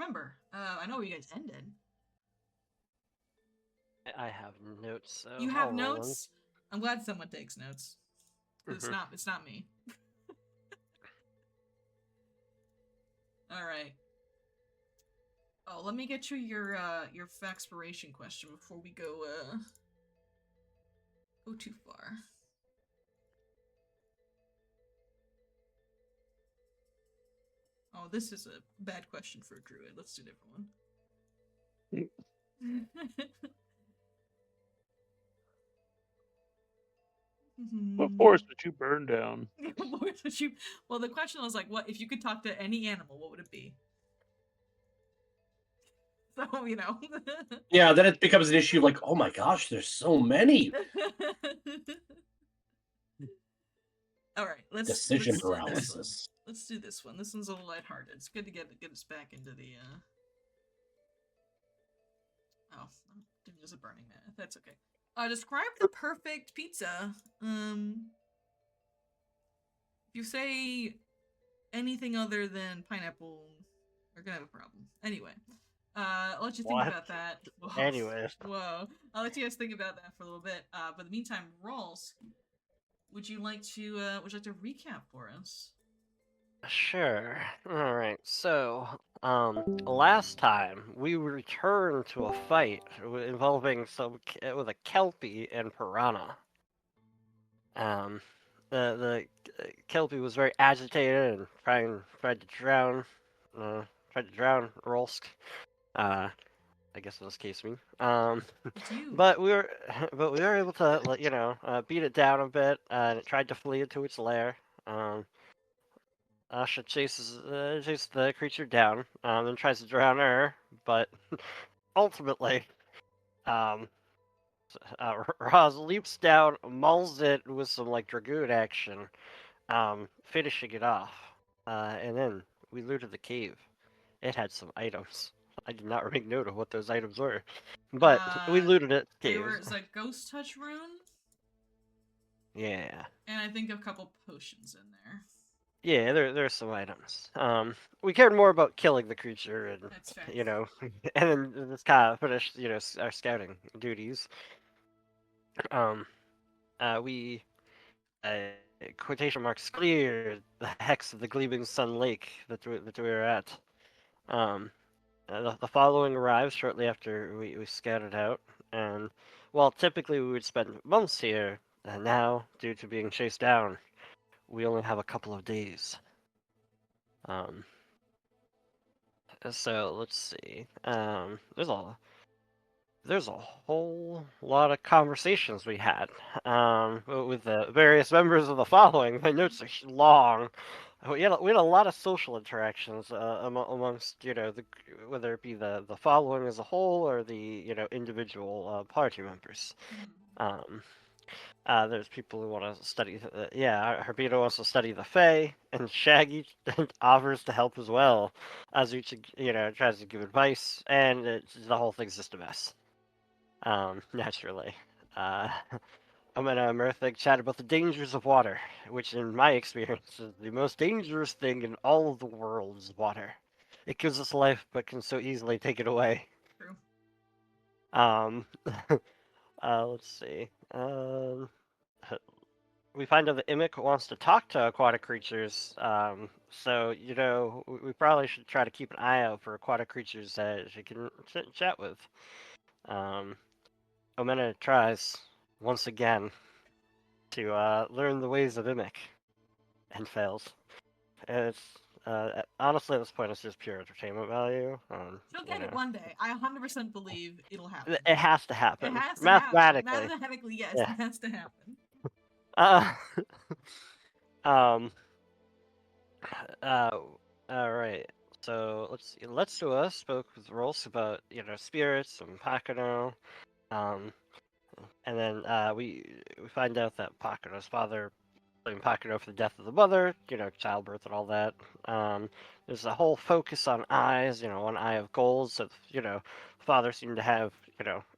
remember. I know where you guys ended. I have notes, so You I'll have roll them. notes. I'm glad someone takes notes. It's not. It's not me. All right. Oh, let me get you your expiration question before we go too far. Oh, this is a bad question for a druid. Let's do a different one. What forest would you burn down? Well, the question was like, what if you could talk to any animal? What would it be? So Yeah, then it becomes an issue of like, oh my gosh, there's so many. All right, Decision let's paralysis. Let's do this one. This one's a little lighthearted. It's good to get us back into the. Oh, there's a burning man. That's okay. Describe the perfect pizza. If you say anything other than pineapple, we're gonna have a problem. Anyway, I'll let you think about that. Whoa. Anyways. Whoa. I'll let you guys think about that for a little bit. But in the meantime, Rolls, would you like to recap for us? Sure. All right. So, last time we returned to a fight involving with a kelpie and piranha. The kelpie was very agitated and tried to drown Rolsk. I guess in this case me. But we were able to beat it down a bit, and it tried to flee into its lair. Asha chases the creature down, and tries to drown her, but ultimately, Roz leaps down, mauls it with some like dragoon action, finishing it off. And then we looted the cave. It had some items. I did not make note of what those items were, but we looted it. There was a ghost touch rune. Yeah. And I think a couple potions in there. Yeah, there's some items. We cared more about killing the creature, and that's fair. And then just kind of finished, our scouting duties. We quotation marks cleared the hex of the Gleaming Sun Lake that we were at. The following arrives shortly after we scouted out, and while typically we would spend months here, and now, due to being chased down, we only have a couple of days. So let's see. There's a whole lot of conversations we had with the various members of the following. My notes are long. We had a lot of social interactions amongst whether it be the following as a whole or the individual party members. There's people who want to study. Herbito wants to study the Fae, and Shaggy offers to help as well, as each tries to give advice, and the whole thing's just a mess. Naturally. Amena and Murthig chat about the dangers of water, which in my experience is the most dangerous thing in all of the world's water. It gives us life, but can so easily take it away. True. Let's see. We find out that Imic wants to talk to aquatic creatures, so, we probably should try to keep an eye out for aquatic creatures that she can chat with. Omena tries, once again, to learn the ways of Imic, and fails. And it's, honestly, at this point, it's just pure entertainment value. She'll get it one day. I 100% believe it'll happen. It has to happen. It has to Mathematically. happen. Mathematically, yes, yeah. It has to happen. All right. So let's see. Let's spoke with Rolls about spirits and Pakano, and then we find out that Pakano's father blamed Pakano for the death of the mother, childbirth and all that. There's a whole focus on eyes, one eye of gold. So father seemed to have,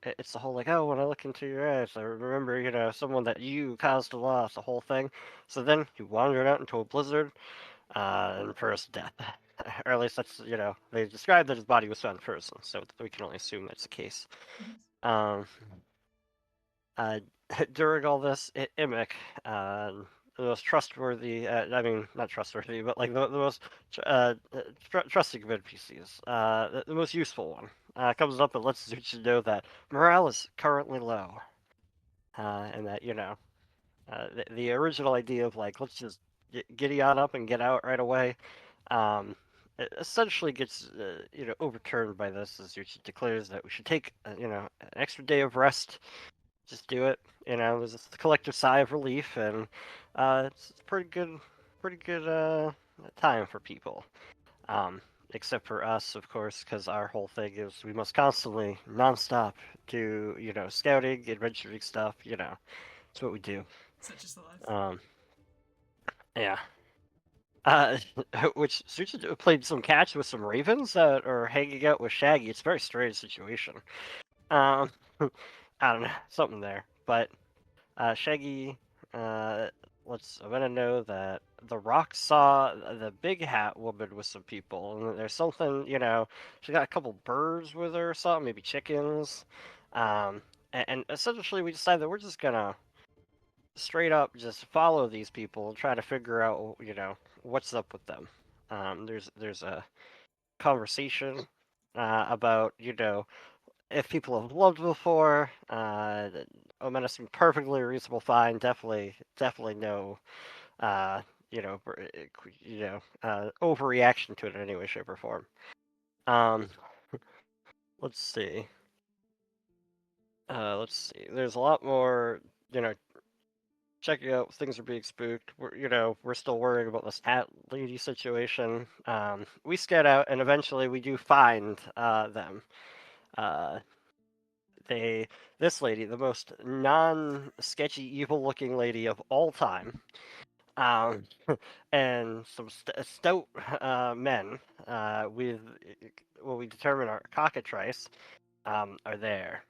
it's the whole like, oh, when I look into your eyes, I remember, someone that you caused a loss, the whole thing. So then he wandered out into a blizzard, and first death. or at least that's they described that his body was found frozen, so we can only assume that's the case. Um, during all this, Imic, the most trustworthy, I mean, not trustworthy, but like the most trusting of NPCs, the most useful one, comes up and lets Zuchi know that morale is currently low, and that the original idea of like let's just giddy on up and get out right away, it essentially gets overturned by this as Zuchi declares that we should take an extra day of rest. Just do it. There's a collective sigh of relief, and it's pretty good time for people. Except for us, of course, because our whole thing is we must constantly, nonstop, do scouting, adventuring stuff. It's what we do. Such is the life. Yeah. Which Sucha played some catch with some ravens that are hanging out with Shaggy. It's a very strange situation. I don't know, something there, but. Shaggy, I'm gonna know that the Rock saw the big hat woman with some people, and there's something, she got a couple birds with her or something, maybe chickens. And essentially we decided that we're just gonna straight up just follow these people and try to figure out, what's up with them. There's a conversation about, if people have loved before, Omena seemed perfectly reasonable, fine. Definitely no, overreaction to it in any way, shape, or form. Let's see. There's a lot more, checking out things are being spooked. We're still worrying about this hat lady situation. We scout out, and eventually we do find them. This lady, the most non-sketchy, evil-looking lady of all time, and some stout men with what we determine are cockatrice are there.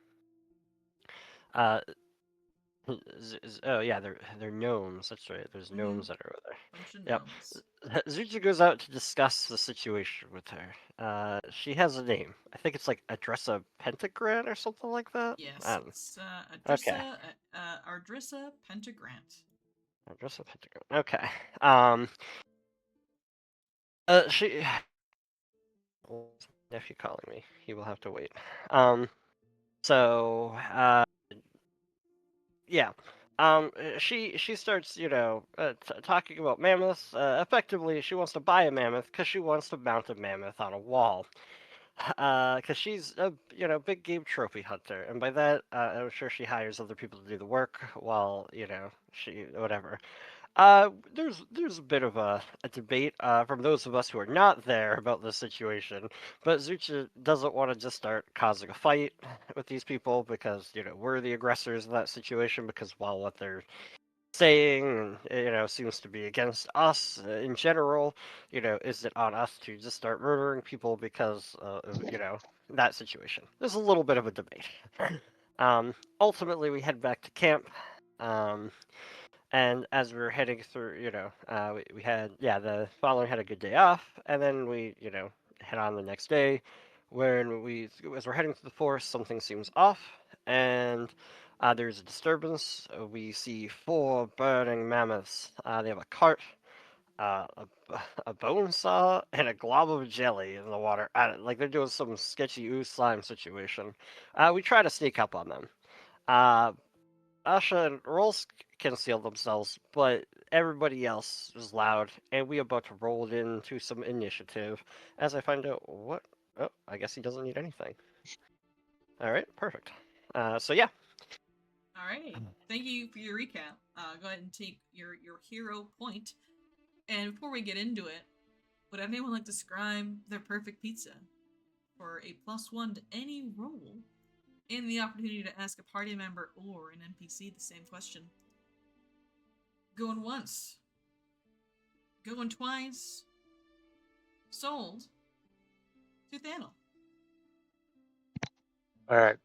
Oh yeah, they're gnomes. That's right. There's gnomes that are over there. Bunch of Yep. gnomes. Zuchi goes out to discuss the situation with her. She has a name. I think it's like Adressa Pentagram or something like that. Yes, it's Okay. Ardrissa Pentagrant. Adressa Pentagram. Okay. She. Nephew calling me. He will have to wait. So, yeah. She starts, talking about mammoths. Effectively, she wants to buy a mammoth because she wants to mount a mammoth on a wall. Because she's a, big game trophy hunter, and by that, I'm sure she hires other people to do the work while, she whatever. There's a bit of a debate from those of us who are not there about this situation, but Zucha doesn't want to just start causing a fight with these people because we're the aggressors in that situation. Because while what they're saying seems to be against us in general, is it on us to just start murdering people because of that situation? There's a little bit of a debate. Ultimately, we head back to camp. And as we were heading through, we had, the following had a good day off, and then we, head on the next day. As we're heading through the forest, something seems off, and there's a disturbance. We see 4 burning mammoths. They have a cart, a, a bone saw, and a glob of jelly in the water. Like they're doing some sketchy ooze slime situation. We try to sneak up on them. Asha and Rolls conceal themselves, but everybody else is loud, and we are about to roll it into some initiative. As I find out what... Oh, I guess he doesn't need anything. Alright, perfect. So yeah. Alright, thank you for your recap. Go ahead and take your hero point. And before we get into it, would anyone like to describe their perfect pizza? For a +1 to any roll, and the opportunity to ask a party member or an NPC the same question. Going once. Going twice. Sold to Thanel. All right.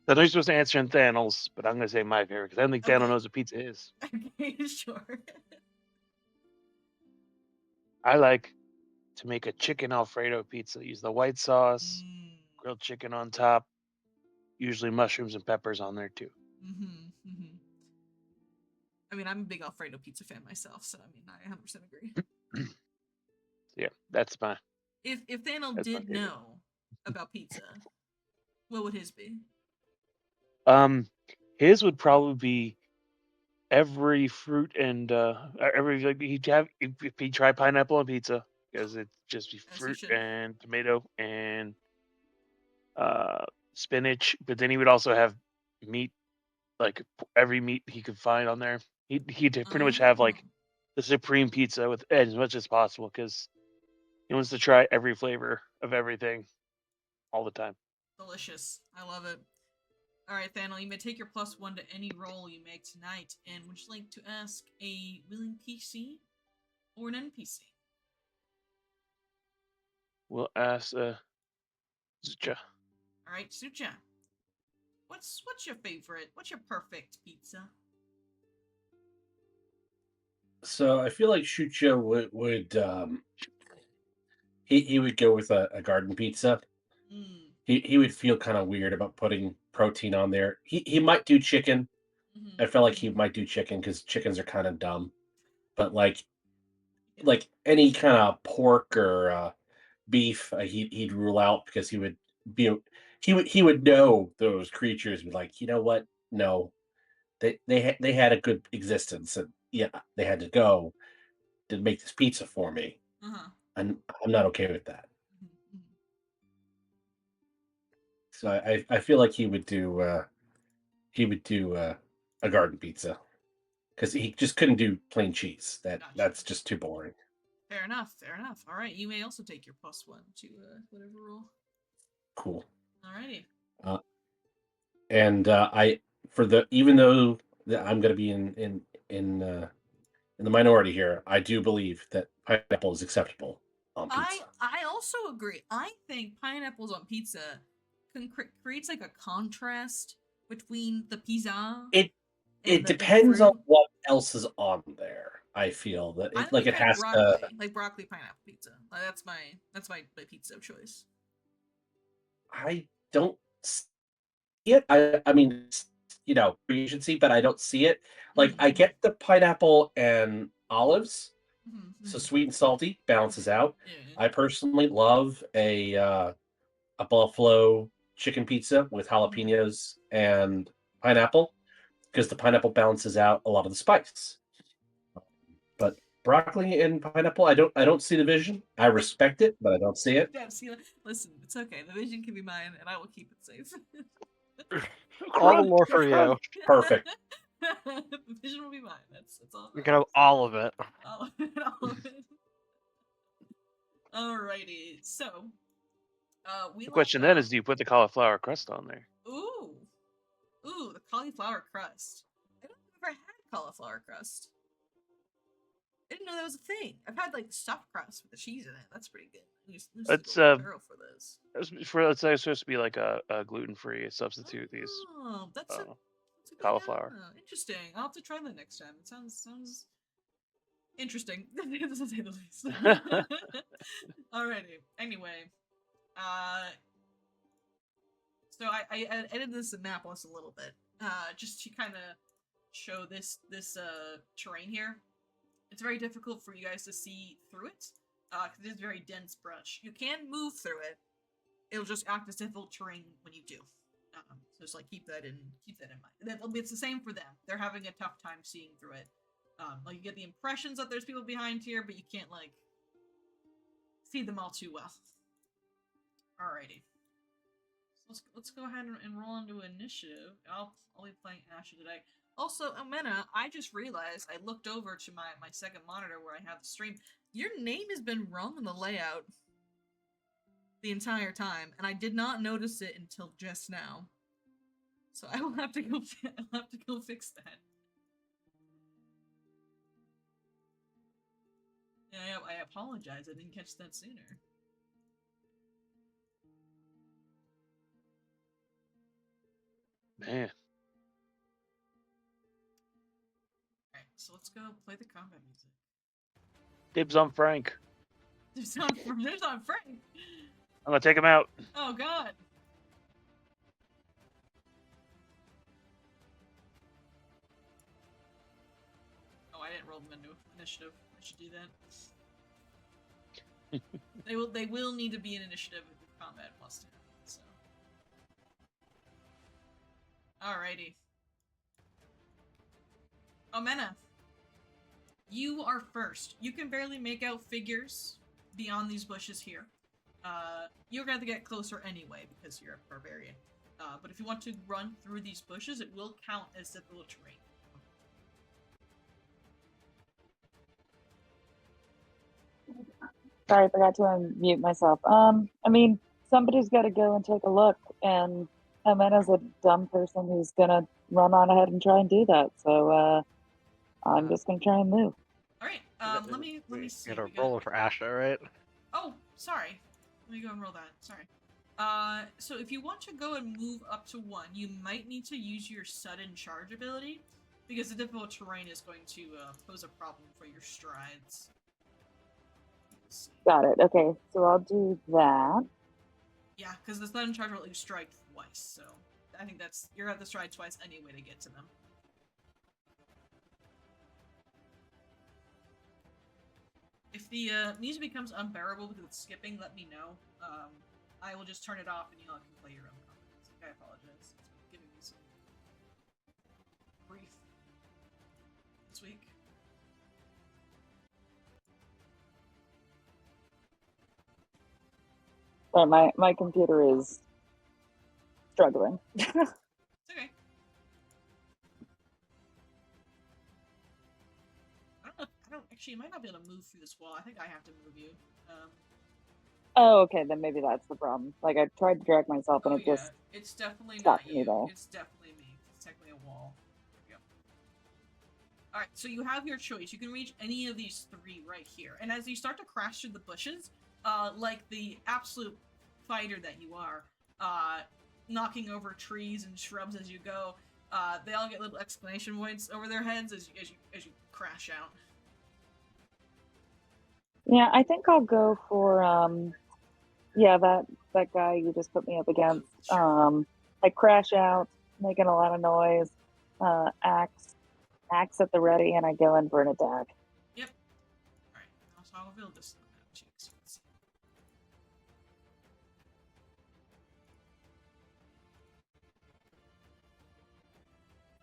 I know you're supposed to answer in Thanos, but I'm going to say my favorite because I don't think Thanos knows what pizza is. Okay, sure. I like to make a chicken Alfredo pizza. Use the white sauce, grilled chicken on top, usually mushrooms and peppers on there too. I mean, I'm a big Alfredo pizza fan myself, so I mean, I 100% agree. Yeah, that's my. If Daniel That's my did favorite. know about pizza, what would his be? His would probably be every fruit and every like he'd have if he tried pineapple on pizza because it'd just be As he fruit should. and tomato and spinach, but then he would also have meat, like every meat he could find on there. He'd pretty much have like the supreme pizza with as much as possible because he wants to try every flavor of everything all the time. Delicious. I love it. All right, Thanel, you may take your +1 to any roll you make tonight. And would you like to ask a willing PC or an NPC? We'll ask Zucha. All right, Sucha. What's your favorite? What's your perfect pizza? So I feel like Shucha would he would go with a garden pizza. He would feel kind of weird about putting protein on there. He might do chicken. I feel like he might do chicken because chickens are kind of dumb. But like any kind of pork or beef, he'd rule out because he would know those creatures would like, you know what? No, they had a good existence, and yeah, they had to go to make this pizza for me, and I'm not okay with that. So I feel like he would do a garden pizza because he just couldn't do plain cheese. That's just too boring. Fair enough. Fair enough. All right, you may also take your +1 to whatever roll. Cool. Alrighty. And I for the even though I'm going to be in the minority here, I do believe that pineapple is acceptable on pizza. I also agree. I think pineapples on pizza creates like a contrast between the pizza. It depends on what else is on there. I feel that it has broccoli, to like broccoli pineapple pizza. Like that's my pizza of choice. I don't see it. I mean, recency, but I don't see it. Like I get the pineapple and olives, so sweet and salty balances out. I personally love a buffalo chicken pizza with jalapenos and pineapple because the pineapple balances out a lot of the spice. But broccoli and pineapple, I don't see the vision. I respect it, but I don't see it. Listen, it's okay. The vision can be mine, and I will keep it safe. All the more for you. Perfect. The vision will be mine. That's all. You can have all of it. All of it. All of it. Alrighty. So, The question then is, do you put the cauliflower crust on there? Ooh, the cauliflower crust. I don't think I've ever had cauliflower crust. I didn't know that was a thing. I've had like stuffed crust with the cheese in it. That's pretty good. It's for this. It's supposed to be like a gluten-free substitute. These that's a cauliflower. Interesting. I'll have to try that next time. It sounds interesting, to say the least. Alrighty. Anyway, so I edited this map a little bit, just to kind of show this terrain here. It's very difficult for you guys to see through it, because it is very dense brush. You can move through it. It'll just act as difficult terrain when you do. So just like keep that in mind. It's the same for them. They're having a tough time seeing through it. Like you get the impressions that there's people behind here, but you can't like see them all too well. Alrighty. So let's go ahead and roll into initiative. I'll be playing Asher today. Also, Amena, I just realized I looked over to my second monitor where I have the stream. Your name has been wrong in the layout the entire time, and I did not notice it until just now. So I will have to go. I'll have to go fix that. Yeah, I apologize. I didn't catch that sooner. Man. Alright, so let's go play the combat music. Dibs on Frank. There's on Frank. I'm gonna take him out. Oh God. Oh, I didn't roll them into initiative. I should do that. They will need to be in initiative if the combat wants to happen. So. Alrighty. Omena, you are first. You can barely make out figures beyond these bushes here. You're going to get closer anyway because you're a barbarian. But if you want to run through these bushes, it will count as difficult terrain. Sorry, I forgot to unmute myself. I mean, somebody's got to go and take a look, and Amena's a dumb person who's gonna run on ahead and try and do that. So I'm just gonna try and move. All right. Let me see. You gotta roll for Asha, right? Oh, sorry. Let me go and roll that. Sorry. So if you want to go and move up to 1, you might need to use your sudden charge ability, because the difficult terrain is going to pose a problem for your strides. Got it. Okay, so I'll do that. Yeah, because the sudden charge will let you strike twice, so I think you're at the stride twice anyway to get to them. If the music becomes unbearable because it's skipping, let me know. I will just turn it off and you all can play your own comments. I apologize. It's giving me some grief this week. But my computer is struggling. It's okay. I don't actually, you might not be able to move through this wall. I think I have to move you. Oh, okay, then maybe that's the problem. Like, I tried to drag myself and it just it's definitely stopped not me you. there. It's definitely me. It's technically a wall. There we go. Alright, so you have your choice. You can reach any of these 3 right here. And as you start to crash through the bushes, like the absolute fighter that you are, knocking over trees and shrubs as you go, they all get little exclamation points over their heads as you crash out. Yeah, I think I'll go for that guy you just put me up against. Sure. I crash out, making a lot of noise, axe at the ready, and I go in for an attack. Yep. Alright, so I'll build this in the map too, so let's see.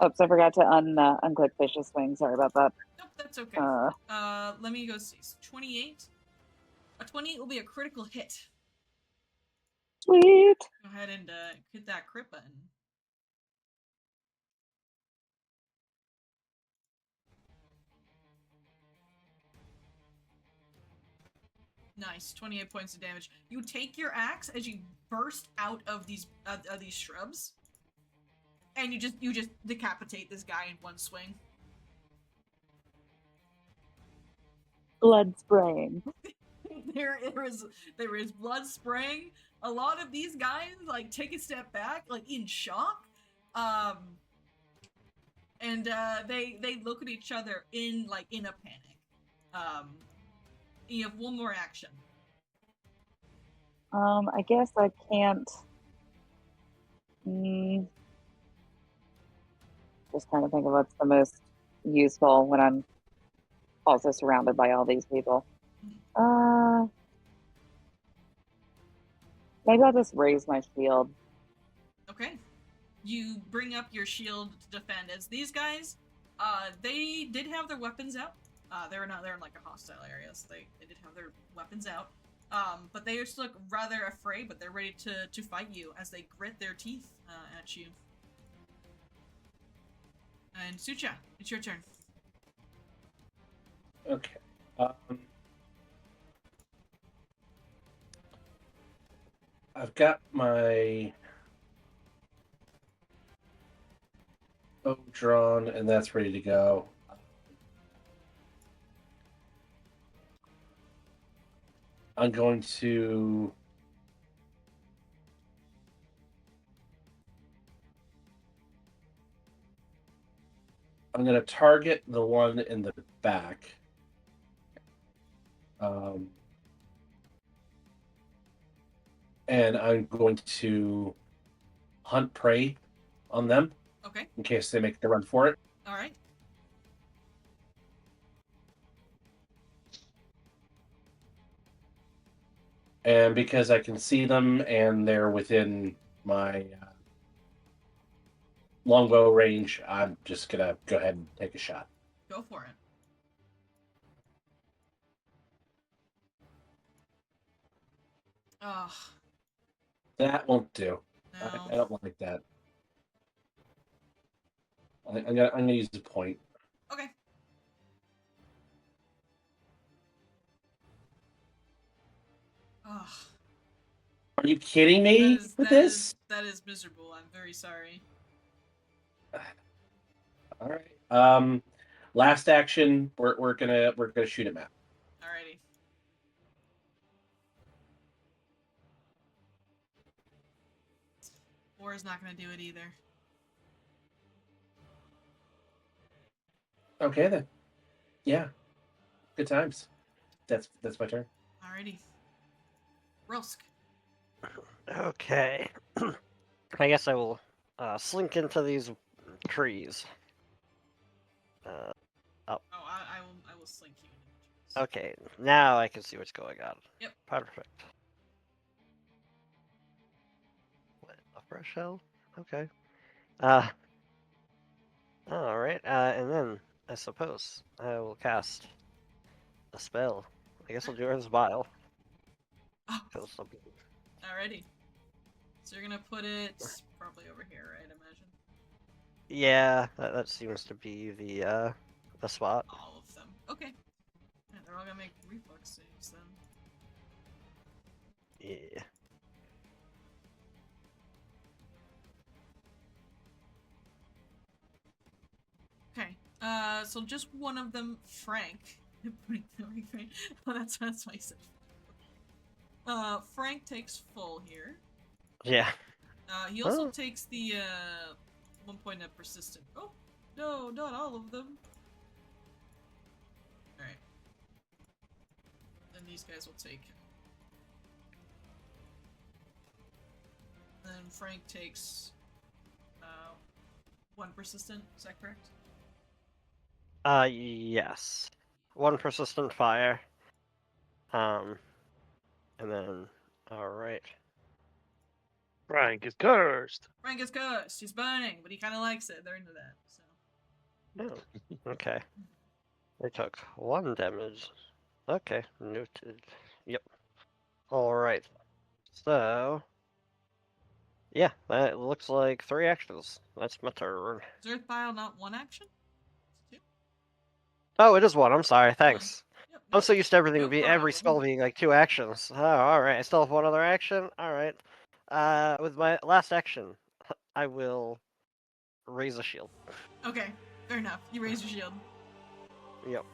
Oops, I forgot to unclick Fish's Wing. Sorry about that. Nope, that's okay. Let me go see. 28. A 28 will be a critical hit. Sweet. Go ahead and hit that crit button. Nice, 28 points of damage. You take your axe as you burst out of these shrubs, and you just decapitate this guy in one swing. Blood spraying. there is blood spraying. A lot of these guys like take a step back, like in shock, and they look at each other in a panic. You have one more action. I guess I can't. Just trying to think of what's the most useful when I'm also surrounded by all these people. Maybe I'll just raise my shield. Okay. You bring up your shield to defend, as these guys, they did have their weapons out. They're in like a hostile area, so they did have their weapons out. But they just look rather afraid, but they're ready to fight you as they grit their teeth at you. And Sucha, it's your turn. Okay. I've got my bow drawn, and that's ready to go. I'm going to target the one in the back. and I'm going to hunt prey on them Okay. in case they make the run for it. All right. And because I can see them and they're within my longbow range, I'm just going to go ahead and take a shot. Go for it. Ugh. That won't do. No. I don't like that. I'm gonna use the point. Okay. Ugh. Are you kidding me with this? That is miserable. I'm very sorry. All right. Last action. We're gonna shoot him at. Alrighty. Four is not gonna do it either. Okay then. Yeah. Good times. That's my turn. Alrighty. Rosk. Okay. I guess I will slink into these trees. Oh, I will slink you. Okay, now I can see what's going on. Yep. Perfect. What, a fresh hell? Okay. Alright, and then, I suppose, I will cast a spell. I guess I'll do Earth's Bile. Oh. Alrighty. So you're gonna put it probably over here, right? I imagine. Yeah, that seems to be the spot. All of them. Okay. Yeah, they're all gonna make reflex saves then. Yeah. Okay. So just one of them, Frank. Oh, that's why I said. Frank takes full here. Yeah. He also takes the 1 point of persistent. Oh no, not all of them. All right. Then these guys will take. Then Frank takes 1 persistent. Is that correct? Yes. 1 persistent fire. And then, alright. Frank is cursed. Frank is cursed. He's burning, but he kind of likes it. They're into that. So. Oh, okay. They took 1 damage. Okay, noted. Yep. Alright. So... yeah, that looks like 3 actions. That's my turn. Is Earth Bile not 1 action? It's 2? Oh, it is 1. I'm sorry. Thanks. Yep, I'm so used to everything no being every problem. spell being like 2 actions. Oh, alright. I still have 1 other action. Alright. With my last action, I will raise a shield. Okay, fair enough. You raise your shield. Yep.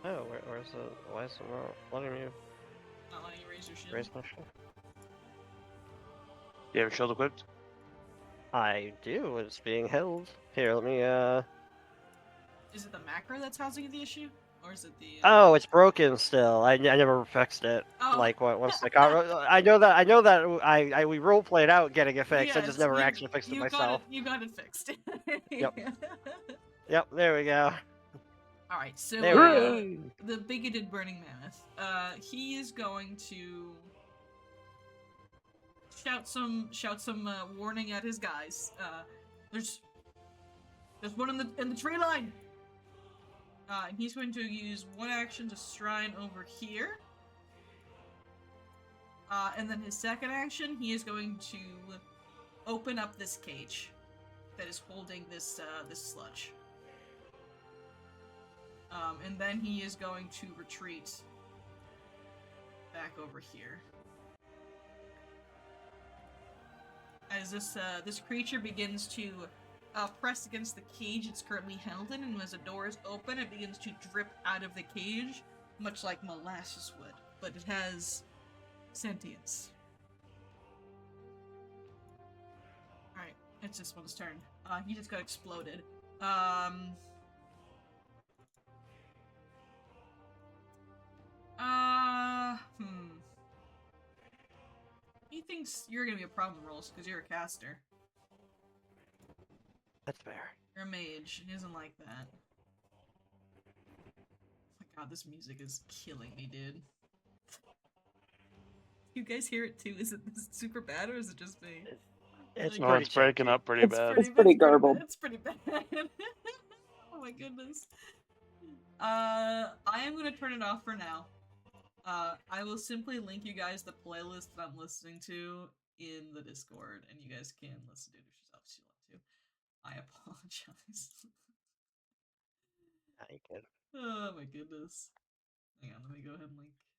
Oh, where's the... why is it not letting me Not letting you raise your shield. raise my shield? You have your shield equipped? I do. It's being held. Here, let me, Is it the macro that's causing the issue? Or is it the... Oh, it's broken still. I never fixed it. Oh. Like, once the car... I know that we roleplayed out getting it fixed. I Yes, just never actually fixed it myself. You got it fixed. Yep. Yep, there we go. Alright, so There we go. the bigoted Burning Mammoth, he is going to shout some warning at his guys. There's one in the tree line. And he's going to use 1 action to shrine over here. And then his second action, he is going to open up this cage that is holding this sludge. And then he is going to retreat back over here. As this creature begins to press against the cage it's currently held in, and as the door is open, it begins to drip out of the cage, much like molasses would, but it has sentience. Alright, it's this one's turn. He just got exploded. thinks you're gonna be a problem, Rolls, because you're a caster. That's fair. You're a mage. He doesn't like that. Oh my god, this music is killing me, dude. You guys hear it too? Is it super bad or is it just me? It's No, pretty it's breaking janky. up pretty bad. It's pretty garbled. It's pretty bad. Oh my goodness. I am gonna turn it off for now. I will simply link you guys the playlist that I'm listening to in the Discord, and you guys can listen to it yourselves if you want to. I apologize. Yeah, you can. Oh my goodness. Hang on, let me go ahead and link this for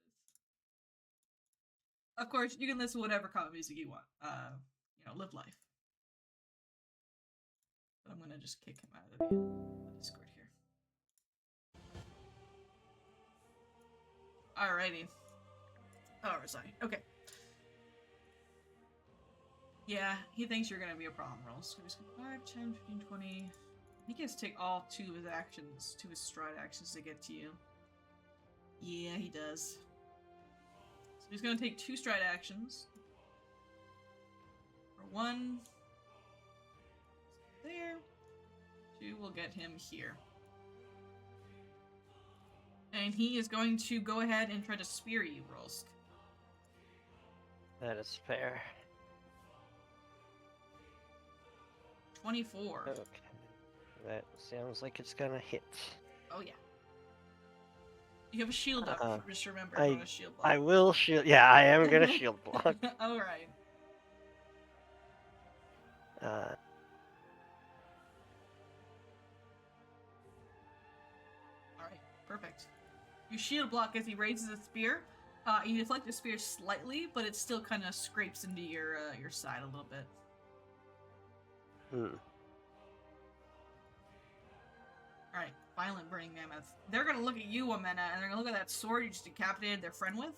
you guys. Of course, you can listen to whatever comic music you want. Live life. But I'm gonna just kick him out of the Discord here. Alrighty. Oh, sorry. Okay. Yeah, he thinks you're gonna be a problem, Rolls. So he's 5, 10, 15, 20. He gets to take all 2 of his actions, 2 of his stride actions to get to you. Yeah, he does. So he's gonna take 2 stride actions. For 1. There. 2 will get him here. And he is going to go ahead and try to spear you, Rolsk. That is fair. 24. Okay. That sounds like it's gonna hit. Oh, yeah. You have a shield up. Just remember, I- on a shield block. I will shield. Yeah, I am gonna shield block. Alright. Alright, perfect. You shield block as he raises a spear. You deflect the spear slightly, but it still kind of scrapes into your side a little bit. Alright, violent Burning Mammoth. They're gonna look at you, Amena, and they're gonna look at that sword you just decapitated their friend with.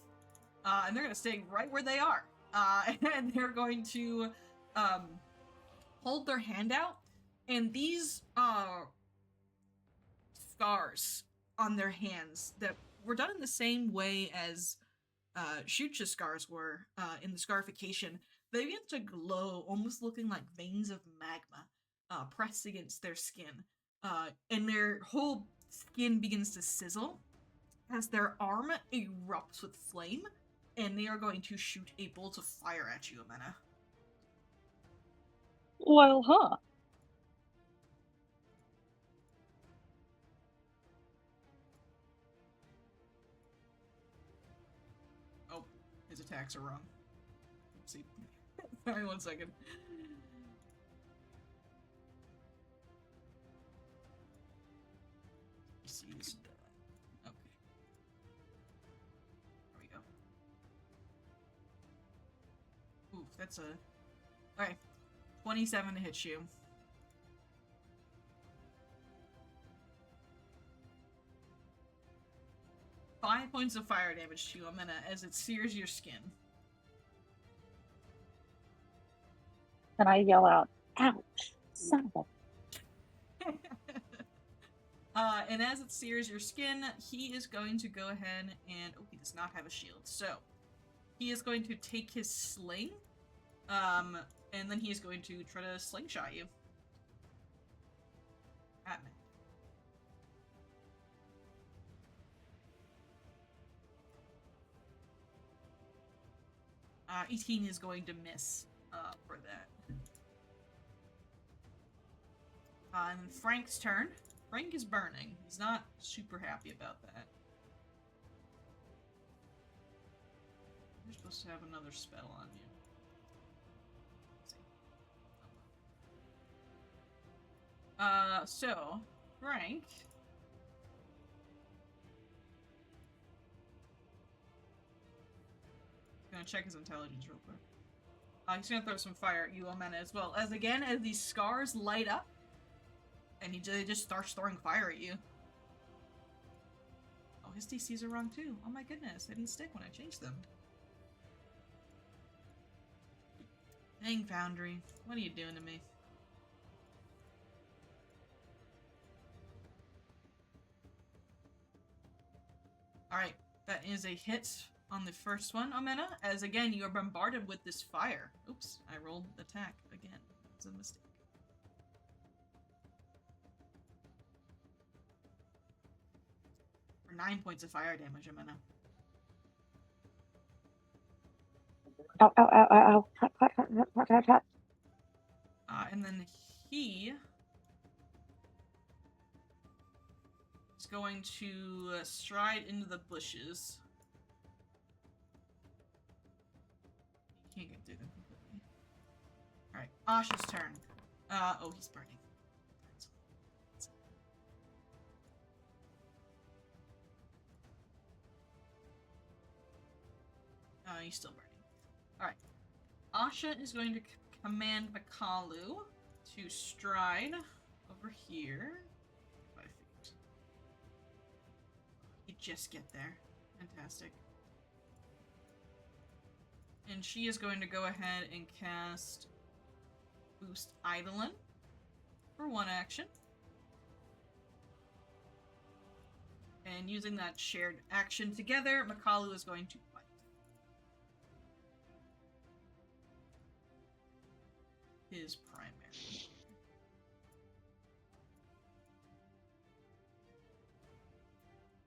And they're gonna stay right where they are. And they're going to hold their hand out, and these scars on their hands that were done in the same way as Shucha's scars were in the scarification, they begin to glow, almost looking like veins of magma pressed against their skin. And their whole skin begins to sizzle as their arm erupts with flame, and they are going to shoot a bolt of fire at you, Amena. Well, huh. Oh, his attacks are wrong. Oopsie. Sorry, 1 second. Seized. Okay. There we go. Oof, that's a... Okay. 27 to hit you. Five points of fire damage to you, Amena, as it sears your skin. And I yell out, ouch, son of a... And as it sears your skin, he is going to go ahead and... Oh, he does not have a shield. So, he is going to take his sling, and then he is going to try to slingshot you. At me. 18 is going to miss for that. And Frank's turn. Frank is burning. He's not super happy about that. You're supposed to have another spell on you. Let's see. So, Frank... Gonna check his intelligence real quick. He's gonna throw some fire at you, Amena, as well. As again, as these scars light up, and he just starts throwing fire at you. Oh, his DCs are wrong too. Oh my goodness, they didn't stick when I changed them. Dang, Foundry. What are you doing to me? Alright, that is a hit on the first one, Omena, as again you are bombarded with this fire. Oops, I rolled attack again. That's a mistake. For 9 points of fire damage, Omena. Ow, ow, ow, ow, ow. Hot, hot, hot, hot, hot, hot, hot. And then he is going to stride into the bushes. He can't get through them completely. Alright, Asha's turn. Oh, he's burning. He's still burning. Alright. Asha is going to command Makalu to stride over here. 5 feet. You just get there. Fantastic. And she is going to go ahead and cast Boost Eidolon for 1 action. And using that shared action together, Makalu is going to fight. His primary.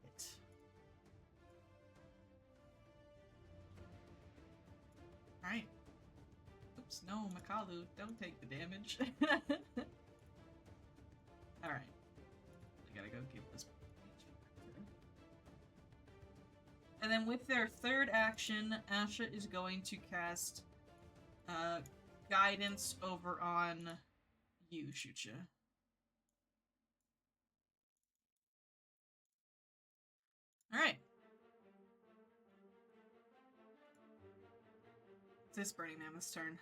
Hit. Alright. Oops, no, Makalu, don't take the damage. Alright. I gotta go give this. And then with their third action, Asha is going to cast Guidance over on you, Shucha. Alright. It's this Burning Mammoth's turn.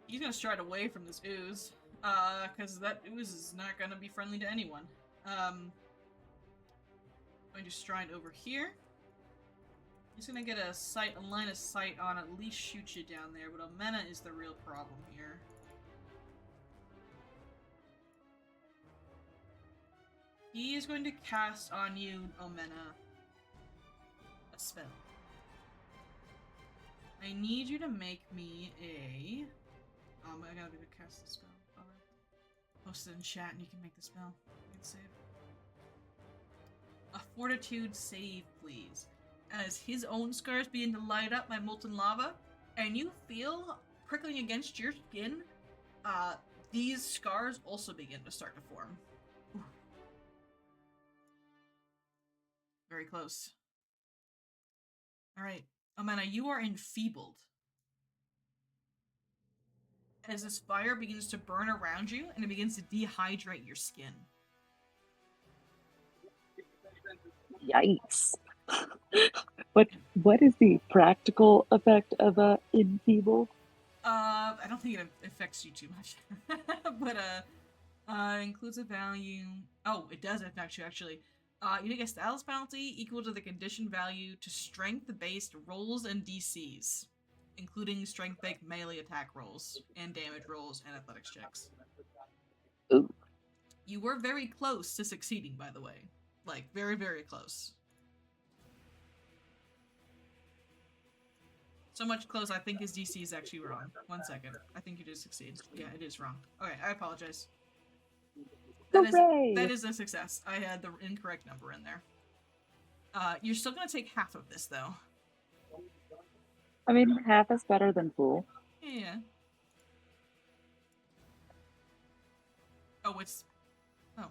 He's gonna stride away from this ooze. Because that ooze is not gonna be friendly to anyone. Going to stride over here. He's gonna get a line of sight on at least shoot you down there, but Omena is the real problem here. He is going to cast on you, Omena, a spell. I need you to make me a... I gotta be able to cast the spell. Alright. Post it in chat and you can make the spell. You can save. A fortitude save, please. As his own scars begin to light up by molten lava, and you feel prickling against your skin, these scars also begin to start to form. Ooh. Very close. Alright, Omena, you are enfeebled. As this fire begins to burn around you, and it begins to dehydrate your skin. Yikes. What is the practical effect of enfeebled? I don't think it affects you too much. But includes a value. Oh, it does affect you actually. You take a status penalty equal to the condition value to strength-based rolls and DCs, including strength-based melee attack rolls and damage rolls and athletics checks. Ooh. You were very close to succeeding, by the way. Like, very, very close. So much close, I think his DC is actually wrong. 1 second. I think you did succeed. Yeah, it is wrong. Okay, I apologize. That is a success. I had the incorrect number in there. You're still gonna take half of this, though. I mean, half is better than full. Yeah. Oh, it's... Oh.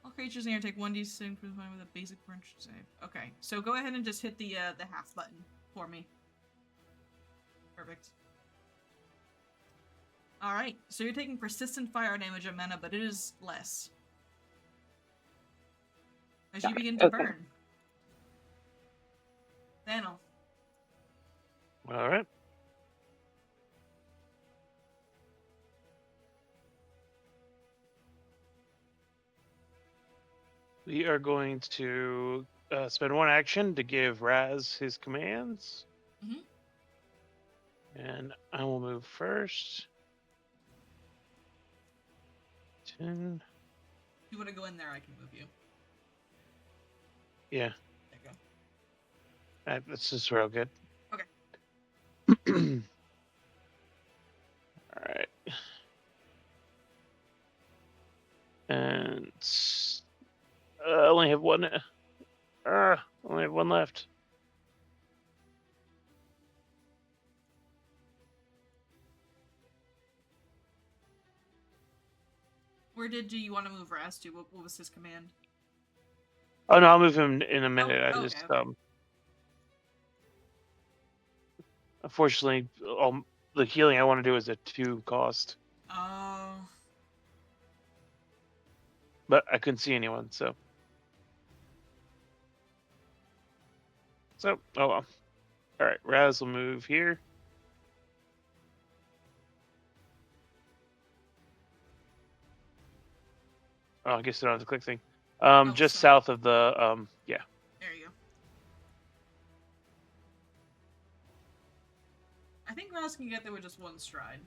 All creatures in here take 1d6 with a basic punch save. Okay, so go ahead and just hit the half button for me. Perfect. Alright, so you're taking persistent fire damage, Omena, but it is less. As you begin to burn. Daniel. Alright. We are going to spend 1 action to give Raz his commands. Mhm. And I will move first. 10. If you want to go in there, I can move you. Yeah. There you go. This is real good. Okay. All right. And I only have one. Only have one left. Where do you want to move Raz to? What was his command? Oh no, I'll move him in a minute. I okay, just okay. Unfortunately, the healing I want to do is at 2 cost. Oh. But I couldn't see anyone, so. Oh well. All right, Raz will move here. Oh, I guess I don't have the click thing. Just sorry. south of the yeah. There you go. I think Raz can get there with just one stride.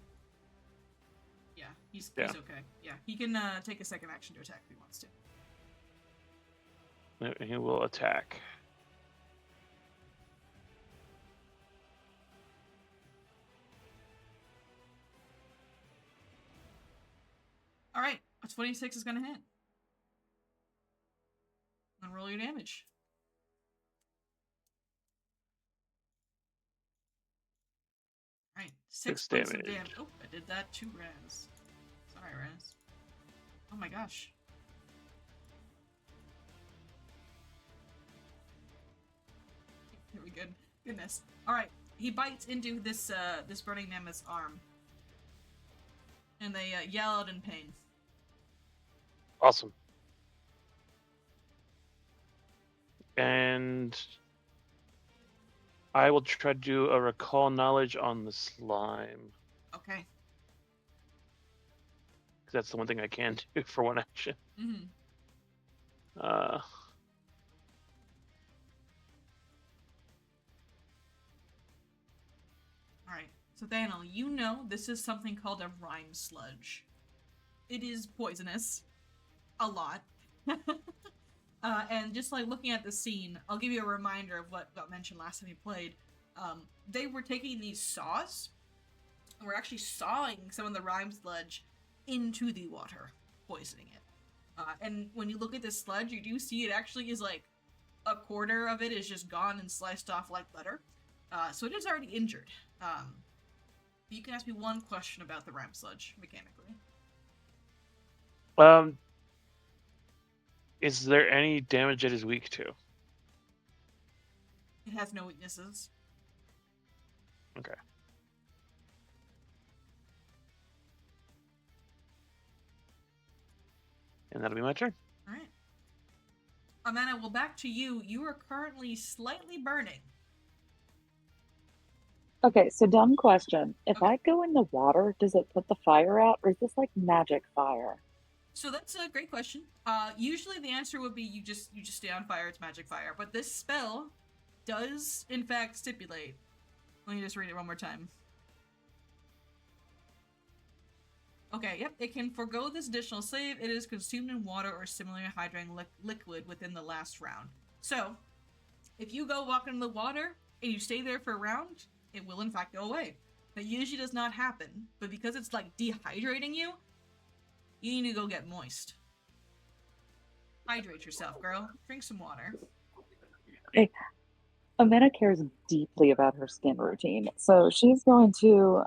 Yeah, he's okay. Yeah, he can take a second action to attack if he wants to. He will attack. All right, a 26 is going to hit. And roll your damage. All right, 6 points of damage. Oh, I did that to Raz. Sorry, Raz. Oh my gosh. Very good. Goodness. All right, he bites into this this burning mammoth's arm, and they yell out in pain. Awesome. And I will try to do a recall knowledge on the slime. Okay. Because that's the one thing I can do for one action. Mm-hmm. All right. So Daniel, you know this is something called a rime sludge. It is poisonous. A lot. And just like looking at the scene, I'll give you a reminder of what got mentioned last time you played. They were taking these saws and were actually sawing some of the rime sludge into the water, poisoning it. And when you look at this sludge, you do see it actually is like a quarter of it is just gone and sliced off like butter. So it is already injured. You can ask me one question about the rime sludge mechanically. Is there any damage it is weak to? It has no weaknesses. Okay. And that'll be my turn. All right. Amanda, well, back to you. You are currently slightly burning. Okay, so dumb question. If I go in the water, does it put the fire out, or is this like magic fire? So that's a great question. Usually the answer would be you just stay on fire, it's magic fire. But this spell does, in fact, stipulate. Let me just read it one more time. Okay, yep, it can forego this additional save. It is consumed in water or similarly hydrating liquid within the last round. So, if you go walk into the water and you stay there for a round, it will in fact go away. That usually does not happen, but because it's like dehydrating you, you need to go get moist. Hydrate yourself, girl. Drink some water. Hey, Amanda cares deeply about her skin routine, so she's going to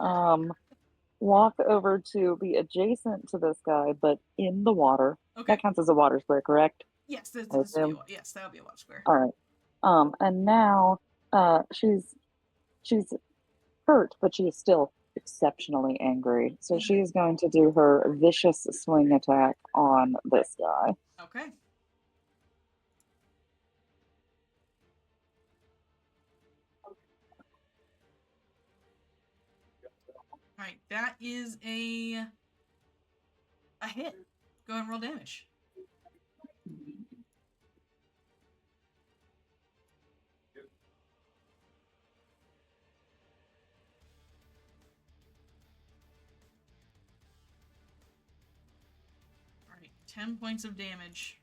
walk over to be adjacent to this guy, but in the water. Okay. That counts as a water square, correct? Yes, yes, that'll be a water square. All right. And now she's hurt, but she is still exceptionally angry. So she is going to do her vicious swing attack on this guy. Okay. Alright, that is a hit. Go and roll damage. Alright, 10 points of damage.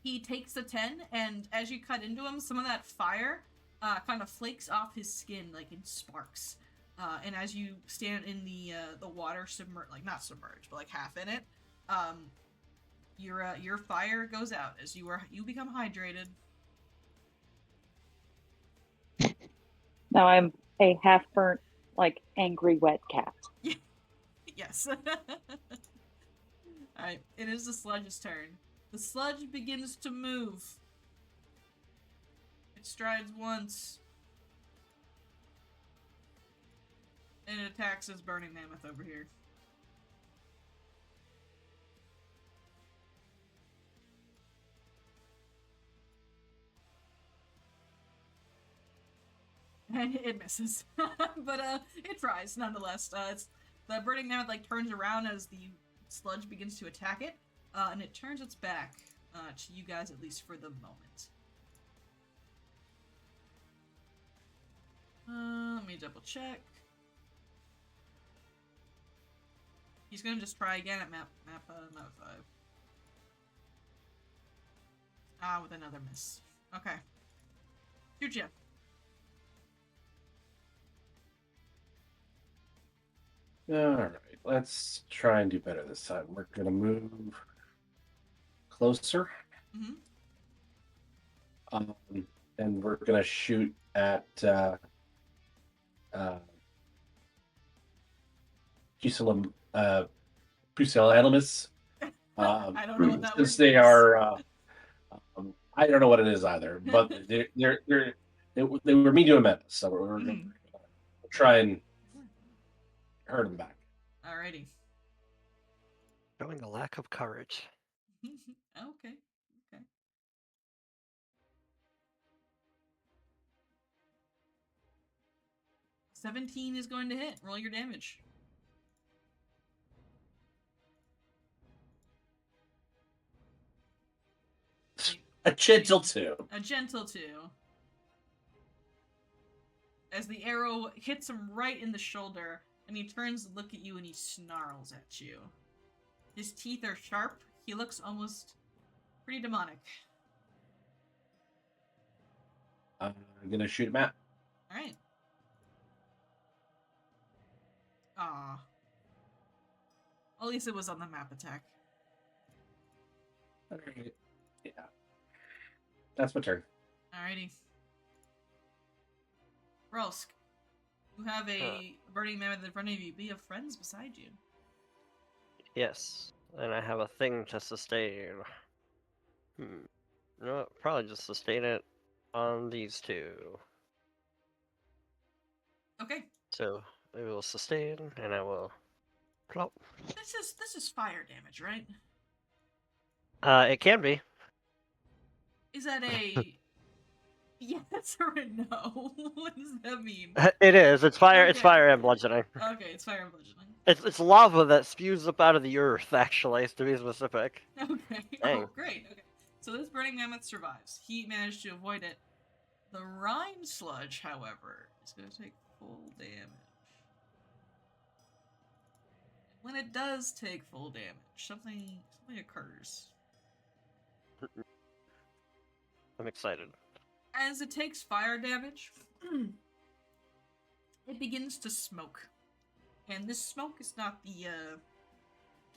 he takes the 10, and as you cut into him, some of that fire kind of flakes off his skin, like in sparks. And as you stand in the water, like not submerged, but like half in it, your fire goes out as you become hydrated. Now I'm a half-burnt, like, angry wet cat. Yes. Alright, it is the sludge's turn. The sludge begins to move. It strides once. And it attacks this burning mammoth over here. And it misses. But it tries nonetheless. The burning mammoth like turns around as the sludge begins to attack it, and it turns its back to you guys, at least for the moment. Let me double check. He's gonna just try again at map 5. With another miss. Okay. Shoot ya. Alright, let's try and do better this time. We're going to move closer. And we're going to shoot at Pusillanimous. I don't know what that since word they means. are, I don't know what it is either, but they were me doing menace, so we're going to try and hurt them back. Alrighty. Showing a lack of courage. Okay. 17 is going to hit. Roll your damage. A gentle 2. A gentle 2. As the arrow hits him right in the shoulder, and he turns to look at you and he snarls at you. His teeth are sharp. He looks almost pretty demonic. I'm going to shoot him at. Alright. Aw. At least it was on the map attack. Alright. Yeah. That's my turn. Alrighty. Rolsk, you have a burning mammoth in front of you. Be of friends beside you. Yes, and I have a thing to sustain. No, probably just sustain it on these two. Okay. So we will sustain, and I will plop. This is fire damage, right? It can be. Is that a yes or a no? What does that mean? It is. It's fire. Okay. It's fire and bludgeoning. Okay, it's fire and bludgeoning. It's lava that spews up out of the earth. Actually, to be specific. Okay. Dang. Oh, great. Okay. So this burning mammoth survives. He managed to avoid it. The rime sludge, however, is going to take full damage. When it does take full damage, something occurs. I'm excited. As it takes fire damage, it begins to smoke. And this smoke is not the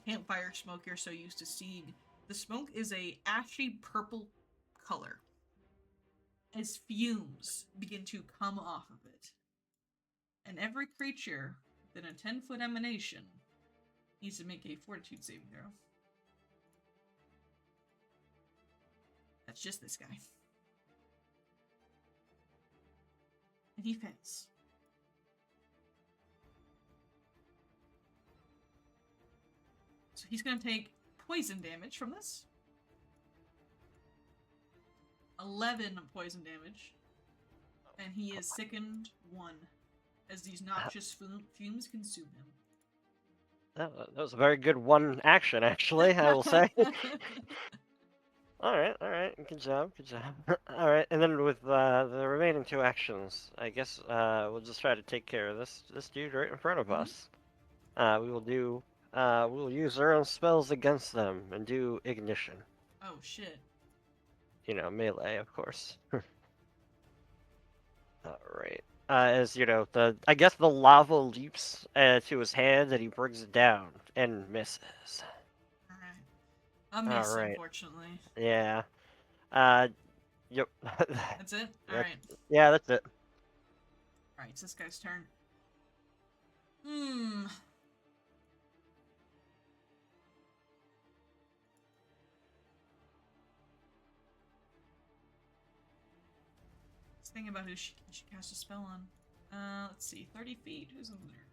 campfire smoke you're so used to seeing. The smoke is a ashy purple color as fumes begin to come off of it. And every creature within a 10-foot emanation needs to make a fortitude saving throw. That's just this guy. And he fails. So he's going to take poison damage from this. 11 poison damage. And he is sickened 1 as these noxious fumes consume him. That was a very good one action, actually, I will say. Alright, good job. Alright, and then with the remaining 2 actions, I guess we'll just try to take care of this dude right in front of us. We will use our own spells against them and do ignition. Oh shit. melee, of course. All right. As I guess the lava leaps to his hand and he brings it down and misses. All right. A miss, All right. unfortunately. Yeah. Yep. That's it. All right. Yeah, that's it. All right. It's this guy's turn. Hmm. Let's think about who she cast a spell on. Let's see. 30 feet. Who's in there?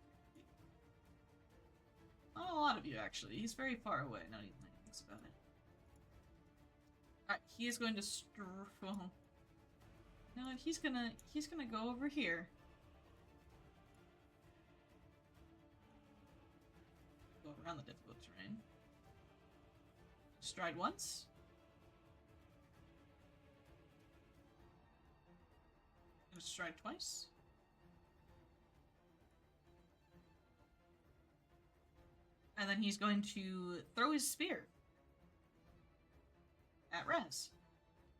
Not a lot of you, actually. He's very far away. Now he thinks about it. Alright, he is going to well, you know what? He's gonna go over here. Go around the difficult terrain. Stride once. Gonna stride twice. And then he's going to throw his spear at Rez,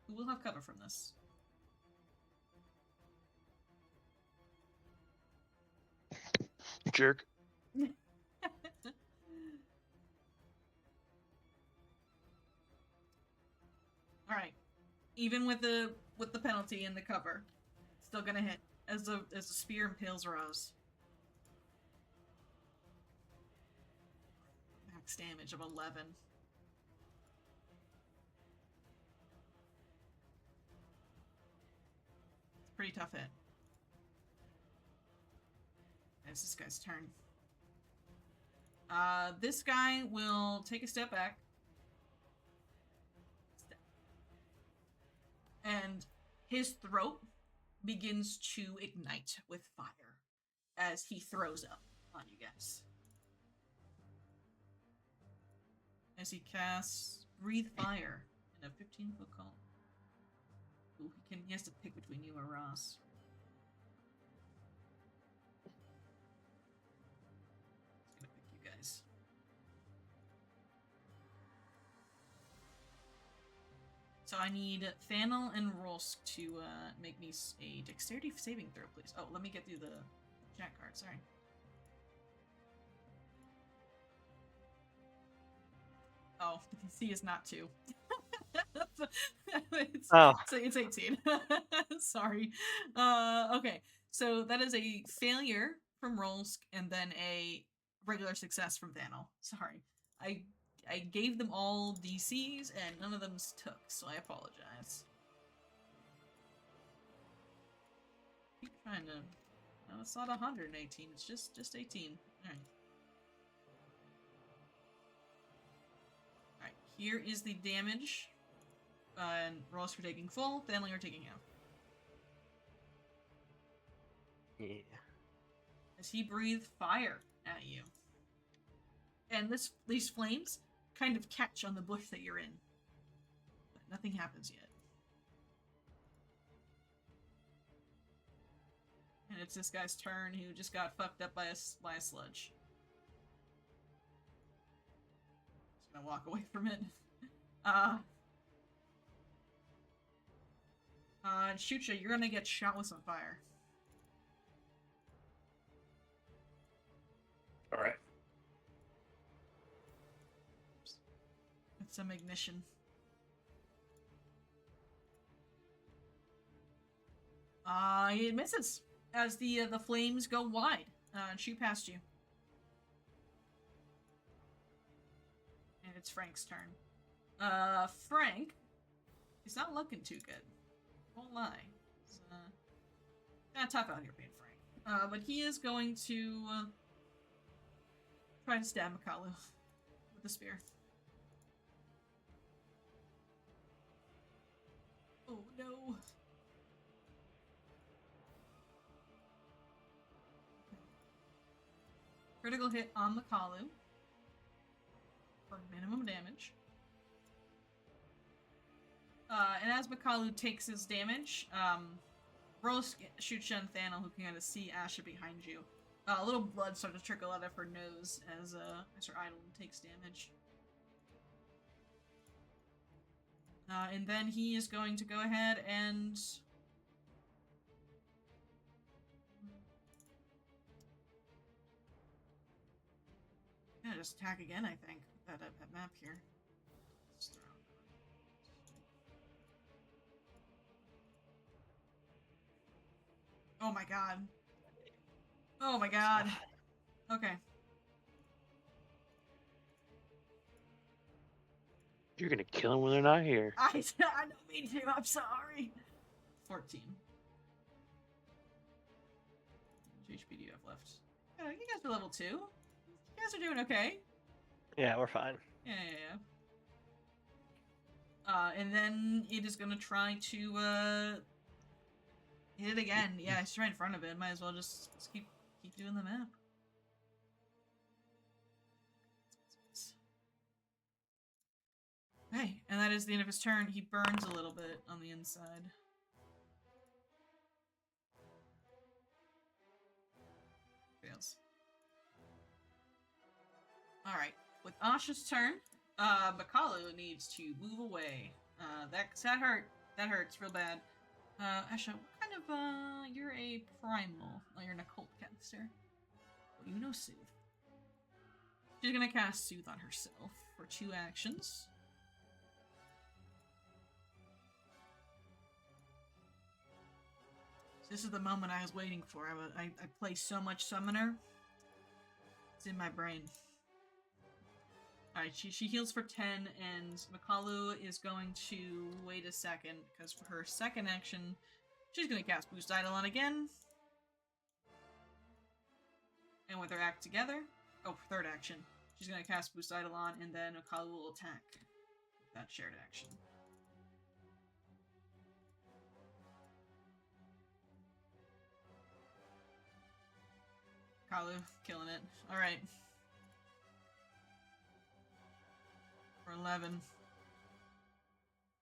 who will have cover from this. Jerk. All right, even with the penalty and the cover, still gonna hit as the spear impales Raz. Max damage of 11. It's a pretty tough hit. It's this guy's turn. This guy will take a step back. And his throat begins to ignite with fire as he throws up on you guys. As he casts Breathe Fire in a 15-foot cone. Ooh, he has to pick between you and Ross. He's gonna pick you guys. So I need Thanel and Rolsk to make me a dexterity saving throw, please. Oh, let me get through the chat card, sorry. Oh, the DC is not 2. It's 18. Sorry. Okay, so that is a failure from Rolsk and then a regular success from Thanel. Sorry. I gave them all DCs and none of them took, so I apologize. Keep trying to... No, it's not 118, it's just 18. Alright. Alright, here is the damage. And Ross for taking full, Thanel you're taking half. Yeah. As he breathed fire at you. And these flames kind of catch on the bush that you're in. But nothing happens yet. And it's this guy's turn who just got fucked up by a sludge. Just gonna walk away from it. Shucha, you're gonna get shot with some fire. Alright. Some ignition. It misses as the flames go wide and shoot past you. And it's Frank's turn. Frank is not looking too good. Won't lie. It's kind of tough out here being Frank. But he is going to try to stab Makalu with a spear. Oh no. Critical hit on Makalu for minimum damage. And as Makalu takes his damage, Rose shoots you and Thanel, who can kind of see Asha behind you. A little blood starts to trickle out of her nose as her idol takes damage. And then he is going to go ahead and... Yeah, just attack again, I think. That map here. Oh my god. Oh my god. Okay. You're gonna kill them when they're not here. I don't mean to, I'm sorry. 14. How much HP do you have left? Oh, you guys are level 2. You guys are doing okay. Yeah, we're fine. Yeah. And then it is gonna try to hit it again. Yeah, it's right in front of it. Might as well just keep doing the map. Hey, and that is the end of his turn. He burns a little bit on the inside. Fails. Alright, with Asha's turn, Makalu needs to move away. That hurt. That hurts real bad. Asha, what kind of, you're a primal. Oh, you're an occult caster. Well, you know Soothe. She's gonna cast Soothe on herself for 2 actions. This is the moment I was waiting for. I play so much Summoner. It's in my brain. Alright, she heals for 10, and Makalu is going to wait a second, because for her second action, she's going to cast Boost Eidolon again. And with her act together, third action, she's going to cast Boost Eidolon, and then Makalu will attack with that shared action. Makalu, killing it. Alright. For 11.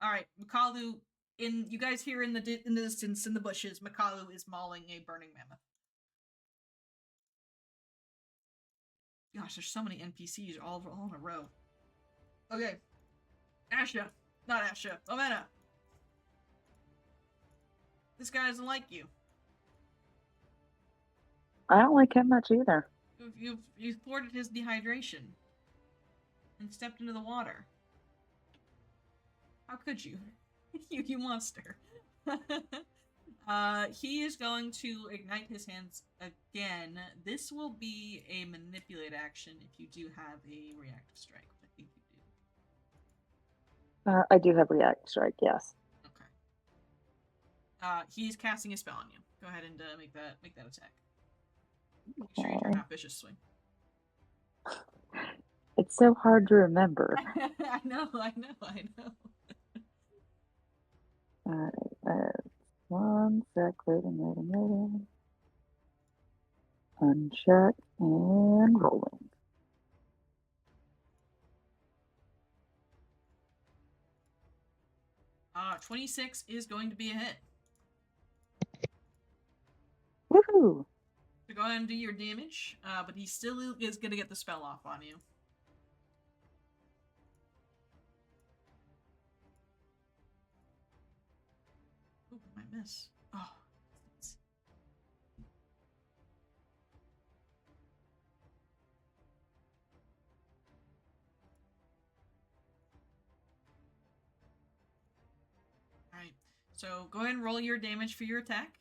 Alright, Makalu, you guys hear in the distance, in the bushes, Makalu is mauling a burning mammoth. Gosh, there's so many NPCs all in a row. Okay. Asha. Not Asha. Omena. This guy doesn't like you. I don't like him much either. You've thwarted his dehydration. And stepped into the water. How could you? you monster. He is going to ignite his hands again. This will be a manipulate action if you do have a reactive strike, which I think you do. I do have react strike, yes. Okay. He's casting a spell on you. Go ahead and make that attack. Make sure you turn out vicious swing. It's so hard to remember. I know. Alright, one sec, loading. Uncheck and rolling. Uh, 26 is going to be a hit. Woohoo! So go ahead and do your damage, but he still is going to get the spell off on you. Ooh, I miss. Oh. Alright, so go ahead and roll your damage for your attack,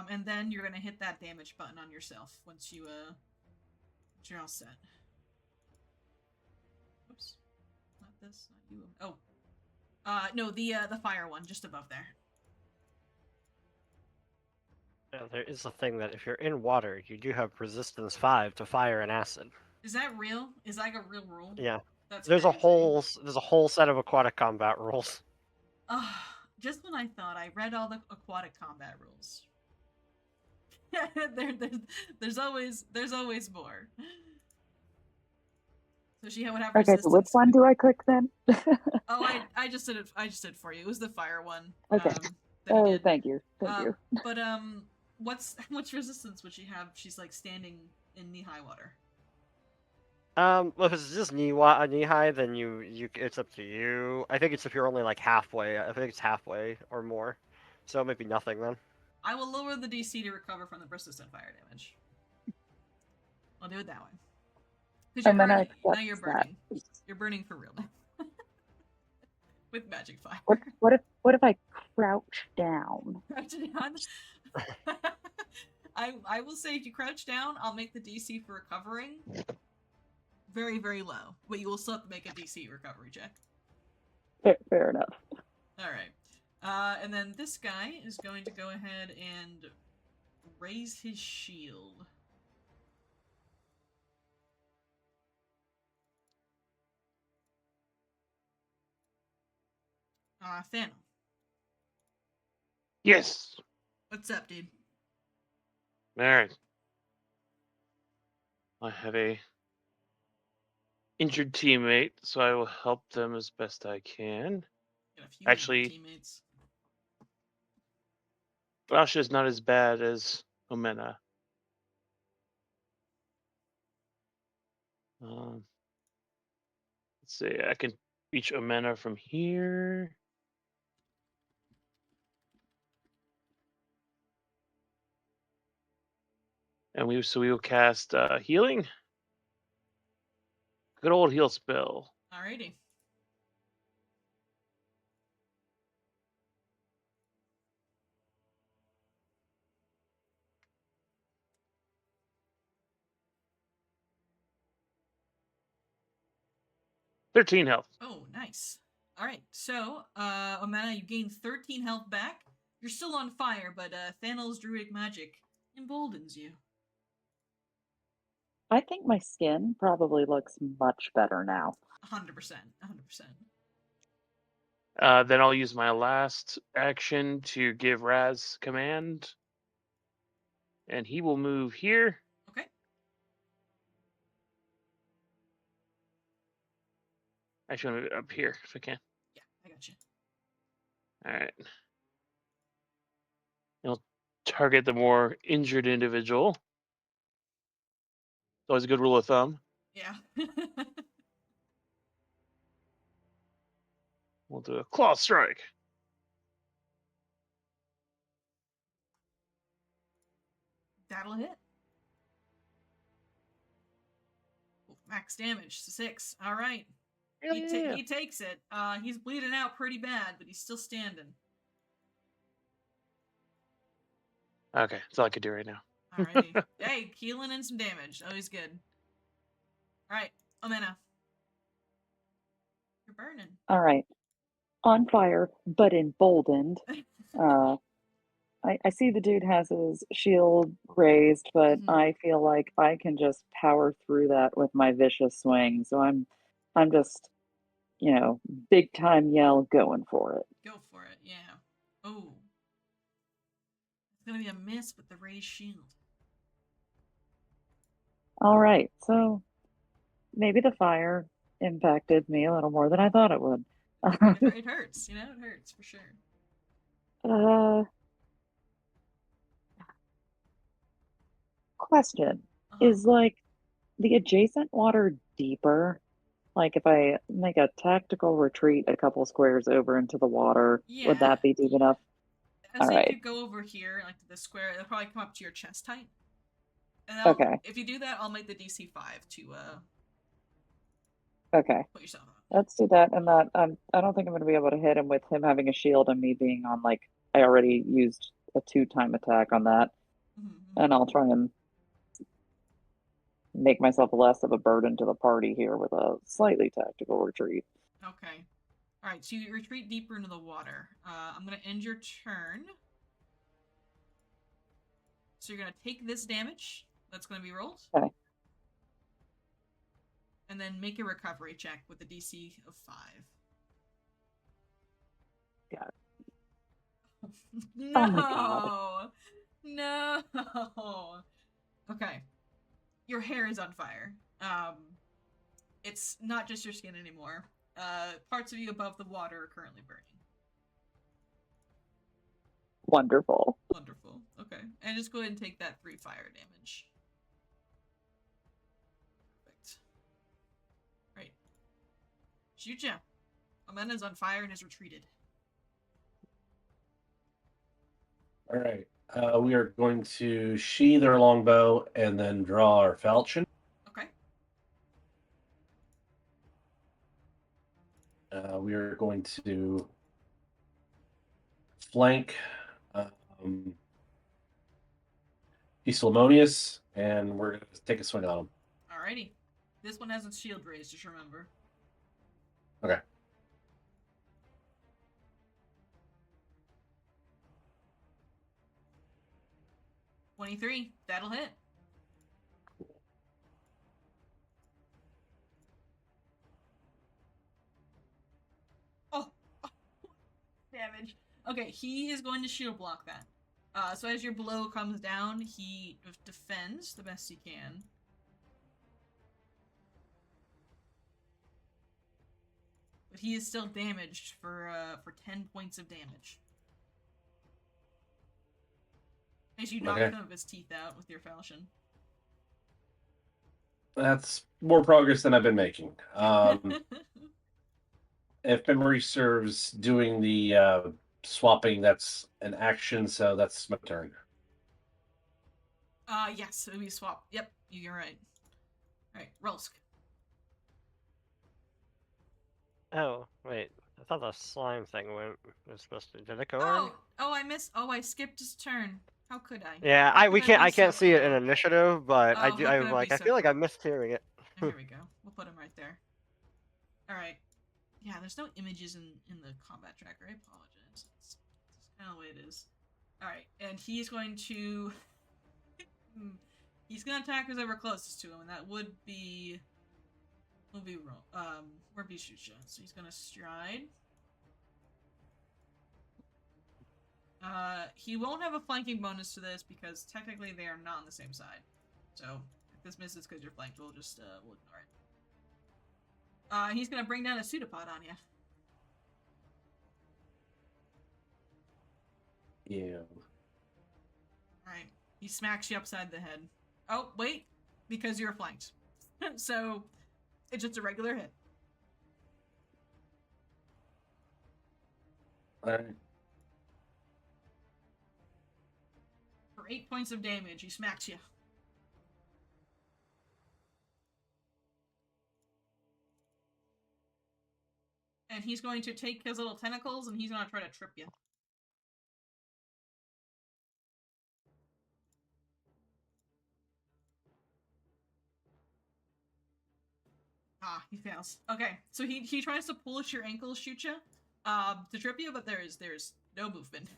and then you're going to hit that damage button on yourself once you're all set. Oops. Not this, not you. Oh. No, the fire one, just above there. There is a thing that if you're in water, you do have resistance 5 to fire and acid. Is that real? Is that like a real rule? Yeah. That's There's crazy. a whole set of aquatic combat rules. Just when I thought I read all the aquatic combat rules. there's always more. So she would have Okay, resistance. so which one do I click then? Oh, I just did it. I just did it for you. It was the fire one. Okay. Oh, thank you. Thank you. But how much resistance would she have? She's like standing in knee-high water. Well, if it's just knee high, then it's up to you. I think it's if you're only like halfway. I think it's halfway or more, so it might be nothing then. I will lower the DC to recover from the persistent fire damage. I'll do it that way. Because And then I now accept you're that. burning. You're burning for real now. With magic fire. What if I crouch down? Crouch down. I will say if you crouch down, I'll make the DC for recovering very, very low. But you will still have to make a DC recovery check. Fair enough. Alright. And then this guy is going to go ahead and raise his shield. Thanos. Yes. What's up, dude? All right. I have a injured teammate, so I will help them as best I can. Got a few Actually, teammates. Rasha is not as bad as Omena. Let's see. I can reach Omena from here. And we will cast healing. Good old heal spell. Alrighty. $13 health. Oh, nice. Alright, so, Omena, you gain 13 health back. You're still on fire, but Thanos' druidic magic emboldens you. I think my skin probably looks much better now. 100%. 100%. Then I'll use my last action to give Raz command. And he will move here. Okay. Actually, I'm going to move it up here if I can. Yeah, I got you. All right. I'll target the more injured individual. It's always a good rule of thumb. Yeah. We'll do a claw strike. That'll hit. Ooh, max damage, 6. Alright. He takes it. He's bleeding out pretty bad, but he's still standing. Okay, that's all I could do right now. Alrighty. Hey, healing and some damage. Always good. Alright, Omena. You're burning. All right. On fire, but emboldened. I see the dude has his shield raised, but I feel like I can just power through that with my vicious swing. So I'm just, big time yell going for it. Go for it, yeah. Oh. It's gonna be a miss with the raised shield. All right, so maybe the fire impacted me a little more than I thought it would. It hurts, it hurts for sure. Question. Is like the adjacent water deeper? Like if I make a tactical retreat a couple squares over into the water, would that be deep enough? So you could go over here, like to the square, it'll probably come up to your chest height. And okay. If you do that, I'll make the DC 5 to okay. Put yourself on. Let's do that, and that I don't think I'm gonna be able to hit him with him having a shield and me being on I already used a 2-time attack on that. And I'll try and make myself less of a burden to the party here with a slightly tactical retreat. Okay. Alright, so you retreat deeper into the water. I'm going to end your turn. So you're going to take this damage. That's going to be rolled. Okay. And then make a recovery check with a DC of 5. Got it. No! Oh my god. No! Okay. Your hair is on fire. It's not just your skin anymore. Parts of you above the water are currently burning. Wonderful. Wonderful. Okay. And just go ahead and take that 3 fire damage. Perfect. Shoot ya. Amena's on fire and has retreated. All right. We are going to sheathe our longbow and then draw our falchion. Okay. We are going to flank Lamonius, and we're going to take a swing on him. Alrighty. This one has its shield raised, just remember. Okay. $23. That'll hit. Oh. Damage. Okay, he is going to shield block that. So as your blow comes down, he defends the best he can. But he is still damaged for 10 points of damage. As you knock some of his teeth out with your falchion. That's more progress than I've been making. If memory serves, doing the swapping, that's an action, so that's my turn. Yes, it'll be swap. Yep, you're right. Alright, Rolsk. Oh, wait. I thought the slime thing was supposed to. Did it go already? Oh, I missed. Oh, I skipped his turn. How could I? Yeah, I can't see it in initiative, but I do. how I could I be feel so like I missed hearing it. Here we go. We'll put him right there. All right. Yeah, there's no images in the combat tracker. I apologize. It's kind of the way it is. All right, and he's going to attack who's ever closest to him, and that would be Shusha. So he's gonna stride. He won't have a flanking bonus to this because technically they are not on the same side. So if this misses because you're flanked, we'll just we'll ignore it. He's gonna bring down a pseudopod on you. Yeah. Alright. He smacks you upside the head. Oh, wait. Because you're flanked. So, it's just a regular hit. Alright. For 8 points of damage, he smacks you. And he's going to take his little tentacles and he's going to try to trip you. Ah, he fails. Okay, so he tries to pull at your ankles, shoot you, to trip you, but there's no movement.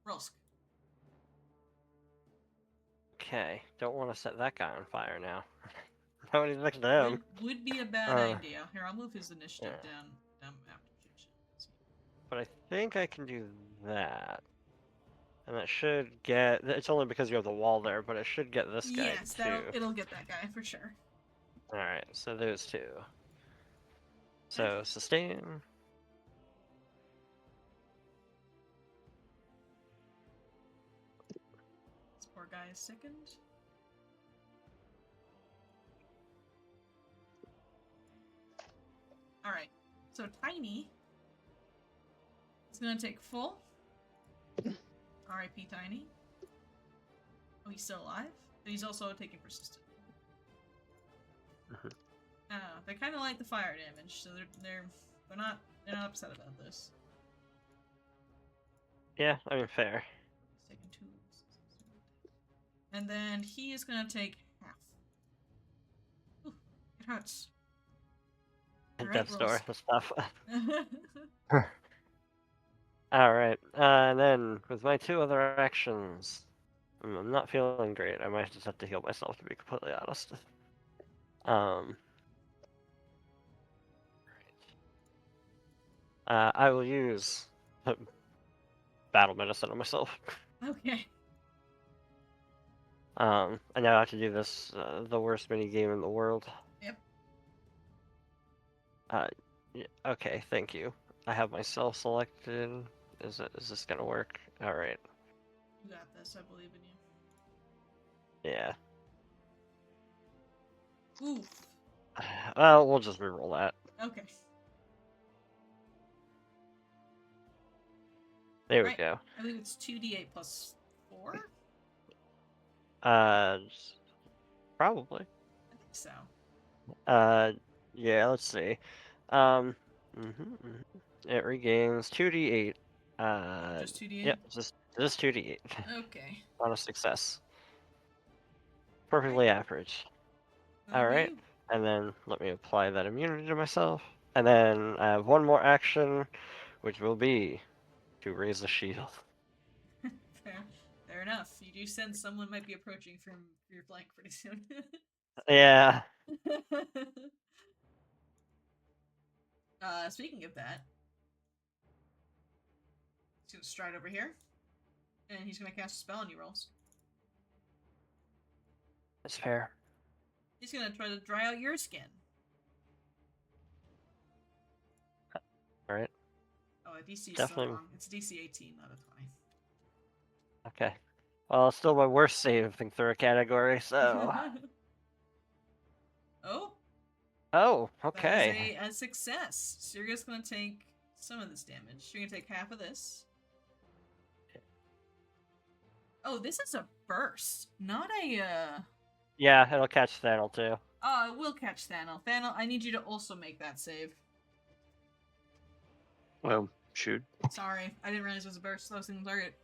Rolsk. Okay, don't want to set that guy on fire now. I don't even look at him. Would be a bad idea. Here, I'll move his initiative down after shoot. But I think I can do that. And that should get... It's only because you have the wall there, but it should get this guy, yes, too. It'll get that guy, for sure. Alright, so those two. So, sustain. This poor guy is sickened. Alright, so Tiny is gonna take full. R.I.P. Tiny. Oh, he's still alive? But he's also taking persistent. They kind of like the fire damage, so they're not upset about this. Yeah, I mean, fair. He's taking 2. And then he is gonna take half. Ooh, it hurts. Death's door, the stuff. Alright, and then with my 2 other actions, I'm not feeling great. I might just have to heal myself, to be completely honest. I will use battle medicine on myself. Okay. I now have to do this, the worst mini game in the world. Yep. Okay, thank you. I have myself selected. Is this gonna work? Alright. You got this, I believe in you. Yeah. Oof. Well, we'll just reroll that. Okay. There we Right. go. I believe it's 2d8 plus 4? Probably. I think so. Yeah. Let's see. It regains 2d8. Just 2d8? Yep. Just 2d8 Okay. on a success. Perfectly average. All right. Okay. And then let me apply that immunity to myself. And then I have one more action, which will be to raise the shield. Fair enough. You do sense someone might be approaching from your flank pretty soon. Yeah. Speaking of that, he's gonna stride over here, and he's gonna cast a spell on you, Rolls. That's fair. He's gonna try to dry out your skin. All right. Oh, DC is Definitely. so wrong. It's DC 18, not a 20. Okay. Well, still my worst saving throw category, so. Oh, Oh, that okay. is a success. So you're just gonna take some of this damage. You're gonna take half of this. Oh, this is a burst, not a. Yeah, it'll catch Thanel too. Oh, it will catch Thanel. Thanel, I need you to also make that save. Well, shoot. Sorry, I didn't realize it was a burst. I was thinking target.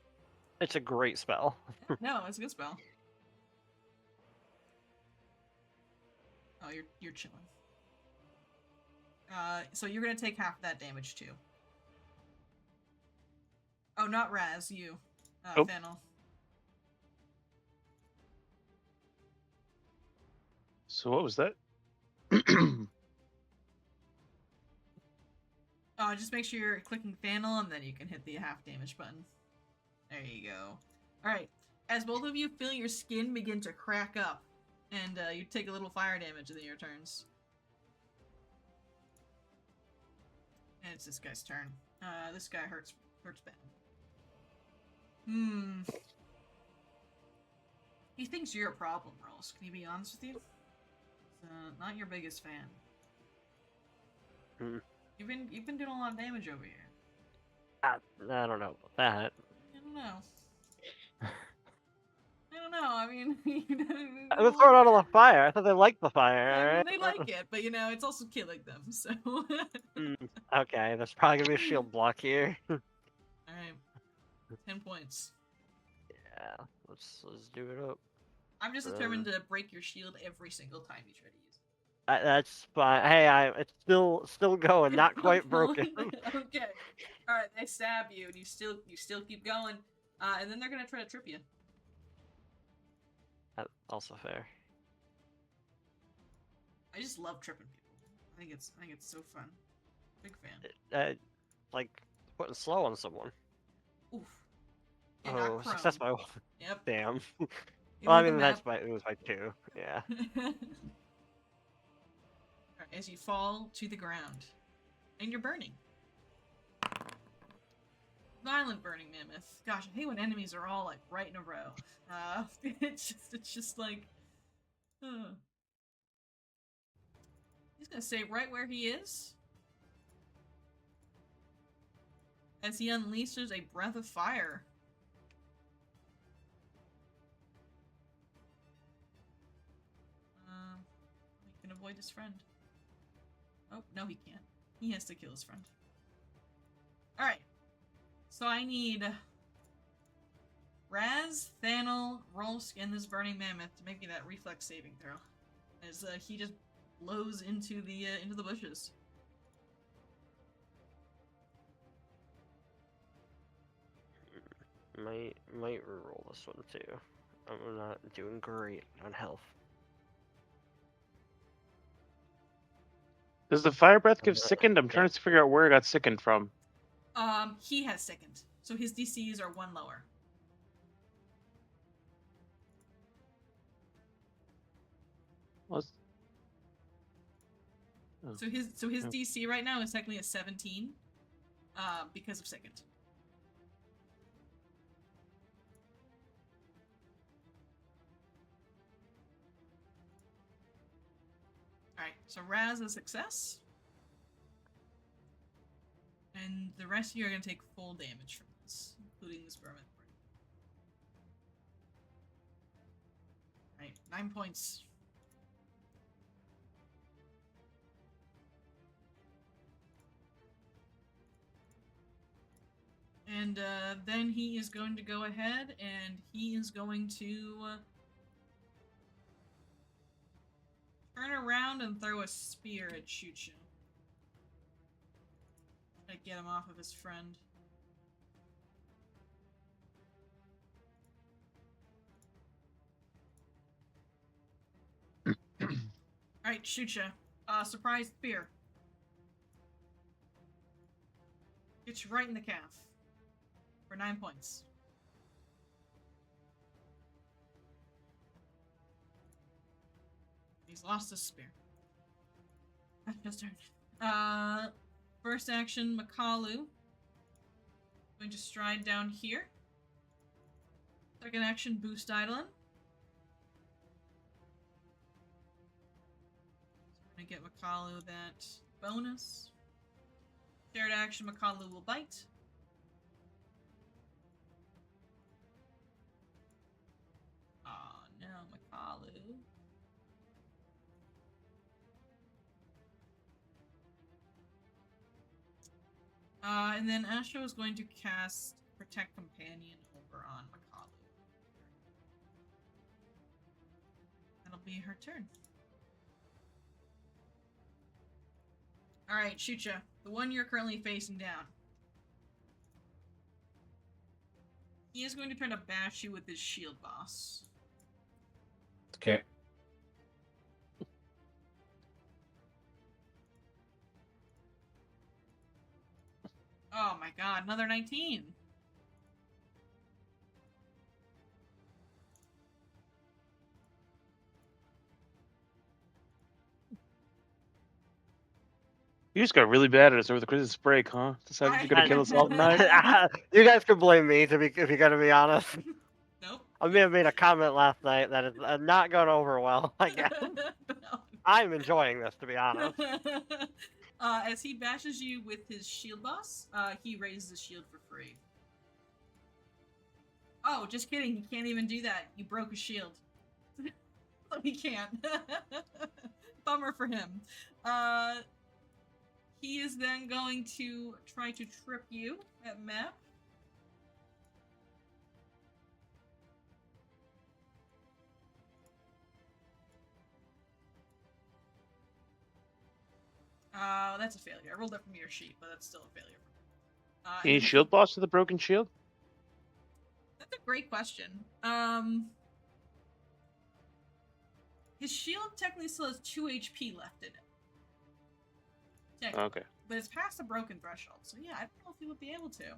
It's a great spell. No, it's a good spell. Oh, you're chilling. So you're gonna take half of that damage too. Oh, not Raz, you. Oh. Thanel. So what was that? Just make sure you're clicking Thanel, and then you can hit the half damage button. There you go. Alright, as both of you feel your skin begin to crack up, and you take a little fire damage in your turns. And it's this guy's turn. This guy hurts bad. He thinks you're a problem, Rolls. Can you be honest with you? Not your biggest fan. You've been doing a lot of damage over here. I don't know about that. I don't know. I don't know. I mean, I was throwing out all the fire. I thought they liked the fire. I mean, Right? they like it, but it's also killing them. So. Okay, there's probably gonna be a shield block here. All right. 10 points. Yeah, let's do it up. I'm just determined to break your shield every single time you try to use That's fine. Hey, it's still going, it. not quite broken. Okay. All right. They stab you, and you still keep going. And then they're gonna try to trip you. That's also fair. I just love tripping people. I think it's so fun. Big fan. Like putting slow on someone. Oof. Yeah, not prone. Success by 1. Yep. Damn. You Well, I look at mean the it map. was by 2. Yeah. Alright, as you fall to the ground, and you're burning. Violent burning mammoth. Gosh, I hate when enemies are all like right in a row. It's just like, he's gonna stay right where he is as he unleashes a breath of fire. He can avoid his friend. Oh, no, he can't. He has to kill his friend. Alright. So I need Raz, Thanel, Rolsk, and this burning mammoth to make me that reflex saving throw. As he just blows into the bushes. Might reroll this one too. I'm not doing great on health. Does the fire breath give sickened? I'm trying to figure out where it got sickened from. He has sickened, so his DCs are 1 lower. Let's... Oh. So his DC right now is technically a 17, because of sickened. Alright, so Raz a success. And the rest of you are going to take full damage from this, including this vermin. Alright, 9 points. And then he is going to go ahead and he is going to turn around and throw a spear at Chuchu. Try to get him off of his friend. Alright, Chuchu. Surprise spear. Gets you right in the calf. For 9 points. He's lost his spear. That's his turn. First action, Makalu. Going to stride down here. Second action, boost Idolin. So we're gonna get Makalu that bonus. Third action, Makalu will bite. Oh no, Makalu. And then Asho is going to cast Protect Companion over on Makalu. That'll be her turn. Alright, Chucha. The one you're currently facing down. He is going to try to bash you with his shield boss. Okay. Oh my god, another 19. You just got really bad at us over the Christmas break, huh? Decided you're gonna kill us all tonight. You guys can blame me if you're gonna be honest. Nope. I may have made a comment last night that is not going over well. I guess. I'm enjoying this, to be honest. As he bashes you with his shield boss, he raises the shield for free. Oh, just kidding. He can't even do that. You broke his shield. So he can't. Bummer for him. He is then going to try to trip you at map. That's a failure. I rolled that from your sheet, but that's still a failure. Any shield boss with a broken shield? That's a great question. His shield technically still has 2 HP left in it. Okay. But it's past the broken threshold, so yeah, I don't know if he would be able to.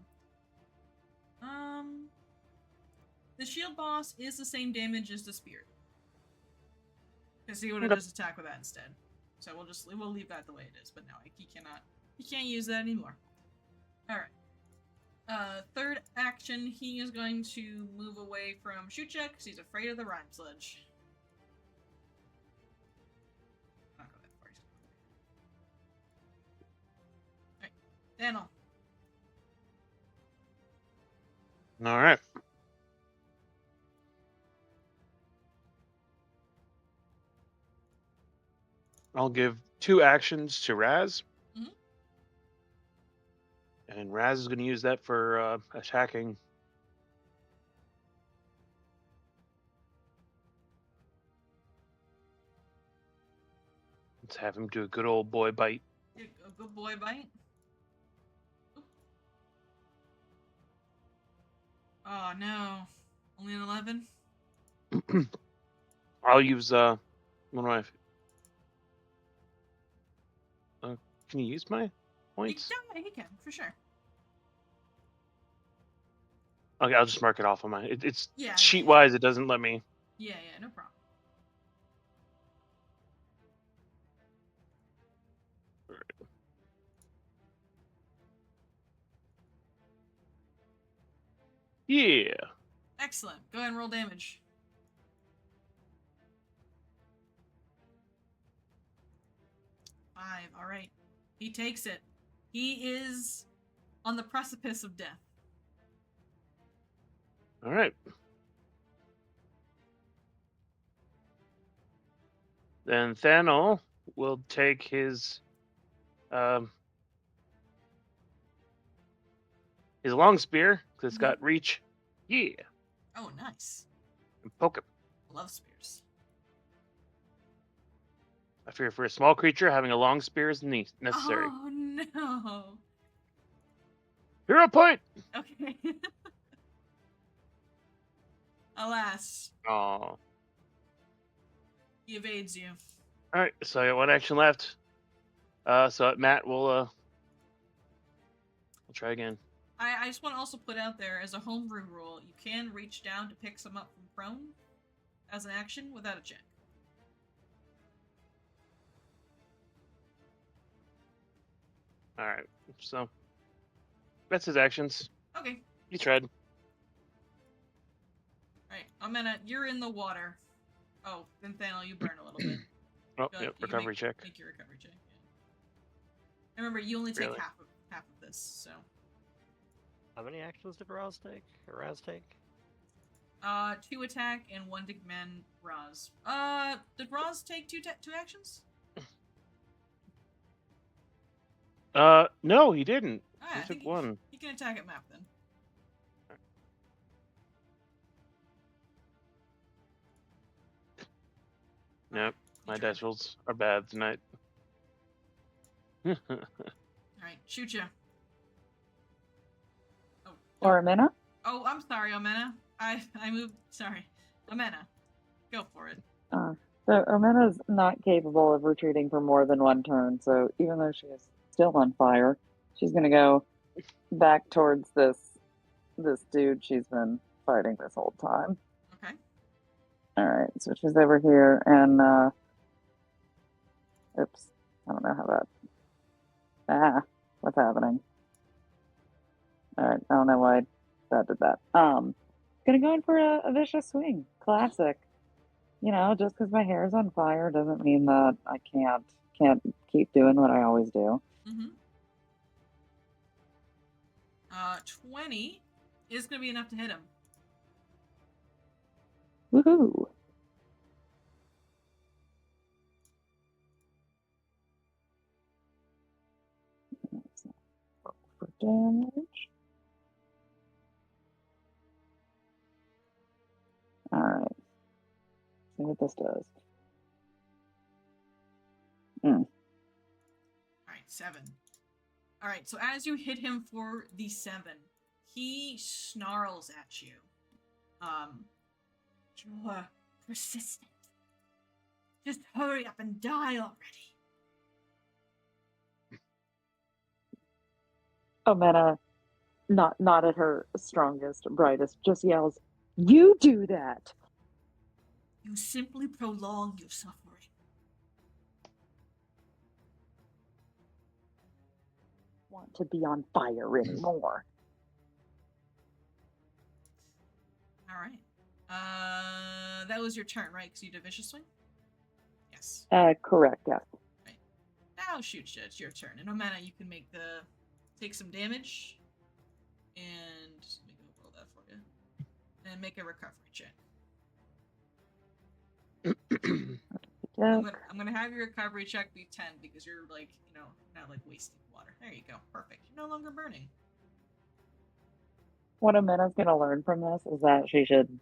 The shield boss is the same damage as the spear. Because he would have just attacked with that instead. So we'll leave that the way it is, but no, he can't use that anymore. Alright. Third action, he is going to move away from Shuchek because he's afraid of the rhyme sludge. Not go that far. Alright, Daniel. Alright. I'll give 2 actions to Raz. Mhm. And Raz is going to use that for attacking. Let's have him do a good old boy bite. A good boy bite. Oop. Oh no. Only an 11? I'll use one of my. Can you use my points? Yeah, he can, for sure. Okay, I'll just mark it off on mine. It's Yeah. sheet wise. It doesn't let me. Yeah, no problem. Yeah. Excellent. Go ahead and roll damage. All right. He takes it. He is on the precipice of death. All right. Then Thanol will take his long spear, because it's got reach. Yeah. Oh, nice. And poke him. Love spears. I fear for a small creature, having a long spear is necessary. Oh, no. Hero point! Okay. Alas, Oh. he evades you. All right, so I got one action left. So Matt will we'll try again. I just want to also put out there, as a homebrew rule, you can reach down to pick some up from prone as an action without a check. All right, so that's his actions. Okay. He tried. Alright, Amena, you're in the water. Oh, then Thanol, you burn a little bit. Oh, Go- yep, you recovery check. Make your recovery check. Yeah. And remember, you only take Really? half of this, so. How many actions did Raz take? Or Raz take? 2 attack and 1 to command Raz. Did Raz take two actions? No, he didn't. Ah, I He think took one. He can attack at map then. Nope, my You try. dice rolls are bad tonight. Alright, shoot ya. Oh, Or Amena? oh, I'm sorry, Amena. I moved. Sorry, Amena. Go for it. So Amena's not capable of retreating for more than one turn, so even though she is still on fire, she's gonna go back towards this dude she's been fighting this whole time. Okay. Alright, so she's over here and oops. I don't know how that what's happening? Alright, I don't know why that did that. Gonna go in for a vicious swing. Classic. You know, just because my hair is on fire doesn't mean that I can't keep doing what I always do. Mm-hmm. 20 is gonna be enough to hit him. Woohoo! For damage. Alright. See what this does. Alright, 7. Alright, so as you hit him for the 7, he snarls at you. You're persistent. Just hurry up and die already. Omena, not at her strongest, brightest, just yells, "You do that!" You simply prolong your suffering. Want to be on fire anymore. Alright. That was your turn, right? Because you did Vicious Swing? Yes. Correct, yes. Now shoot you. It's your turn. And Omena, you can take some damage. And let me go roll that for you. And make a recovery check. I'm gonna have your recovery check be 10 because you're not wasting water. There you go. Perfect. You're no longer burning. What Omena's gonna learn from this is that she should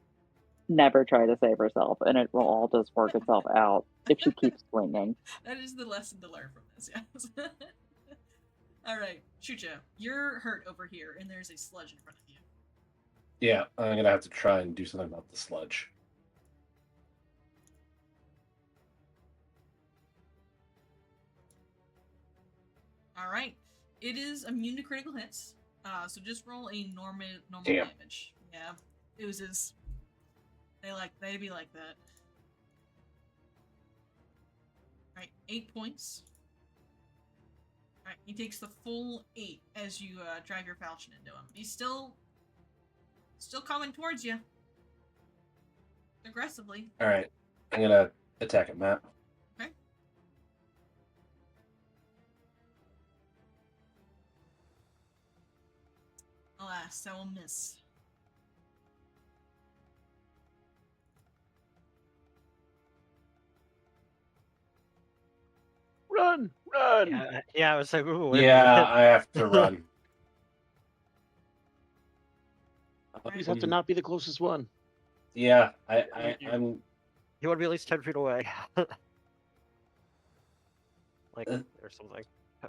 never try to save herself, and it will all just work itself out if she keeps swinging. That is the lesson to learn from this, yes. Alright, shoot ya. You're hurt over here, and there's a sludge in front of you. Yeah, I'm gonna have to try and do something about the sludge. Alright. It is immune to critical hits. So just roll a normal Damn. damage. Yeah. Oozes. They be like that. Alright, 8 points. Alright, he takes the full 8 as you drive your falchion into him. He's still coming towards you. Aggressively. Alright, I'm gonna attack it, Matt. Okay. Alas, I will miss. Run! Run! Yeah, I was like, ooh, wait a Yeah, minute. I have to run. You just have to not be the closest one. Yeah, You I'm. want to be at least 10 feet away. Like, or something.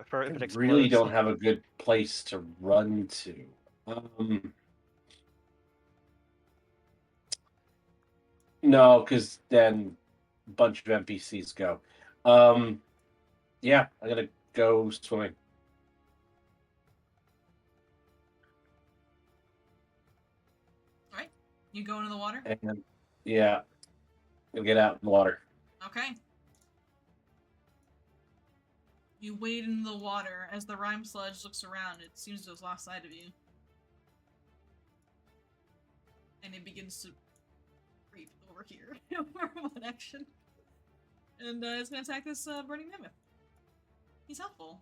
For if I it explodes. really don't have a good place to run to. No, because then a bunch of NPCs go. Yeah, I'm gonna go swimming. All right, you go into the water. And yeah, gonna get out in the water. Okay. You wade into the water. As the rime sludge looks around, it seems to have lost sight of you. And it begins to creep over here for one action. And it's gonna attack this Burning Mammoth. He's helpful.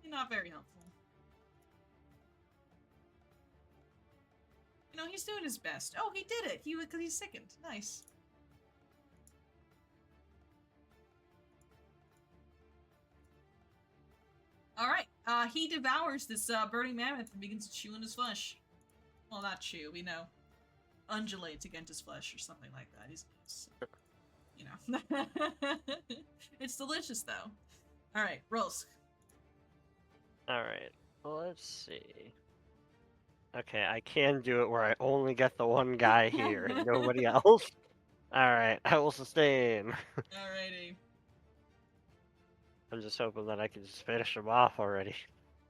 Not very helpful. You know, he's doing his best. Oh, he did it! Because he's sickened. Nice. Alright, he devours this burning mammoth and begins to chew on his flesh. Well, not chew, we know. Undulates against his flesh or something like that. He's you know. It's delicious, though. Alright, rolls. Alright, well, let's see. Okay, I can do it where I only get the one guy here and nobody else. Alright, I will sustain. Alrighty. I'm just hoping that I can just finish him off already.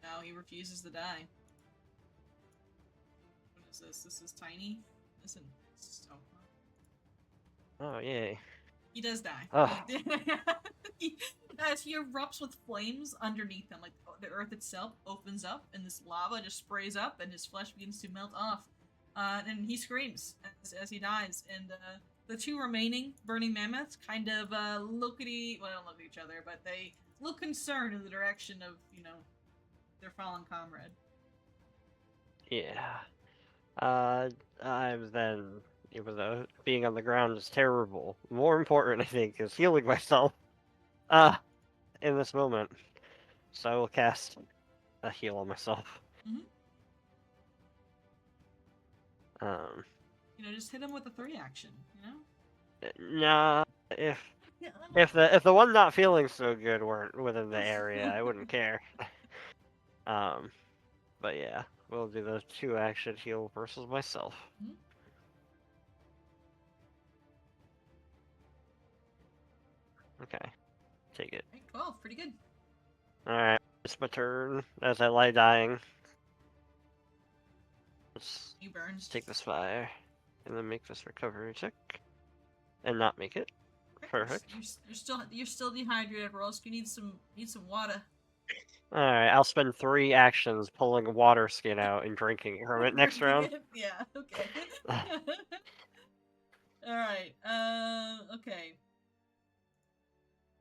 No, he refuses to die. What is this? This is tiny? Listen. Oh, yay. He does die. Oh. As he erupts with flames underneath him, like the earth itself opens up and this lava just sprays up and his flesh begins to melt off. And he screams as he dies. And the two remaining burning mammoths kind of look at well, they don't look at each other, but they look concerned in the direction of, you know, their fallen comrade. Yeah. I'm then, even though being on the ground is terrible, more important, I think, is healing myself. In this moment. So I will cast a heal on myself. Mm-hmm. You know, just hit him with a 3 action, you know? Nah, if the one not feeling so good weren't within the area, I wouldn't care. But yeah, we'll do the 2 action heal versus myself. Mm-hmm. Okay, take it. 12, pretty good. Alright, it's my turn as I lie dying. Let's He burns. take this fire and then make this recovery check and not make it. Perfect. You're still dehydrated, Rosk. You need some water. Alright, I'll spend 3 actions pulling a water skin out and drinking from it next round. Yeah, okay. Alright, okay.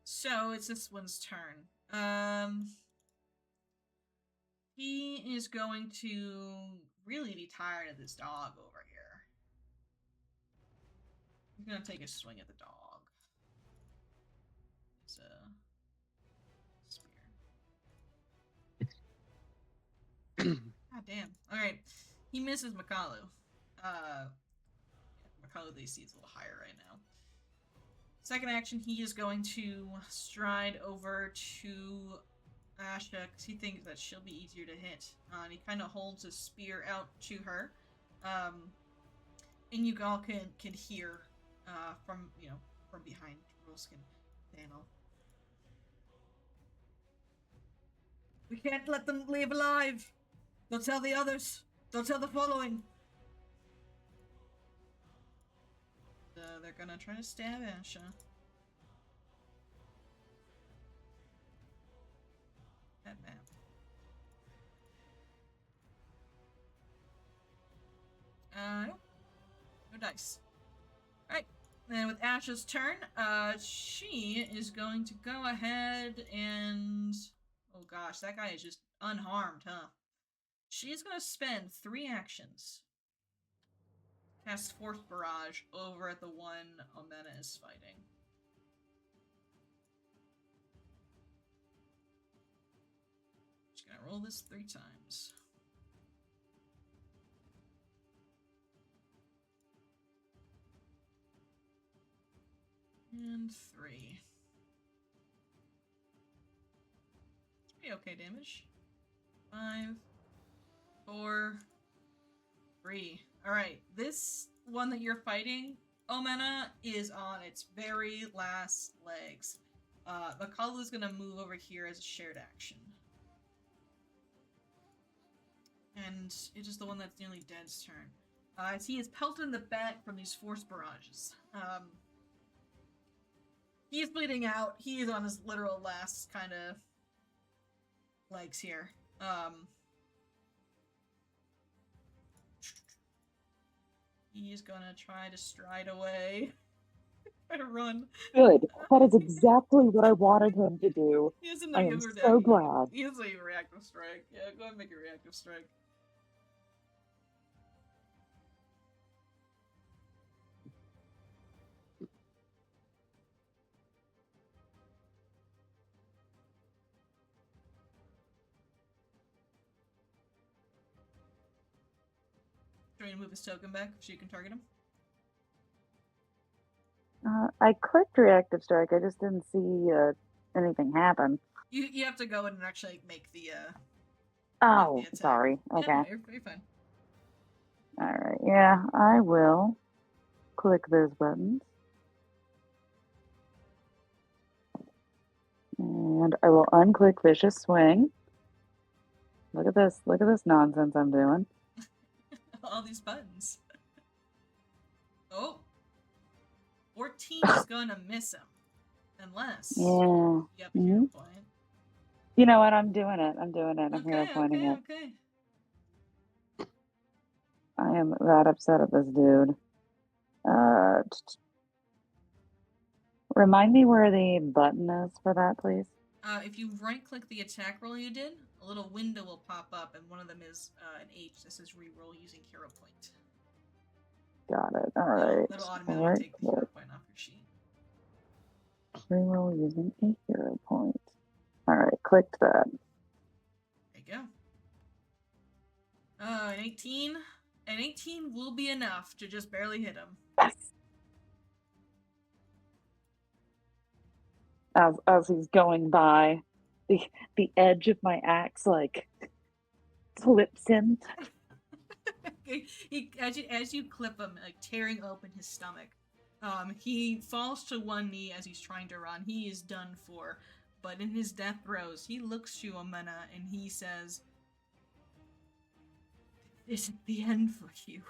So, it's this one's turn. He is going to really be tired of this dog over here. He's gonna take a swing at the dog. It's a spear. God damn. Alright. He misses Makalu. Makalu AC is a little higher right now. Second action, he is going to stride over to Asha because he thinks that she'll be easier to hit. And he kind of holds his spear out to her. And you all can hear from behind Rolskin panel. We can't let them leave alive. They'll tell the others. They'll tell the following. They're gonna try to stab Asha. That map. No dice. Alright. And with Asha's turn, she is going to go ahead and Oh gosh, that guy is just unharmed, huh? She's gonna spend 3 actions. Cast Force Barrage over at the one Omena is fighting. Just gonna roll this 3 times. And 3. It's pretty okay damage. 5, 4, 3. Alright, this one that you're fighting, Omena, is on its very last legs. The Kalu's gonna move over here as a shared action. And it is the one that's nearly dead's turn. As he is pelted in the back from these force barrages. He's bleeding out. He is on his literal last kind of legs here. He's gonna try to stride away. Try to run. Good. That is exactly what I wanted him to do. He doesn't I know am you were so glad. He doesn't even reactive strike. Yeah, go ahead and make a reactive strike. Trying to move his token back so you can target him. I clicked reactive strike. I just didn't see anything happen. You have to go in and actually make the Oh, attack. sorry. Okay. Yeah, you're fine. All right. Yeah, I will click those buttons. And I will unclick Vicious Swing. Look at this. Look at this nonsense I'm doing. All these buttons. Oh. 14 is gonna miss him. Unless Yeah. you have a hero point. You know what? I'm doing it. I'm doing it. I'm hero pointing it. Okay. I am that upset at this dude. Remind me where the button is for that, please. If you right-click the attack roll you did, a little window will pop up, and one of them is an H that says reroll using hero point. Got it. All right. That'll automatically take the hero point off your sheet. Reroll using a hero point. All right, clicked that. There you go. An 18. An 18 will be enough to just barely hit him. Yes. As he's going by, the edge of my axe like clips him. As you clip him, like tearing open his stomach, he falls to one knee as he's trying to run. He is done for, but in his death throes, he looks to Omena and he says, "This isn't the end for you.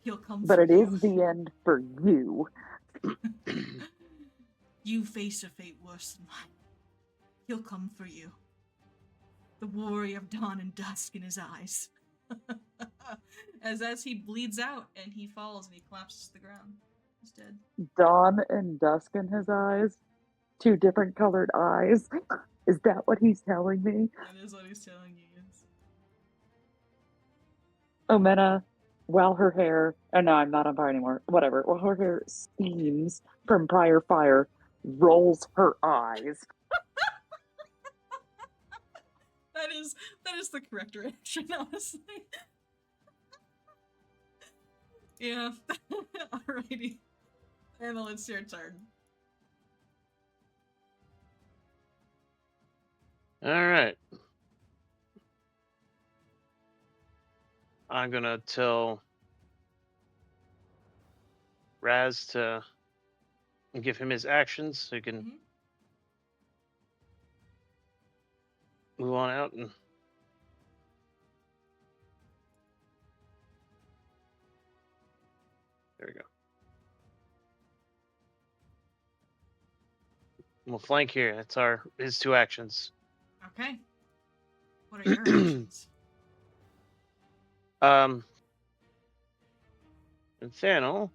He'll come But for it you. is the end for you. You face a fate worse than mine. He'll come for you. The warrior of dawn and dusk in his eyes." as he bleeds out and he falls and he collapses to the ground. He's dead. Dawn and dusk in his eyes. 2 different colored eyes. Is that what he's telling me? That is what he's telling you, yes. Omena, while her hair... Oh, no, I'm not on fire anymore. Whatever. While her hair steams from prior fire, rolls her eyes. That is the correct reaction, honestly. Yeah. Alrighty. Anna, it's your turn. Alright. I'm gonna tell Raz to give him his actions so he can move on out and there we go. We'll flank here. That's his 2 actions. Okay. What are your actions? Nathaniel.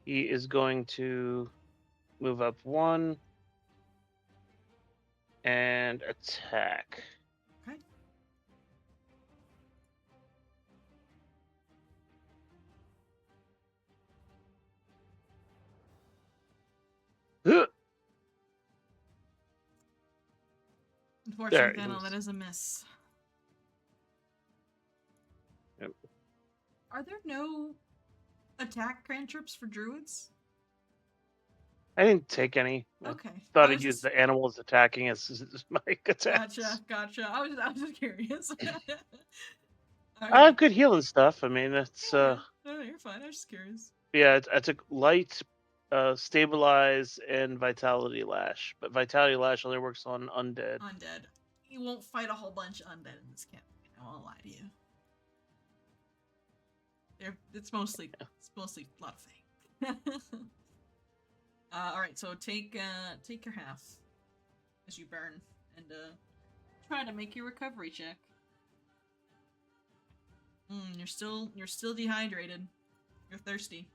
He is going to move up 1 and attack. Okay. Unfortunately, There, Fennel, that is a miss. Yep. Are there no attack cantrips for druids? I didn't take any. Okay. I thought I I'd was use just- the animals attacking as my attacks. Gotcha. I was just curious. I have Alright. good healing stuff. I mean, it's No, you're fine. I was just curious. yeah. I took light, stabilize, and vitality lash. But vitality lash only works on undead. Undead. You won't fight a whole bunch of undead in this campaign. I won't lie to you. It's mostly a lot of fake. All right, so take your half as you burn and try to make your recovery check. You're still dehydrated. You're thirsty.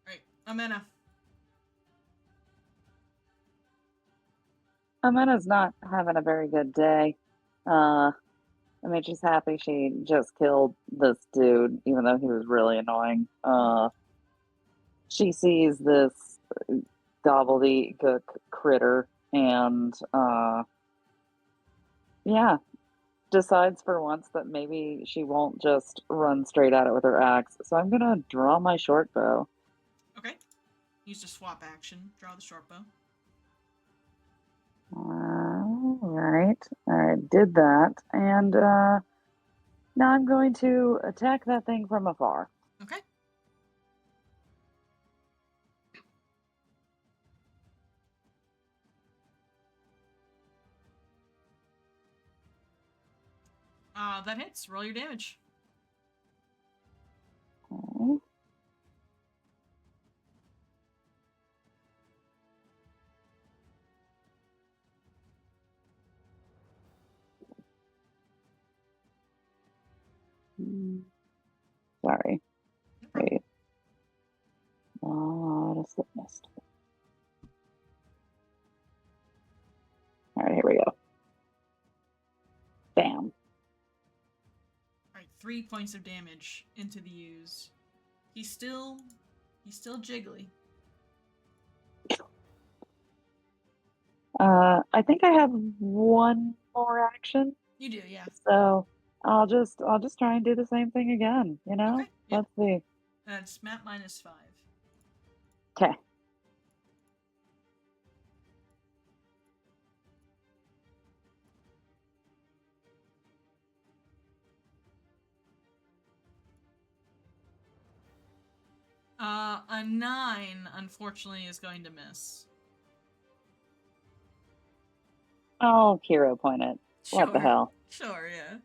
All right, Amena. Amena's not having a very good day. I mean, she's happy she just killed this dude, even though he was really annoying. She sees this gobbledygook critter and, yeah, decides for once that maybe she won't just run straight at it with her axe. So I'm gonna draw my short bow. Okay. Use the swap action. Draw the short bow. All right. I did that. And now I'm going to attack that thing from afar. Okay. That hits. Roll your damage. Okay. Sorry. Wait. Oh, I slip missed. All right, here we go. Bam. All right, 3 points of damage into the use. He's still jiggly. I think I have one more action, You do, yeah. so I'll just try and do the same thing again. You know, Okay, yep. let's see. That's map -5. Okay. A 9, unfortunately, is going to miss. I'll hero point it. What the hell? Sure, yeah.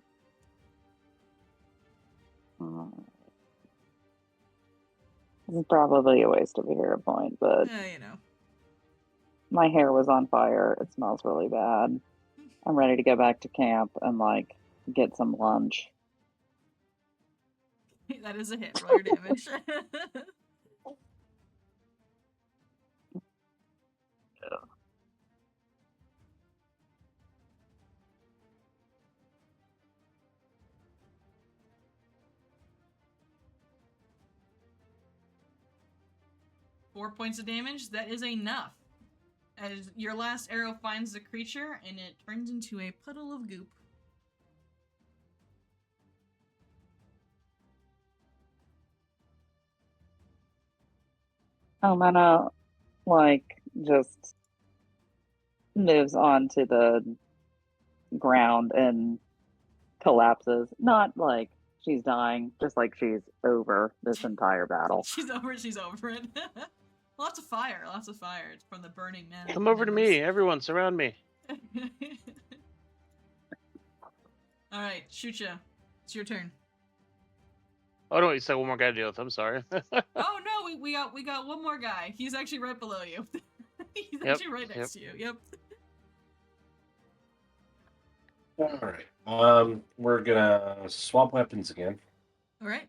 This is probably a waste of a hero point, but Yeah, you know. my hair was on fire. It smells really bad. I'm ready to go back to camp and like get some lunch. That is a hit. Roll your damage. 4 points of damage. That is enough. As your last arrow finds the creature, and it turns into a puddle of goop. Mana, like, just moves onto the ground and collapses. Not like she's dying, just like she's over this entire battle. She's over it. Lots of fire. It's from the Burning Mammoths. Come over to me, everyone, surround me. Alright, shoot ya. It's your turn. Oh no, you said one more guy to deal with. I'm sorry. Oh no, we got one more guy. He's actually right below you. He's actually right next to you. Yep. All right. We're gonna swap weapons again. All right.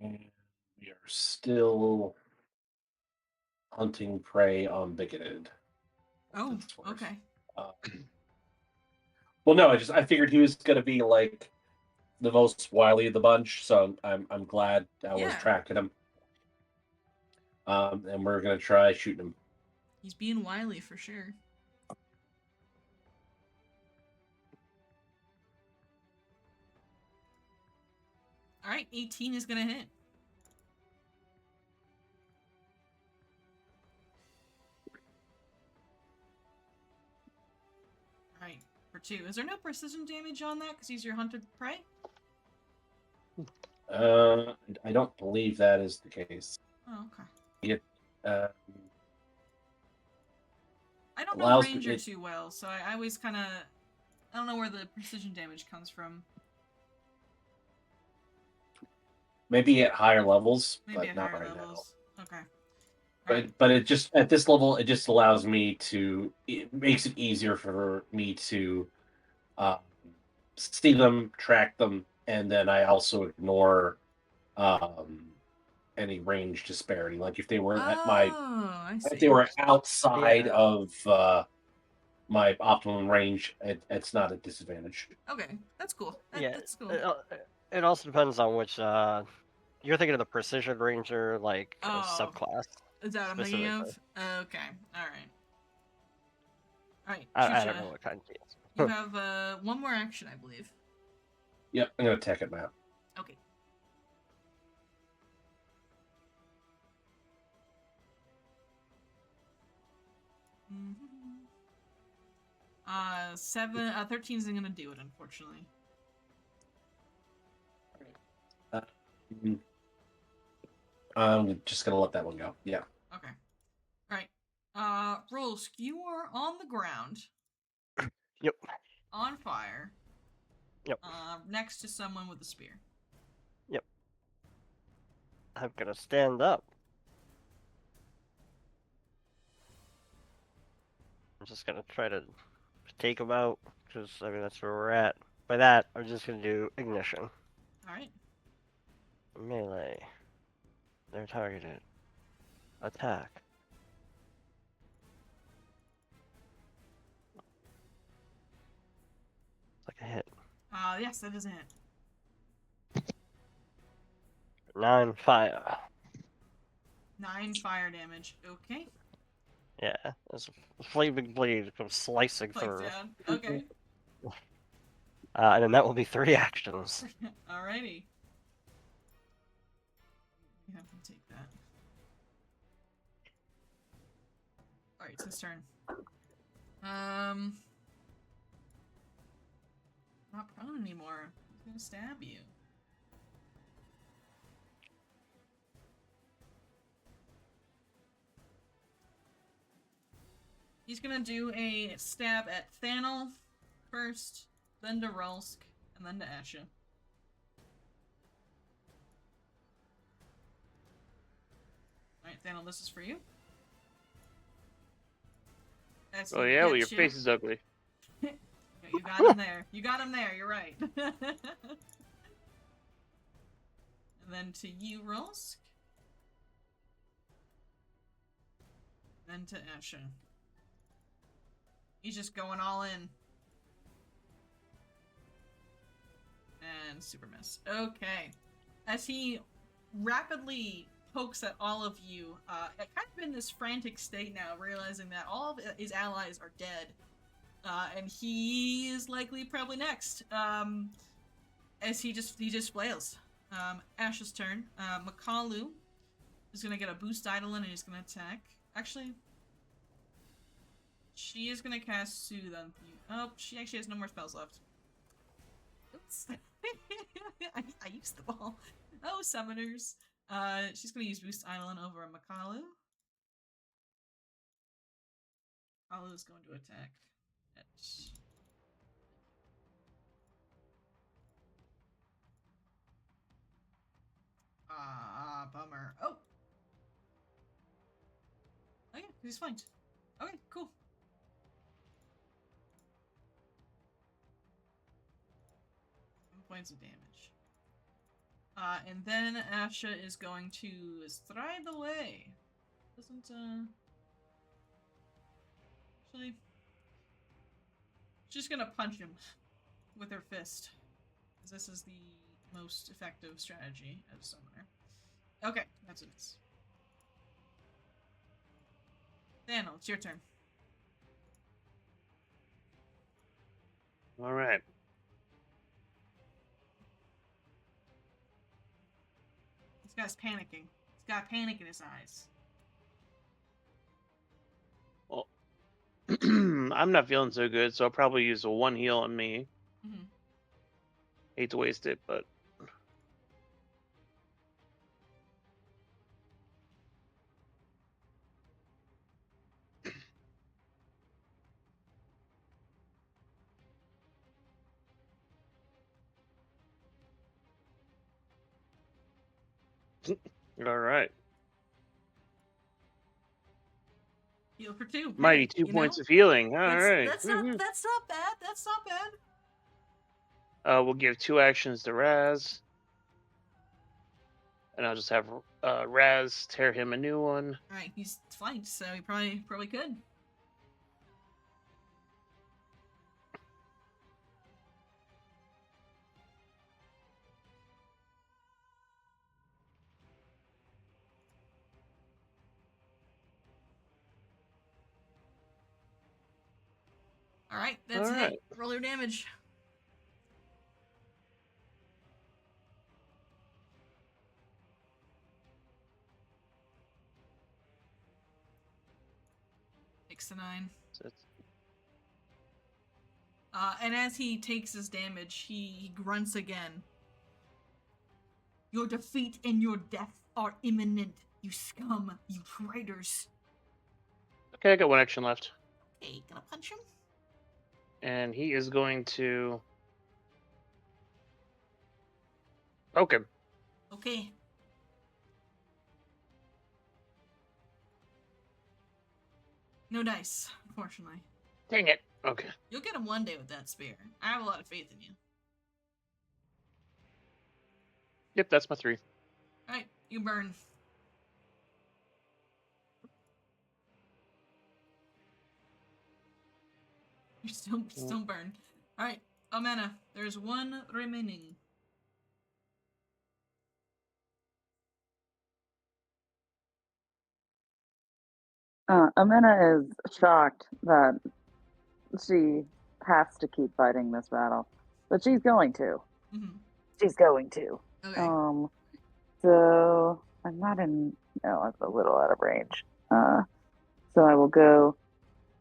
And we are still hunting prey on bigoted. Oh, That's worse. okay. Well, no, I figured he was gonna be like the most wily of the bunch, so I'm glad I was Yeah. tracking him. And we're gonna try shooting him. He's being wily for sure. All right, 18 is gonna hit. All right, for 2. Is there no precision damage on that because he's your hunted prey? I don't believe that is the case. Oh, okay. It I don't know allows Ranger it, too well, so I always kind of... I don't know where the precision damage comes from. maybe at higher levels, Maybe but at not higher right levels. Okay. now. Alright. But it just at this level, it just allows me to. It makes it easier for me to see them, track them, and then I also ignore any range disparity. Like if they were at my, I see. if they were outside Yeah. of my optimum range, it's not a disadvantage. Okay, that's cool. Yeah, That's cool. it also depends on which you're thinking of the precision ranger like Oh. subclass. Is that what I'm thinking specifically. of? Okay, alright. Alright, I don't know what kind he is. You have one more action, I believe. Yep, I'm gonna attack it now. Okay. Mm-hmm. 13 isn't gonna do it, unfortunately. I'm just gonna let that one go. Yeah. Okay. Alright. Rolsk, you are on the ground. Yep. On fire. Yep. Next to someone with a spear. Yep. I'm gonna stand up. I'm just gonna try to take him out, because, I mean, that's where we're at. By that, I'm just gonna do ignition. Alright. Melee. They're targeted. Attack. Like a hit. Yes, that is a hit. 9 fire. 9 fire damage. Okay. Yeah, there's a flaming blade comes slicing Like through. down. Okay. And then that will be 3 actions. Alrighty. You have to take that. Alright, it's his turn. Not prone anymore. He's gonna stab you. He's gonna do a stab at Thanel first, then to Rolsk, and then to Asha. Alright, Thanel, this is for you. As Oh he yeah, well your hits you. face is ugly. Yeah, you got him there. You got him there, you're right. And then to you, Rolsk. Then to Asha. He's just going all in. And super miss. Okay. As he rapidly pokes at all of you, kind of in this frantic state now, realizing that all of his allies are dead. And he is likely probably next. As he just flails. Ash's turn. Makalu is gonna get a boost Eidolon and he's gonna attack. Actually, she is gonna cast Soothe on you. Oh, she actually has no more spells left. Oops. I used them all. Oh, summoners. She's gonna use boost Eidolon over Makalu. Makalu is going to attack. Bummer. Oh! Okay, he's fine. Okay, cool. Points of damage. And then Asha is going to stride away. Doesn't, actually, she's gonna punch him with her fist. Because this is the most effective strategy as a summoner. Okay, that's what it is. Daniel, it's your turn. All right. This guy's panicking. He's got panic in his eyes. Well, I'm not feeling so good, so I'll probably use a 1 heal on me. Mm-hmm. Hate to waste it, but all right. Heal for 2. Mighty Hey, 2 you points know? of healing. All That's, right. that's not bad. That's not bad. We'll give 2 actions to Raz, and I'll just have Raz tear him a new one. Alright, he's flanked, so he probably could. Alright, that's Alright. it. Roll your damage. Takes the 9. So it's- And as he takes his damage, he grunts again. Your defeat and your death are imminent, you scum, you traitors. Okay, I got 1 action left. Okay, gonna punch him? And he is going to poke him. Okay. No dice, unfortunately. Dang it. Okay. You'll get him one day with that spear. I have a lot of faith in you. Yep, that's my 3. Alright, you burn. You're still burned. Alright, Amena, there's 1 remaining. Amina is shocked that she has to keep fighting this battle, but she's going to. Mm-hmm. She's going to. Okay. So I'm not in. No, I'm a little out of range. So I will go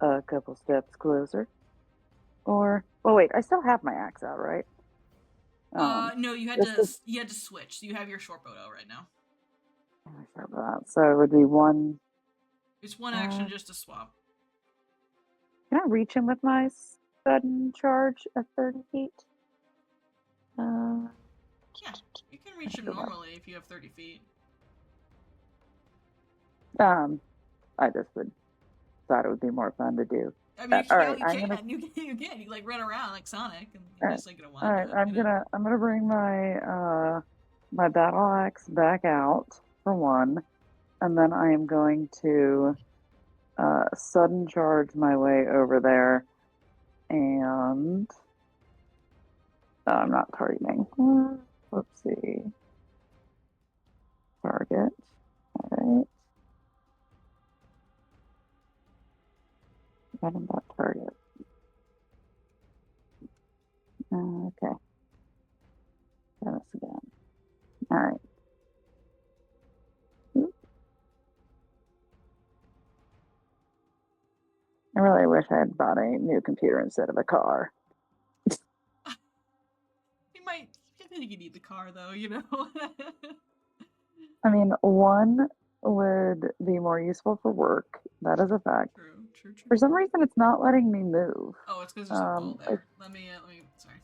a couple steps closer. Or, well, wait, I still have my axe out, right? No, you had to switch. So you have your short bow out right now. So it would be 1. It's 1 action just to swap. Can I reach him with my sudden charge at 30 feet? Yeah, you can reach him normally if you have 30 feet. I just thought it would be more fun to do. I mean, you can. You like run around like Sonic and All just like All right, I'm gonna bring my my battle axe back out for 1, and then I am going to sudden charge my way over there, and I'm not targeting. Let's see. Target. All right. What about target? Okay. Try this again. All right. I really wish I had bought a new computer instead of a car. I think you need the car though, you know? I mean, 1 would be more useful for work. That is a fact. True. For some reason, it's not letting me move. Oh, it's because there's a wall there. Let me, sorry.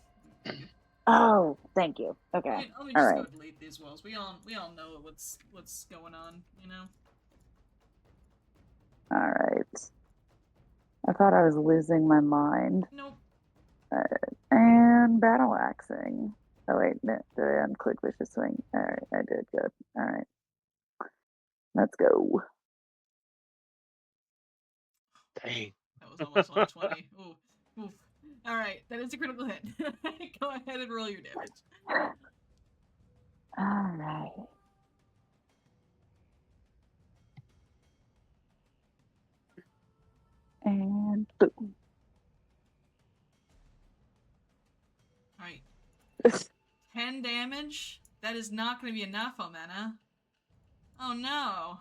Oh, thank you. Okay. Let me All just right. go delete these walls. We all know what's going on, you know? All right. I thought I was losing my mind. Nope. And battle axing. Oh wait, no, did I unclick vicious swing? All right, I did. Good. All right, let's go. Dang. That was almost 120. Ooh. Oof. All right, that is a critical hit. Go ahead and roll your damage. All right. And boom. All right. 10 damage? That is not going to be enough, Omena. Oh no.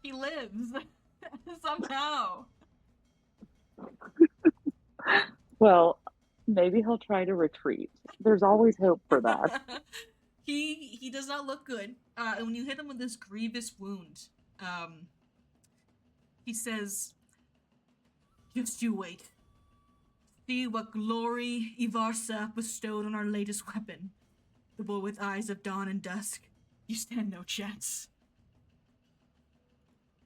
He lives. Somehow. Well, maybe he'll try to retreat. There's always hope for that. He does not look good. And when you hit him with this grievous wound, he says, "Just you wait. See what glory Ivarsa bestowed on our latest weapon. The boy with eyes of dawn and dusk. You stand no chance."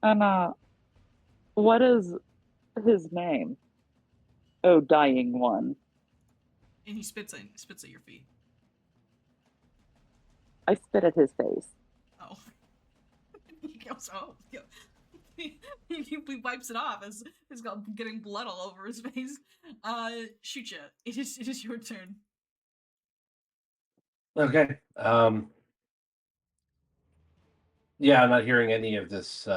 And what is his name? Oh, dying one. And he spits at your feet. I spit at his face. Oh. He goes, oh. He wipes it off as he's got getting blood all over his face. Shoot ya. It is your turn. Okay. Yeah, I'm not hearing any of this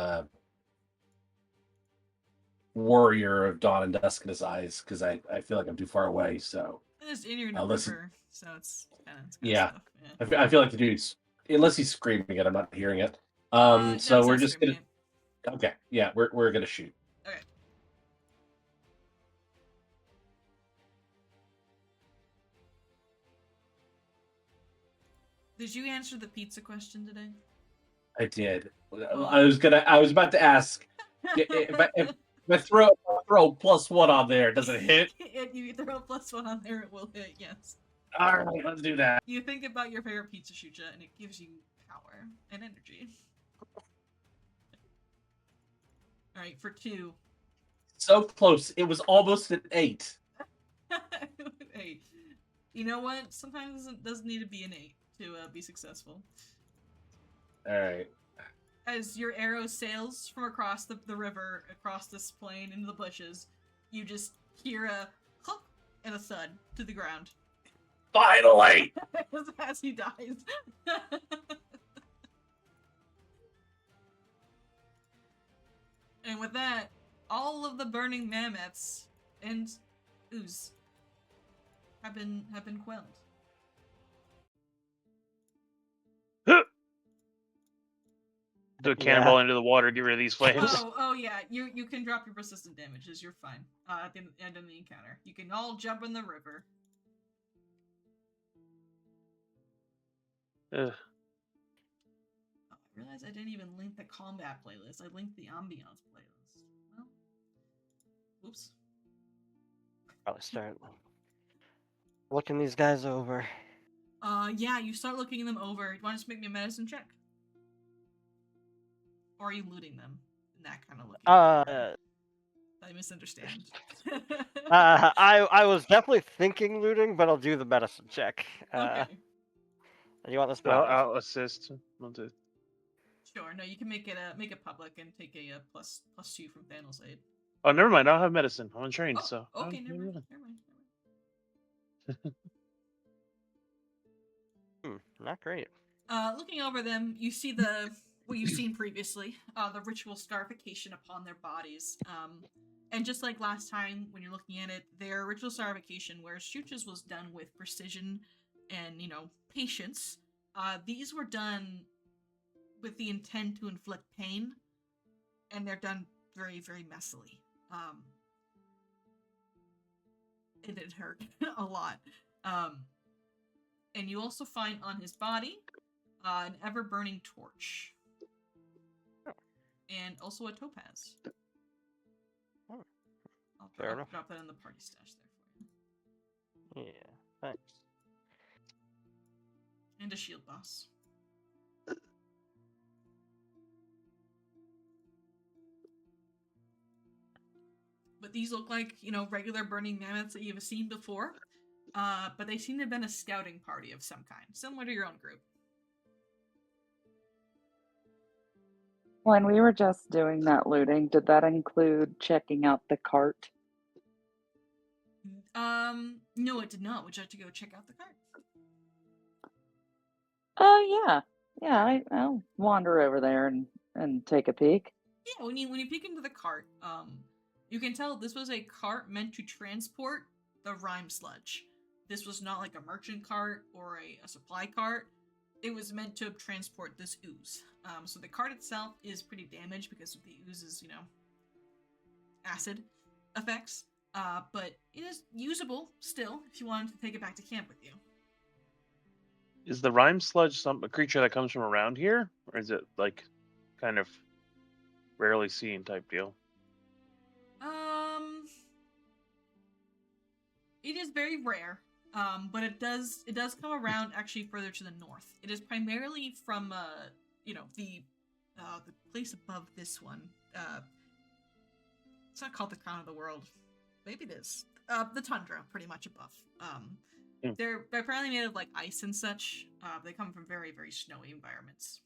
warrior of dawn and dusk in his eyes because I feel like I'm too far away. So It's in your listen. river, so it's kind of Yeah. stuff. Yeah. I feel like the dude's, unless he's screaming it, I'm not hearing it. No, So it's we're not just gonna. screaming Okay. Yeah, we're gonna shoot. Okay. Did you answer the pizza question today? I did. Oh. I was about to ask if I throw +1 on there, does it hit? If you throw a +1 on there, it will hit, yes. All right, let's do that. You think about your favorite pizza, Shucha, and it gives you power and energy. Alright, for 2. So close. It was almost an 8. Hey, you know what? Sometimes it doesn't need to be an 8 to be successful. All right. As your arrow sails from across the river, across this plain into the bushes, you just hear a hook and a thud to the ground. Finally! As he dies. And with that, all of the burning mammoths and ooze have been quelled. Do a cannonball into the water, get rid of these flames. Oh yeah, you can drop your persistent damages. You're fine. At the end of the encounter, you can all jump in the river. Ugh. Oh, I realized I didn't even link the combat playlist. I linked the ambiance playlist. Well, oops. Probably start looking these guys over. Yeah, you start looking them over. You want to just make me a medicine check? Or are you looting them? In that kind of looking. I misunderstand. I was definitely thinking looting, but I'll do the medicine check. Okay. You want this public? I'll assist. Sure. No, you can make it public and take a +2 from Thanos' aid. Oh, never mind. I don't have medicine. I'm untrained, Oh, so. okay, never mind. Not great. Looking over them, you see what you've seen previously, the ritual scarification upon their bodies. And just like last time, when you're looking at it, their ritual scarification, where Shuch's was done with precision and, patience, these were done with the intent to inflict pain, and they're done very, very messily. It did hurt a lot. And you also find on his body an ever-burning torch. And also a topaz. Oh. I'll drop that in the party stash there for you. Yeah, thanks. And a shield boss. But these look like, regular burning mammoths that you've seen before. but they seem to have been a scouting party of some kind, similar to your own group. When we were just doing that looting, did that include checking out the cart? No, it did not. Would you like to go check out the cart? Oh, yeah. I'll wander over there and take a peek. Yeah, when you peek into the cart, you can tell this was a cart meant to transport the rime sludge. This was not like a merchant cart or a supply cart. It was meant to transport this ooze. So the cart itself is pretty damaged because of the ooze's, acid effects. But it is usable still if you wanted to take it back to camp with you. Is the rime sludge a creature that comes from around here, or is it like kind of rarely seen type deal? It is very rare. But it does come around actually further to the north. It is primarily from the place above this one. It's not called the Crown of the World. Maybe it is. The tundra, pretty much above. They're apparently made of like ice and such. They come from very, very snowy environments.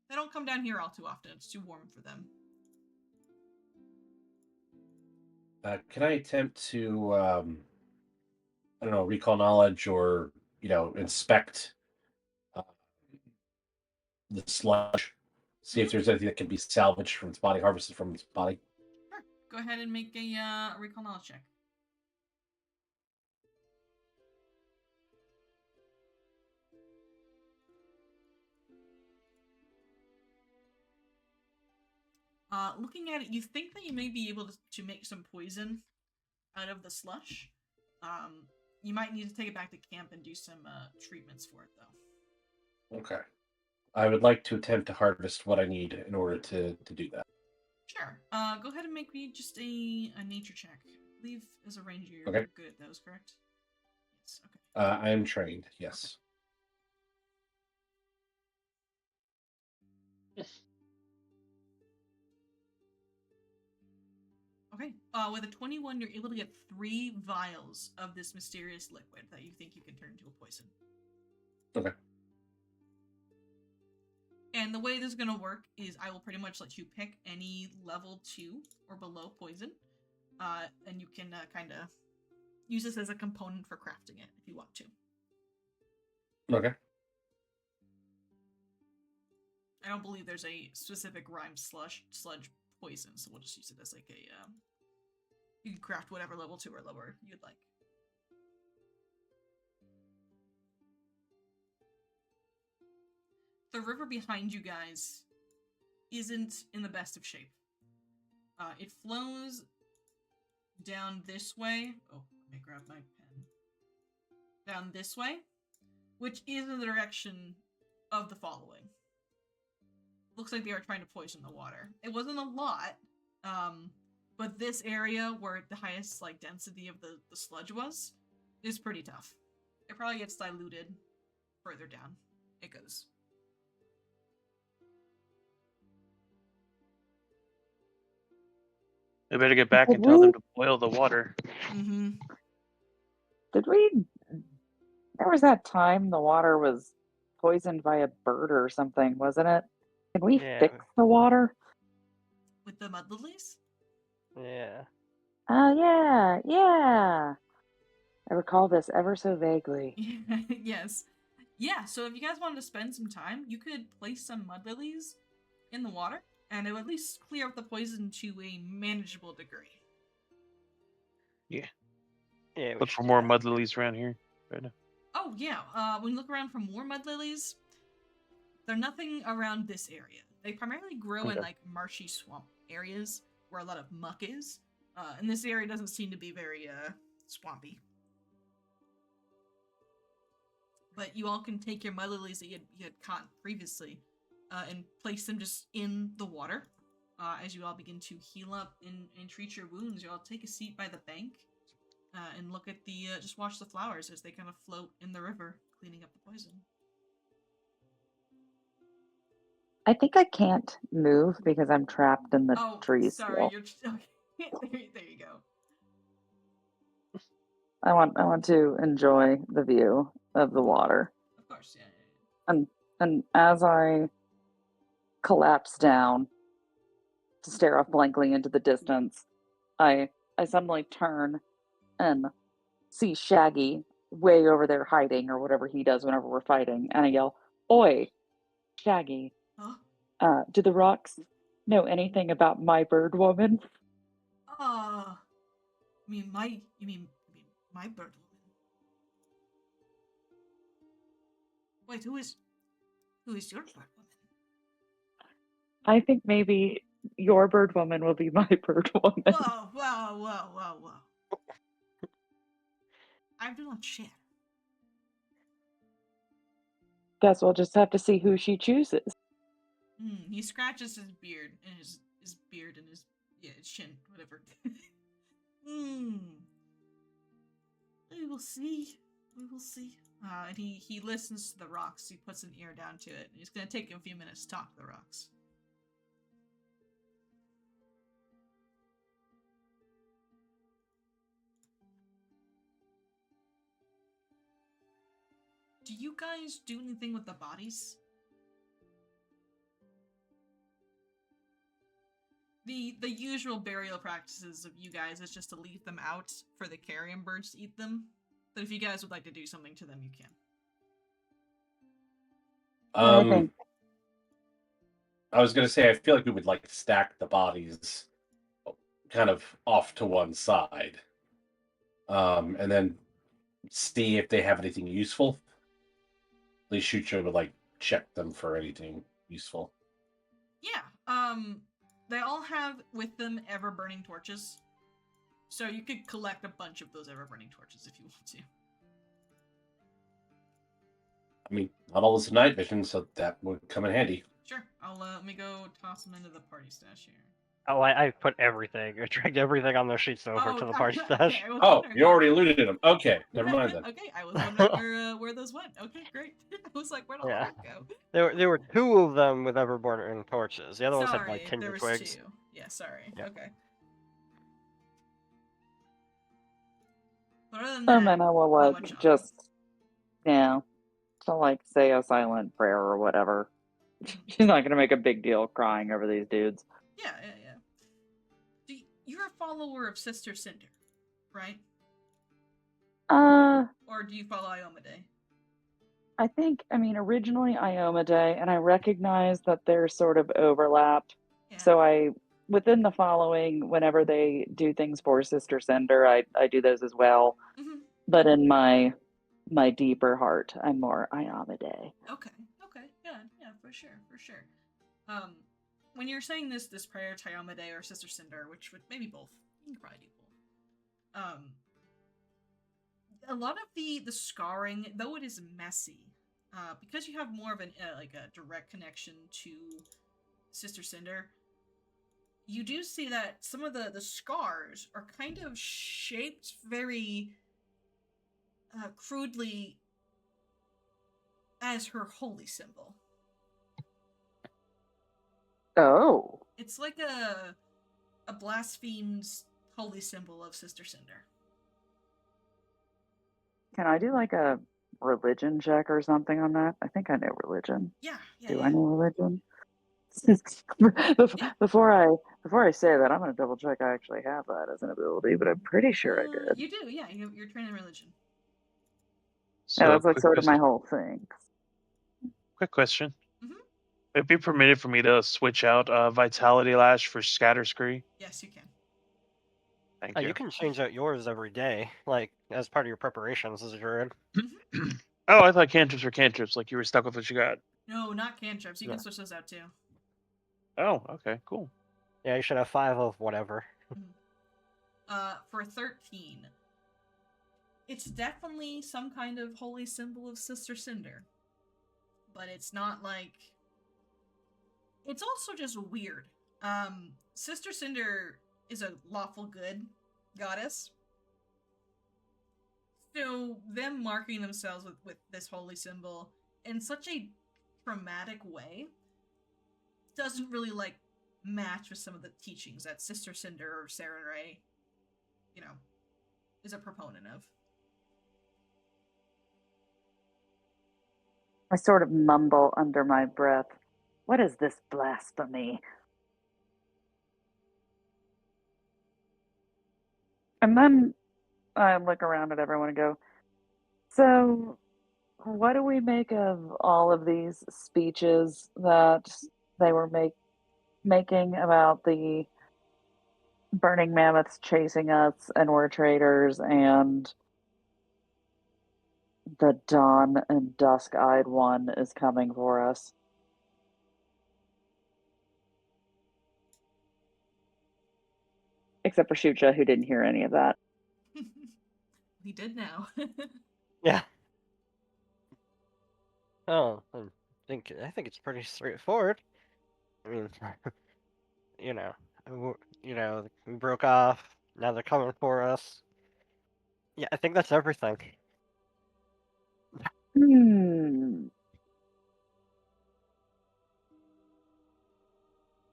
They don't come down here all too often. It's too warm for them. Can I attempt to, I don't know, recall knowledge or, inspect the sludge? See if there's anything that can be salvaged from its body, harvested from its body? Sure. Go ahead and make a recall knowledge check. Looking at it, you think that you may be able to make some poison out of the slush. You might need to take it back to camp and do some treatments for it, though. Okay. I would like to attempt to harvest what I need in order to do that. Sure. Go ahead and make me just a nature check. I believe as a ranger, you're Okay. good at those, correct? Yes, okay. I am trained, yes. Okay. With a 21, you're able to get 3 vials of this mysterious liquid that you think you can turn into a poison. Okay. And the way this is going to work is I will pretty much let you pick any level 2 or below poison. And you can kind of use this as a component for crafting it if you want to. Okay. I don't believe there's a specific rhyme sludge poison, so we'll just use it as like a, you can craft whatever level 2 or lower you'd like. The river behind you guys isn't in the best of shape. It flows down this way. Oh, let me grab my pen. Down this way, which is in the direction of the following. Looks like they are trying to poison the water. It wasn't a lot, but this area where the highest density of the sludge was is pretty tough. It probably gets diluted further down it goes. We better get back and tell them to boil the water. Mm-hmm. There was that time the water was poisoned by a bird or something, wasn't it? Can we fix the water? With the mud lilies? Yeah. Yeah. I recall this ever so vaguely. Yes. Yeah, so if you guys wanted to spend some time, you could place some mud lilies in the water, and it would at least clear up the poison to a manageable degree. Yeah. Yeah. Look for more mud lilies around here right now. Oh, yeah. When you look around for more mud lilies, they're nothing around this area. They primarily grow in marshy swamp areas where a lot of muck is. And this area doesn't seem to be very swampy. But you all can take your mud lilies that you had caught previously and place them just in the water. As you all begin to heal up and treat your wounds, you all take a seat by the bank and look at just watch the flowers as they kind of float in the river, cleaning up the poison. I think I can't move because I'm trapped in the trees. Sorry, you're okay. There you go. I want to enjoy the view of the water. Of course, yeah. And as I collapse down to stare off blankly into the distance, I suddenly turn and see Shaggy way over there hiding or whatever he does whenever we're fighting, and I yell, "Oi, Shaggy! Huh? Do the rocks know anything about my bird woman?" You mean my bird woman? Wait, who is your bird woman? I think maybe your bird woman will be my bird woman. Whoa. I do not share. Guess we'll just have to see who she chooses. He scratches his beard and his beard and his chin, whatever. We will see. And he listens to the rocks. He puts an ear down to it. And it's gonna take him a few minutes to talk to the rocks. Do you guys do anything with the bodies? The usual burial practices of you guys is just to leave them out for the carrion birds to eat them. But if you guys would like to do something to them, you can. I was gonna say, I feel like we would like stack the bodies kind of off to one side, and then see if they have anything useful. At least Shucho would like check them for anything useful. Yeah. They all have with them ever-burning torches. So you could collect a bunch of those ever-burning torches if you want to. I mean, not all is night vision, so that would come in handy. Sure. I'll let me go toss them into the party stash here. Oh, I put everything. I dragged everything on those sheets over to the party stash. Okay, Oh, you already looted them. Okay, never mind then. Okay, I was wondering where those went. Okay, great. I was like, where'd all that go? There were two of them with ever-burning torches. The other ones had like tinder there was twigs. Two. Yeah, sorry. Yeah. Okay. But other than that, And then I will how like much just to like say a silent prayer or whatever. She's not gonna make a big deal crying over these dudes. Yeah. You're a follower of Sister Cinder, right? Or do you follow Iomade? I think, originally Iomade, and I recognize that there's sort of overlap. Yeah. So within the following, whenever they do things for Sister Cinder, I do those as well. Mm-hmm. But in my deeper heart, I'm more Iomade. Okay. Yeah, for sure. When you're saying this prayer to Iomade or Sister Cinder, which would maybe both, you can probably do both. A lot of the scarring, though it is messy, because you have more of a direct connection to Sister Cinder, you do see that some of the scars are kind of shaped very crudely as her holy symbol. Oh. It's like a blasphemed holy symbol of Sister Cinder. Can I do like a religion check or something on that? I think I know religion. Yeah. Do I know religion? Before I say that, I'm gonna double check I actually have that as an ability, but I'm pretty sure I did. You do, yeah. You're trained in religion. So, yeah, that's like sort of my whole thing. Quick question. Mm-hmm. Would it be permitted for me to switch out Vitality Lash for Scatter Scree? Yes, you can. Thank you. You can change out yours every day, like as part of your preparations as a druid. Oh, I thought cantrips were cantrips, like you were stuck with what you got. No, not cantrips. You can switch those out too. Oh, okay, cool. Yeah, you should have 5 of whatever. For 13, it's definitely some kind of holy symbol of Sister Cinder. But it's not like... It's also just weird. Sister Cinder is a lawful good goddess. So them marking themselves with this holy symbol in such a traumatic way doesn't really match with some of the teachings that Sister Cinder or Sarah Ray, is a proponent of. I sort of mumble under my breath. What is this blasphemy? And then I look around at everyone and go, so what do we make of all of these speeches that they were making about the burning mammoths chasing us and we're traitors and the dawn and dusk-eyed one is coming for us? Except for Shucha, who didn't hear any of that. He did now. Yeah. Oh, I think it's pretty straightforward. I mean, you know, we broke off. Now they're coming for us. Yeah, I think that's everything.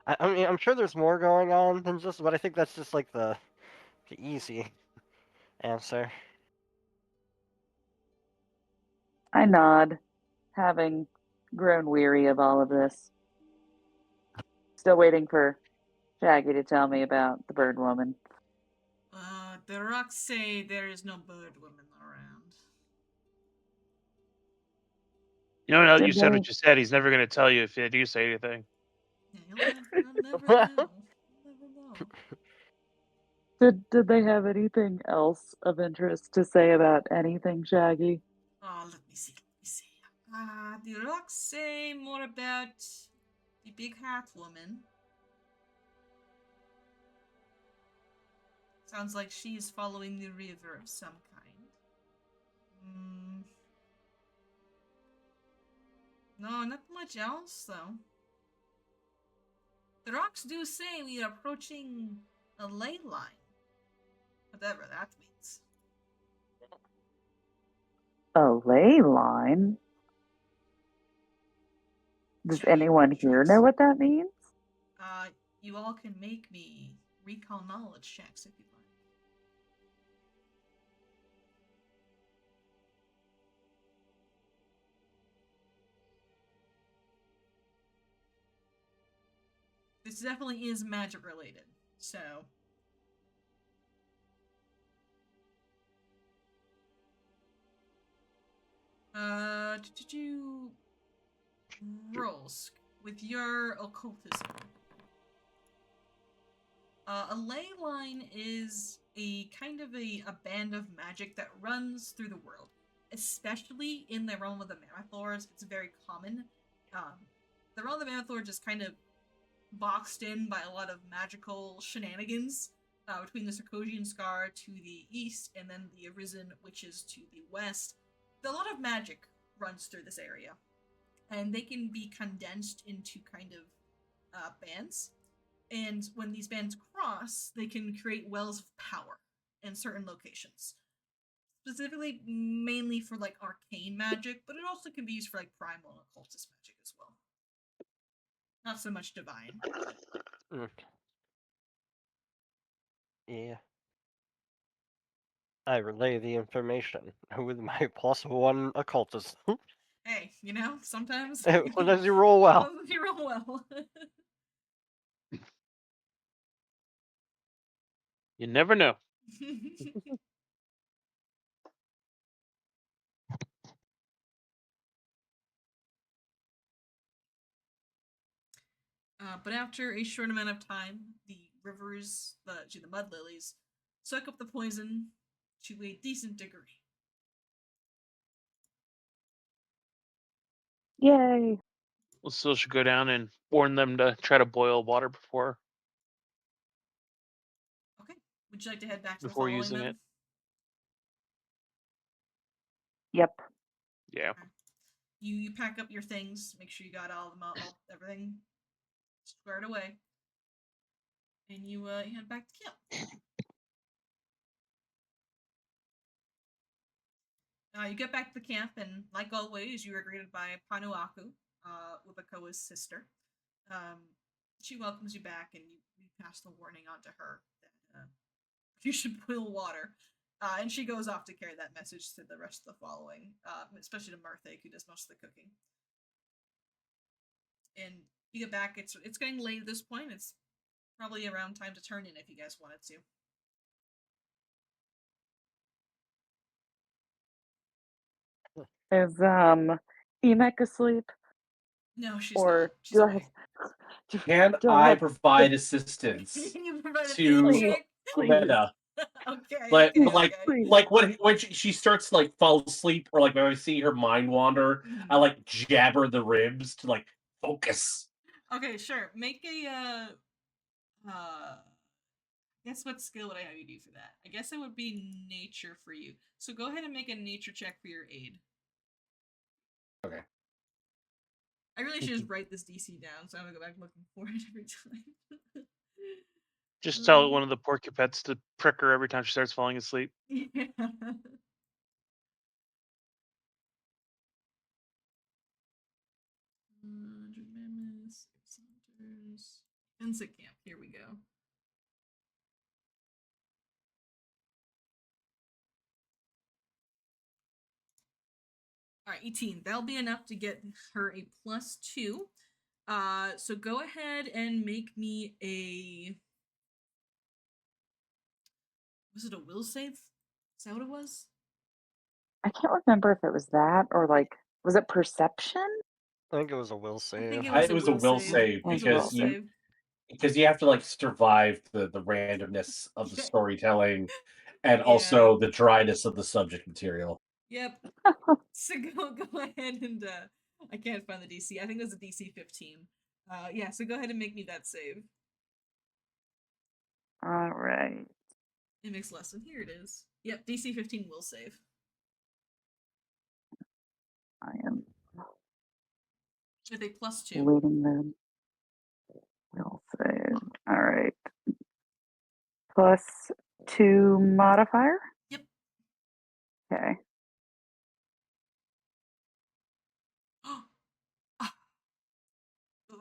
I mean, I'm sure there's more going on than just, but I think that's just like the easy answer. I nod, having grown weary of all of this. Still waiting for Shaggy to tell me about the bird woman. The rocks say there is no bird woman around. You know, now that Did you said they, what you said, he's never going to tell you if they do say anything. Yeah, you'll never know. You'll never know. did they have anything else of interest to say about anything, Shaggy? Oh, let me see. The rocks say more about the big hat woman. Sounds like she's following the river of some kind. No, not much else, though. The rocks do say we are approaching a ley line. Whatever that means. A ley line? Does Giant anyone here tracks. know what that means? You all can make me recall knowledge checks if you'd like. This definitely is magic related, so. Rolls with your occultism. A ley line is a kind of a band of magic that runs through the world, especially in the realm of the Mammoth Lords. It's very common. The realm of the Mammoth Lords is kind of boxed in by a lot of magical shenanigans between the Sarkosian Scar to the east and then the Arisen Witches to the west. A lot of magic runs through this area, and they can be condensed into kind of bands. And when these bands cross, they can create wells of power in certain locations. Specifically, mainly for like arcane magic, but it also can be used for like primal and occultist magic as well. Not so much divine. Yeah. I relay the information with my +1 occultism. Hey, sometimes Sometimes you roll well. Sometimes you roll well. You never know. But after a short amount of time, the rivers, the mud lilies, suck up the poison to a decent degree. Yay! We'll still should go down and warn them to try to boil water before Okay. Would you like to head back to the before following using then? it. Yep. Yeah. Okay. You pack up your things, make sure you got all everything squared away, and you head back to camp. You get back to the camp, and like always, you are greeted by Panuaku, Ubakoa's sister. She welcomes you back, and you pass the warning on to her that you should boil water. And she goes off to carry that message to the rest of the following, especially to Martha, who does most of the cooking. And you get back, it's getting late at this point. It's probably around time to turn in if you guys wanted to. Is Emek asleep? No, she's Or not. She's do I awake. Can do I have provide the- assistance You provided to Please. Meta? Okay, okay. Please. Like when she starts to like fall asleep, or like when I see her mind wander, I like jab her the ribs to like focus. Okay, sure. Make a guess what skill would I have you do for that? I guess it would be nature for you. So go ahead and make a nature check for your aid. Okay. I really should just write this DC down, so I'm gonna go back looking for it every time. Just tell one of the porcupets to prick her every time she starts falling asleep. Yeah. 100 mammoths, 6 hunters. Insect camp. Here we go. All right, 18. That'll be enough to get her a +2. So go ahead and make me a. Was it a will save? Is that what it was? I can't remember if it was that or like, was it perception? I think it was a will I save. think It was a will save It was a because will because you have to like survive the randomness of the Yeah. storytelling and Yeah. also the dryness of the subject material. Yep. So go ahead and I can't find the DC. I think it was a DC 15. Yeah, so go ahead and make me that save. All right. It makes lesson. Here it is. Yep, DC 15 will save. I am With a +2. reading them. Will save. All right. +2 modifier? Yep. Okay.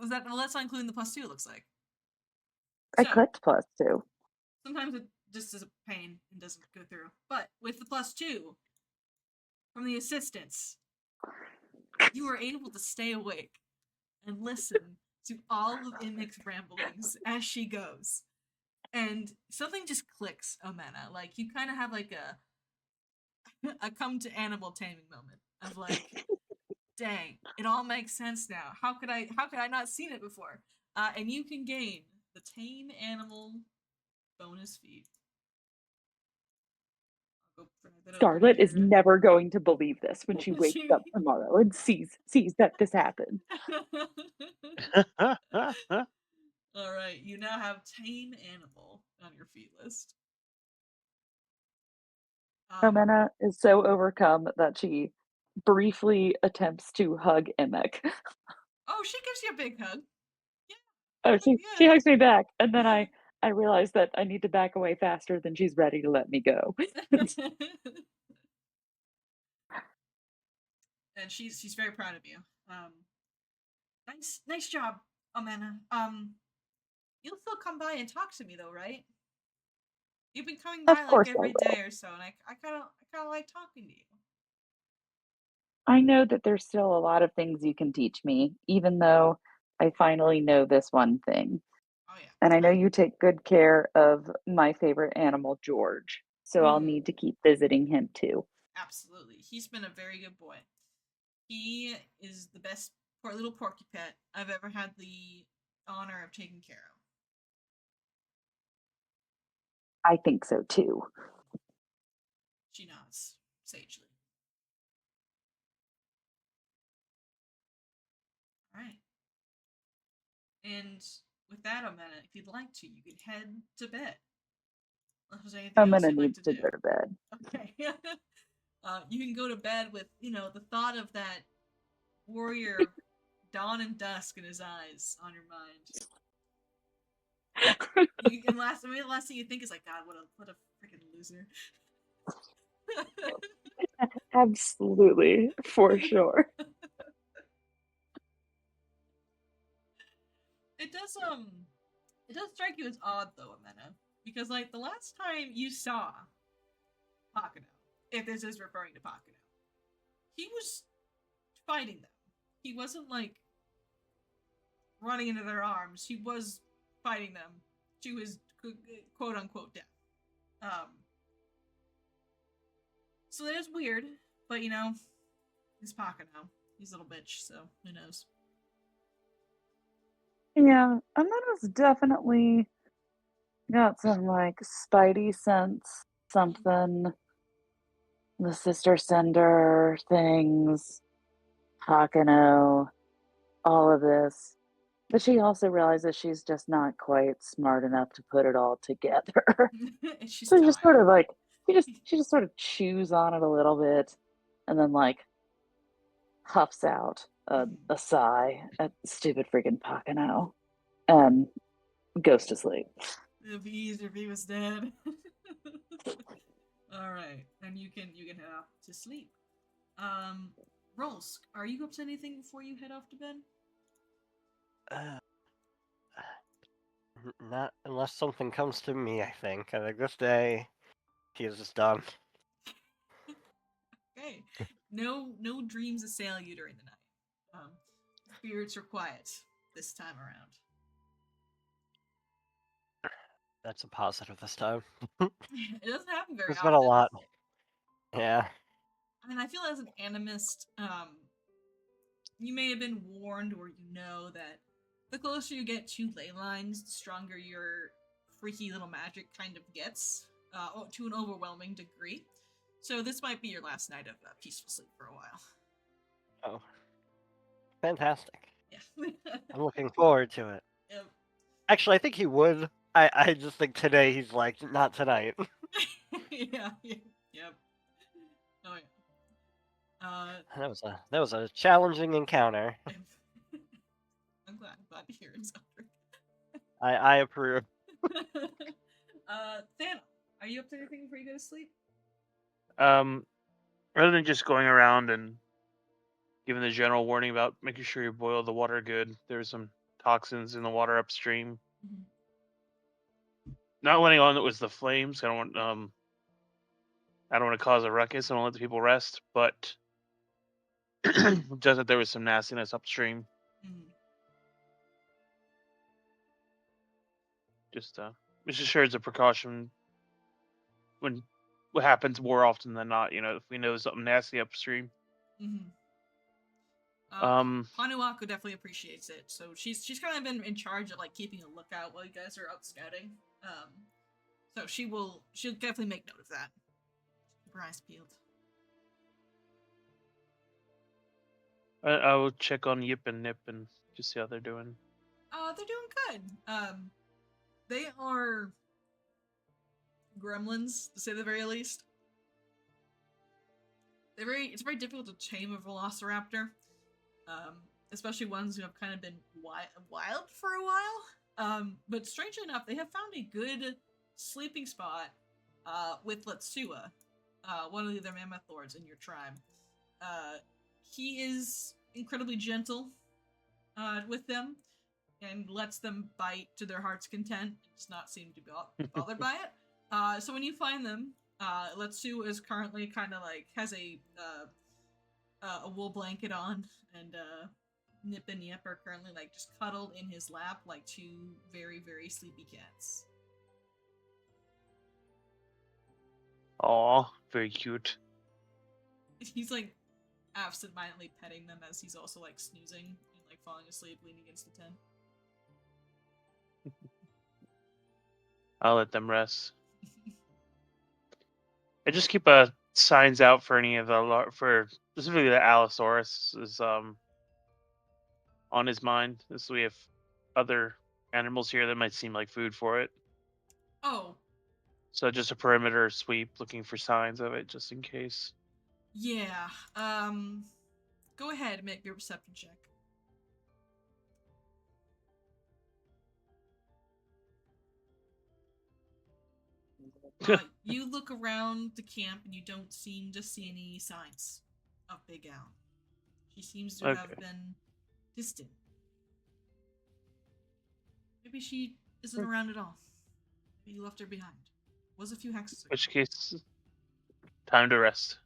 Was that? Well, that's not including the +2. It looks like. I So, clicked +2. sometimes it just is a pain and doesn't go through. But with the +2 from the assistants, you are able to stay awake and listen to all of Imik's ramblings as she goes. And something just clicks, Omena. Like, you kind of have like a come to animal taming moment of like, dang, it all makes sense now. How could I not seen it before? And you can gain the tame animal bonus feat. Scarlet is never going to believe this when she wakes up tomorrow and sees that this happened. All right, you now have tame animal on your feat list. Omena is so overcome that she briefly attempts to hug Emek. Oh, she gives you a big hug. Yeah. Oh, she hugs me back, and then I realize that I need to back away faster than she's ready to let me go. And she's very proud of you. Nice job, Amanda. You'll still come by and talk to me though, right? You've been coming by like every day or so, and I kind of like talking to you. I know that there's still a lot of things you can teach me, even though I finally know this one thing. Oh yeah. And I know you take good care of my favorite animal, George. So I'll need to keep visiting him too. Absolutely. He's been a very good boy. He is the best little porcupet I've ever had the honor of taking care of. I think so too. She nods sagely. All right. And with that, Amanda, if you'd like to, you could head to bed. I'm gonna need to go to bed. Okay. You can go to bed with, the thought of that warrior dawn and dusk in his eyes on your mind. And last thing you think is like, God, what a freaking loser. Absolutely, for sure. It does strike you as odd though, Amena, because like the last time you saw Pakano, if this is referring to Pakano. He was fighting them. He wasn't like running into their arms. He was fighting them to his quote unquote death. So that is weird, but he's Pakano. He's a little bitch, so who knows? Yeah, Amena's definitely got some like spidey sense, something. The sister sender things, Hakano, all of this. But she also realizes she's just not quite smart enough to put it all together. She's So she just sort tired. of like she just sort of chews on it a little bit and then like huffs out a sigh at stupid freaking Pakano and goes to sleep. It'd be easier if he was dead. All right, and you can head off to sleep. Rolsk, are you up to anything before you head off to bed? Not unless something comes to me, I think. I think this day, he is just done. Okay. No dreams assail you during the night. Spirits are quiet this time around. That's a positive this time. It doesn't happen very There's often. been a lot. Yeah. I mean, I feel as an animist, you may have been warned or you know that the closer you get to ley lines, the stronger your freaky little magic kind of gets, to an overwhelming degree. So this might be your last night of peaceful sleep for a while. Oh. Fantastic. Yeah. I'm looking forward to it. Yep. Actually, I think he would. I just think today he's like, not tonight. Yeah. Yep. Oh yeah. That was a challenging encounter. I'm glad to hear it, Zodric. I approve. Thano, are you up to anything before you go to sleep? Rather than just going around and giving the general warning about making sure you boil the water good, there's some toxins in the water upstream. Mm-hmm. Not letting on it was the flames. I don't want to cause a ruckus. I don't let the people rest, but just that there was some nastiness upstream. Mm-hmm. Just sure as a precaution when what happens more often than not. If we know something nasty upstream. Mm-hmm. Um, Hanuaku definitely appreciates it, so she's kind of been in charge of like keeping a lookout while you guys are out scouting. So she'll definitely make note of that. Keep her eyes peeled. I will check on Yip and Nip and just see how they're doing. They're doing good. They are gremlins, to say the very least. It's very difficult to tame a velociraptor. Especially ones who have kind of been wild for a while. But strangely enough, they have found a good sleeping spot with Letsua, one of the other Mammoth Lords in your tribe. He is incredibly gentle with them and lets them bite to their heart's content and does not seem to be bothered by it. So when you find them, Letsua is currently kind of like has a wool blanket on, and Nip and Yip are currently like just cuddled in his lap like two very, very sleepy cats. Aw, very cute. He's like absentmindedly petting them as he's also like snoozing and like falling asleep, leaning against the tent. I'll let them rest. I just keep signs out for any of for specifically the Allosaurus is on his mind. So we have other animals here that might seem like food for it. Oh. So just a perimeter sweep looking for signs of it just in case. Yeah. Go ahead and make your perception check. You look around the camp and you don't seem to see any signs of Big Al. She seems to have been distant. Maybe she isn't around at all. Maybe you left her behind. Was a few hexes ago. Which case, Time to rest.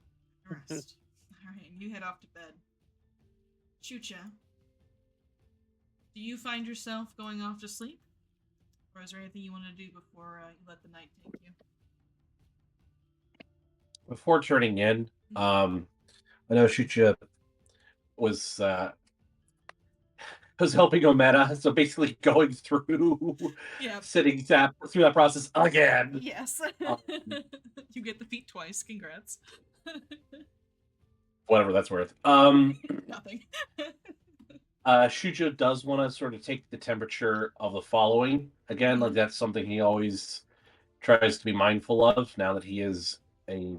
Rest. All right, you head off to bed. Chucha, do you find yourself going off to sleep? Or is there anything you want to do before you let the night take you? Before turning in, I know Shucha was helping Ometa, so basically going through sitting that through that process again. Yes. You get the feat twice. Congrats. Whatever that's worth. Nothing. Shuja does want to sort of take the temperature of the following again. Like that's something he always tries to be mindful of now that he is a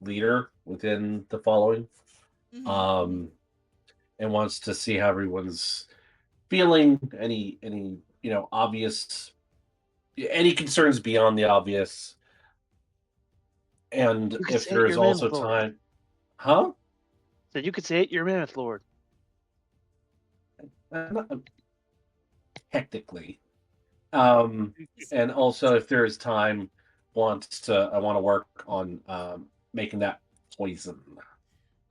leader within the following. And wants to see how everyone's feeling. Any obvious, any concerns beyond the obvious, and if there is also time, huh? So you could say it, you're Mammoth Lord. Technically, and also if there is time, I want to work on making that poison.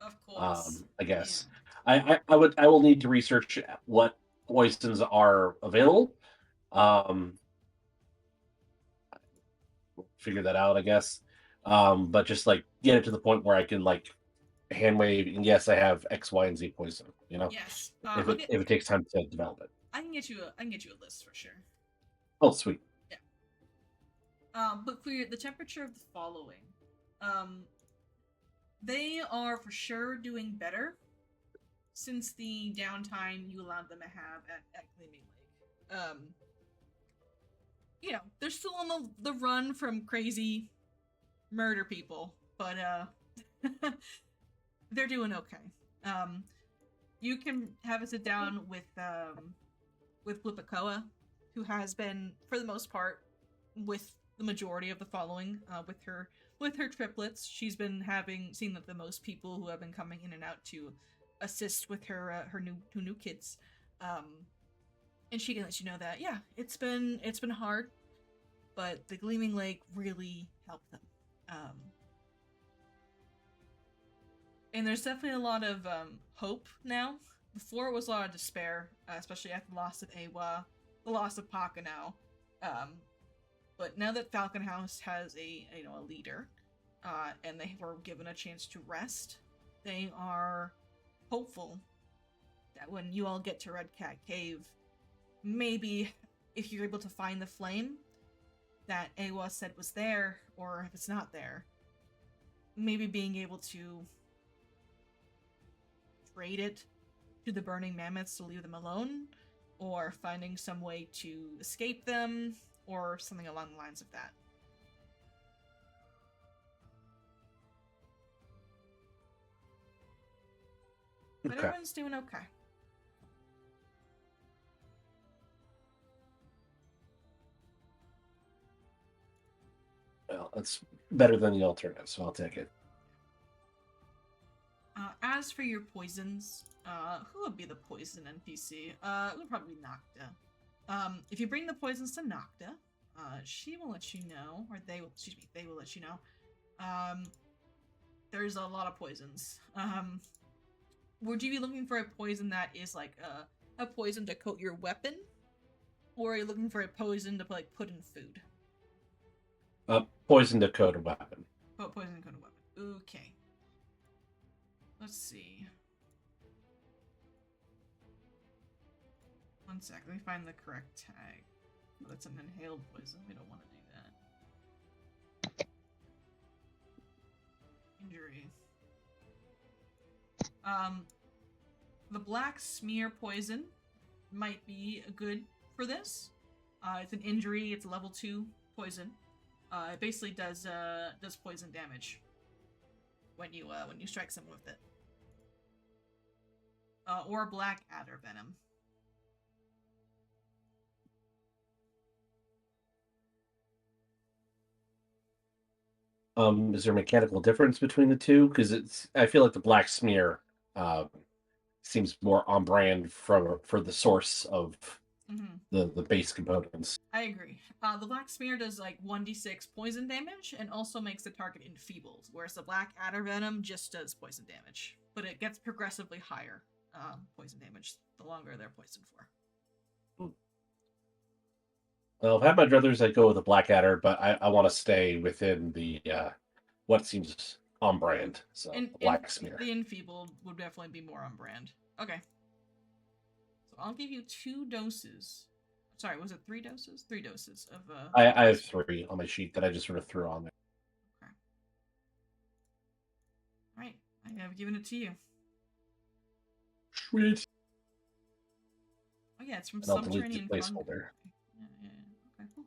Of course. I guess. Yeah. I will need to research what poisons are available. Figure that out, I guess. But just like get it to the point where I can like hand wave and yes, I have X, Y, and Z poison. Yes. If it takes time to develop it, I can get you a list for sure. Oh, sweet. Yeah. But for the temperature of the following, they are for sure doing better since the downtime you allowed them to have at Gleaming Lake. They're still on the run from crazy murder people, but they're doing okay. You can have a sit down with Flipakoa, who has been, for the most part, with the majority of the following, with her triplets. She's been seen that the most people who have been coming in and out to assist with her new kids, and she can let you know that it's been hard, but the Gleaming Lake really helped them, and there's definitely a lot of hope now. Before it was a lot of despair, especially after the loss of Awa, the loss of Pakano, but now that Falcon House has a leader, and they were given a chance to rest, they are hopeful that when you all get to Red Cat Cave, maybe if you're able to find the flame that Awa said was there, or if it's not there, maybe being able to trade it to the Burning Mammoths to leave them alone, or finding some way to escape them, or something along the lines of that. But everyone's doing okay. Well, that's better than the alternative, so I'll take it. As for your poisons, who would be the poison NPC? It would probably be Nocta. If you bring the poisons to Nocta, she will let you know, or they will let you know. There's a lot of poisons. Would you be looking for a poison that is like a poison to coat your weapon, or are you looking for a poison to like put in food? Poison to coat a weapon. Oh, poison to coat a weapon. Okay. Let's see. One sec. Let me find the correct tag. Oh, that's an inhaled poison. We don't want to do that. Injury. The black smear poison might be good for this. It's an injury. It's a level 2 poison. It basically does poison damage when you strike someone with it. Or black adder venom. Is there a mechanical difference between the two? Because I feel like the black smear seems more on brand for the source of the base components. I agree. The black smear does like 1d6 poison damage and also makes the target enfeebled, whereas the black adder venom just does poison damage, but it gets progressively higher poison damage the longer they're poisoned for. Well, if I had my druthers, I'd go with the black adder, but I want to stay within the what seems on brand. So black smear. The enfeebled would definitely be more on brand. Okay. So I'll give you 2 doses. Sorry, was it 3 doses? 3 doses of I have 3 on my sheet that I just sort of threw on there. Okay. Alright, I have given it to you. Sweet. Oh yeah, it's from And I'll delete the Subterranean placeholder. Yeah. Okay, cool.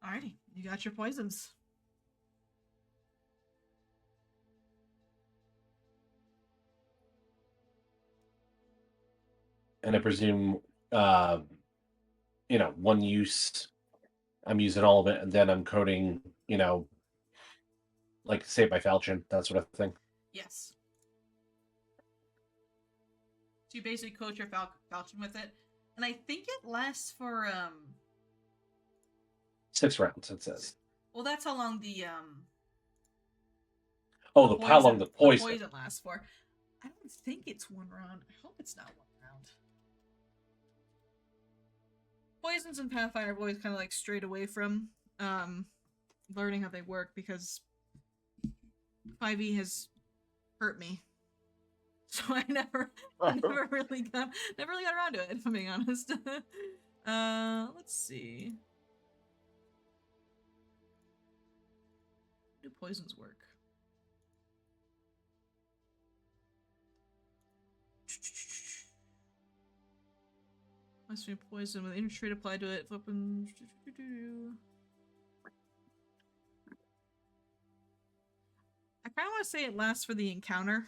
Alrighty, you got your poisons. And I presume, one use. I'm using all of it, and then I'm coating, like Saved by Falchion, that sort of thing. Yes. So you basically coat your falchion with it, and I think it lasts for 6 rounds, it says. Well, that's how long the how long the poison lasts for. I don't think it's 1 round. I hope it's not 1 round. Poisons in Pathfinder I've always kind of like strayed away from learning how they work because 5e has hurt me, so I never really got around to it. If I'm being honest. Let's see. How do poisons work? Must be poison with inner trait applied to it. Weapon. I kind of want to say it lasts for the encounter,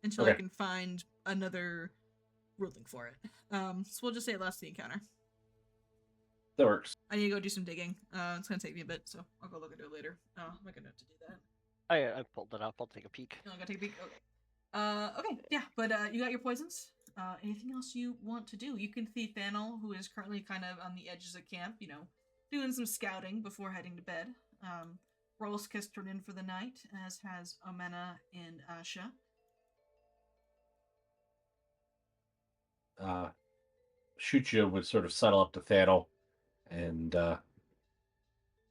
until I can find another ruling for it. So we'll just say it lasts the encounter. That works. I need to go do some digging. It's gonna take me a bit, so I'll go look into it later. Oh, I'm not gonna have to do that. I pulled it up. I'll take a peek. You want to go take a peek? Okay. Okay, yeah, but you got your poisons. Anything else you want to do? You can see Thanel, who is currently kind of on the edges of camp, doing some scouting before heading to bed. Rolsk has turned in for the night, as has Omena and Asha. Shuchia would sort of settle up to Thanel, and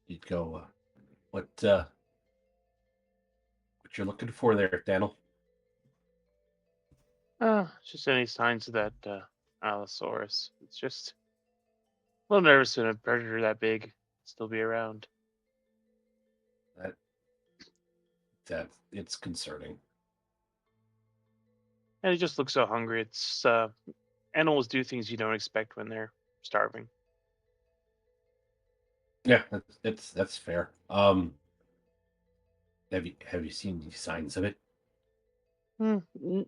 he'd go, what you're looking for there, Thanel? Just any signs of that Allosaurus. It's just a little nervous when a predator that big still be around. That it's concerning. And he just looks so hungry. It's animals do things you don't expect when they're starving. Yeah, that's fair. Have you seen any signs of it?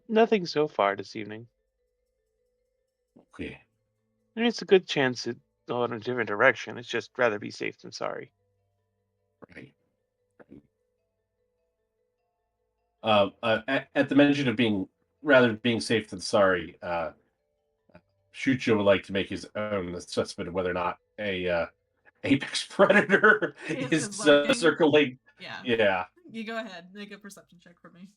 Nothing so far this evening. Okay. I mean, it's a good chance it go in a different direction. It's just rather be safe than sorry. Right. At the mention of being safe than sorry, Shucho would like to make his own assessment of whether or not a apex predator is circling. Yeah. You go ahead. Make a perception check for me.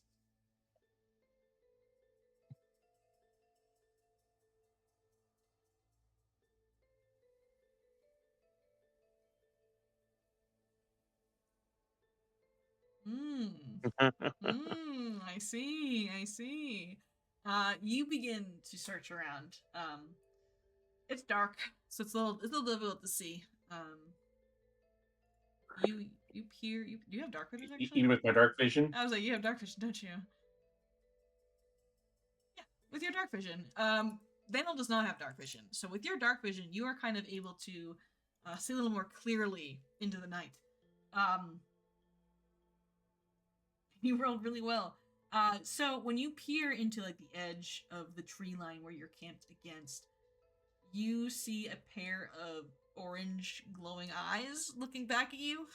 I see. You begin to search around. It's dark, so it's a little difficult to see. You peer. Do you have dark vision? Actually, Even with my dark vision. I was like, you have dark vision, don't you? Yeah, with your dark vision. Daniel does not have dark vision, so with your dark vision, you are kind of able to see a little more clearly into the night. You rolled really well. So when you peer into like the edge of the tree line where you're camped against, you see a pair of orange glowing eyes looking back at you.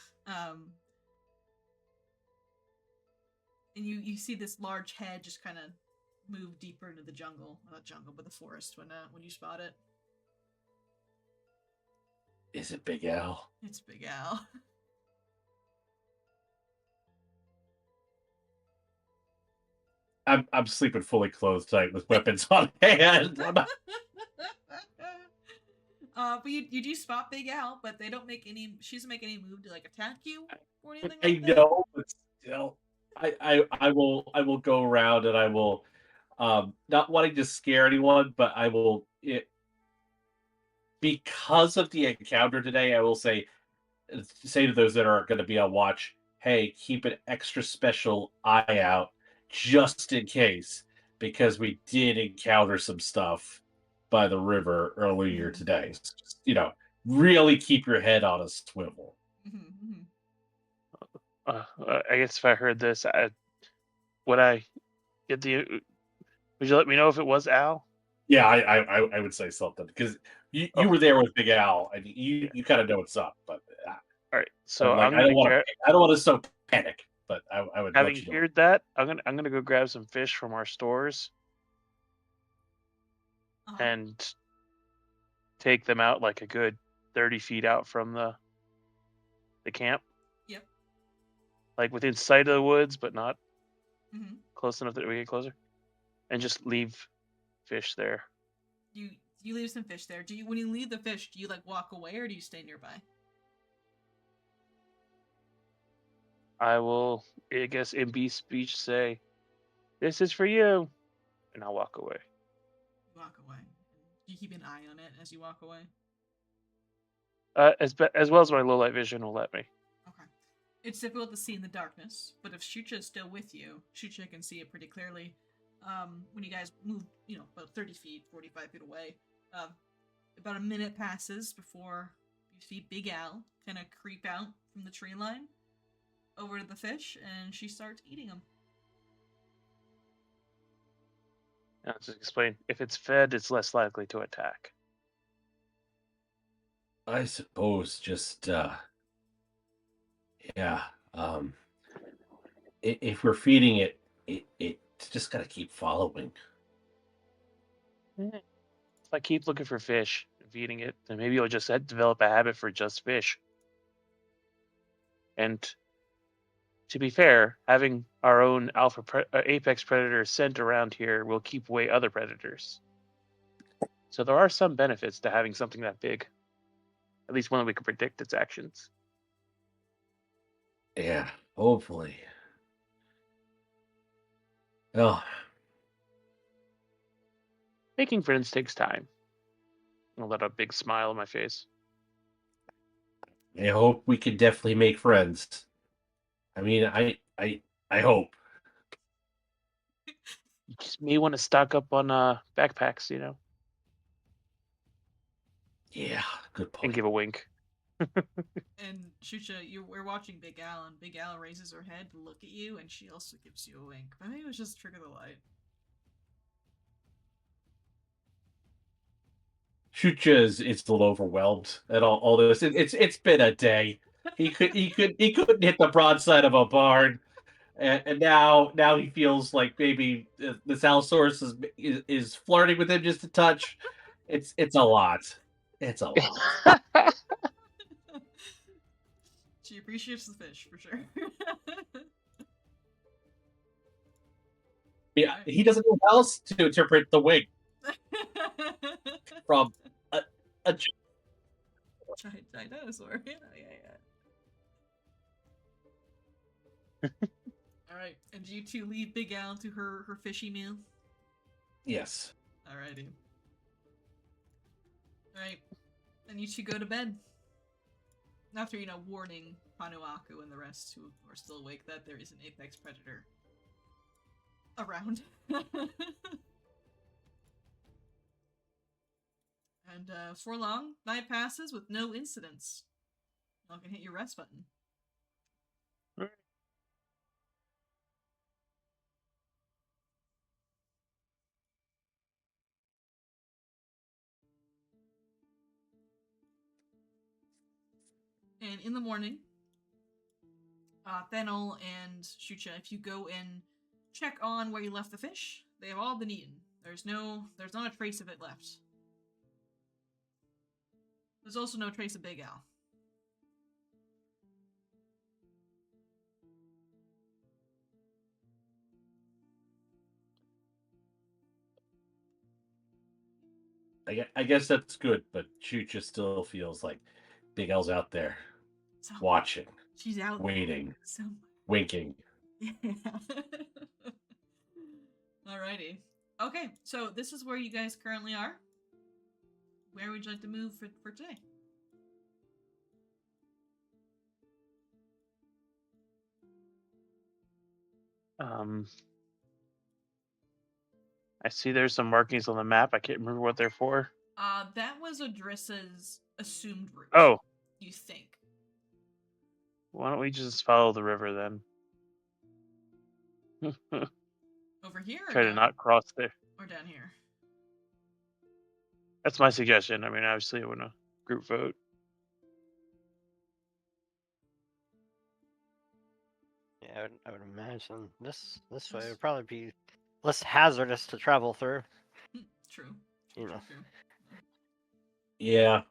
And you see this large head just kind of move deeper into the jungle. Not jungle, but the forest when you spot it. Is it Big Al? It's Big Al. I'm sleeping fully clothed tonight with weapons on hand. But you do spot Big Al, but they don't make any. She doesn't make any move to like attack you or anything I like that. know, but still, I will go around and I will, not wanting to scare anyone, but I will because of the encounter today. I will say to those that are going to be on watch, hey, keep an extra special eye out just in case, because we did encounter some stuff by the river earlier today. So just, really keep your head on a swivel. I guess if I heard this, would I get the? Would you let me know if it was Al? Yeah, I would say something, because you were there with Big Al, and you kind of know what's up. But all right, so like, I don't want to so panic, but I would having let you know. heard that, I'm gonna go grab some fish from our stores and take them out like a good 30 feet out from the camp. Yep. Like within sight of the woods, but not close enough that we get closer, and just leave fish there. You leave some fish there. When you leave the fish, do you like walk away or do you stay nearby? I will, I guess, in beast speech, say, "This is for you," and I'll walk away. Walk away. Do you keep an eye on it as you walk away? As well as my low light vision will let me. Okay. It's difficult to see in the darkness, but if Shucha is still with you, Shucha can see it pretty clearly. When you guys move, about 30 feet, 45 feet away, about a minute passes before you see Big Al kind of creep out from the tree line over to the fish, and she starts eating them. I'll just explain. If it's fed, it's less likely to attack. I suppose just yeah. If we're feeding it, it's just gotta keep following. If I keep looking for fish and feeding it, then maybe I'll just develop a habit for just fish. And to be fair, having our own apex predator sent around here will keep away other predators. So there are some benefits to having something that big. At least one that we can predict its actions. Yeah, hopefully. Oh, Making friends takes time. I'll let a big smile on my face. I hope we can definitely make friends. I mean, I hope. You just may want to stock up on backpacks, Yeah, good and point. give a wink. And Shucha, we're watching Big Al, and Big Al raises her head to look at you, and she also gives you a wink. But maybe it was just trigger the light. Chucha's is a little overwhelmed at all this. It's been a day. He couldn't hit the broadside of a barn, and now he feels like maybe this Allosaurus is flirting with him just a touch. It's a lot. It's a lot. She appreciates the fish for sure. Yeah, he doesn't know how else to interpret the wig from a giant dinosaur. Yeah. All right, and do you two leave Big Al to her fishy meal? Yes. Alrighty. All right, and you two go to bed. After warning Panuaku and the rest who are still awake that there is an apex predator around. And for long, night passes with no incidents. Y'all can hit your rest button. And in the morning, Fennel and Shucha, if you go and check on where you left the fish, they have all been eaten. There's not a trace of it left. There's also no trace of Big Al. I guess that's good, but Chucha still feels like Big L's out there, So, watching, she's out waiting, there. So winking. yeah. Alrighty. Okay, so this is where you guys currently are. Where would you like to move for today? I see there's some markings on the map. I can't remember what they're for. That was Adrissa's assumed route. Oh, You think? why don't we just follow the river then? Over here? Or Try to down, not cross there. or down here? That's my suggestion. I mean, obviously, I want to group vote. Yeah, I would imagine this way would probably be less hazardous to travel through. True. You know. True. Yeah,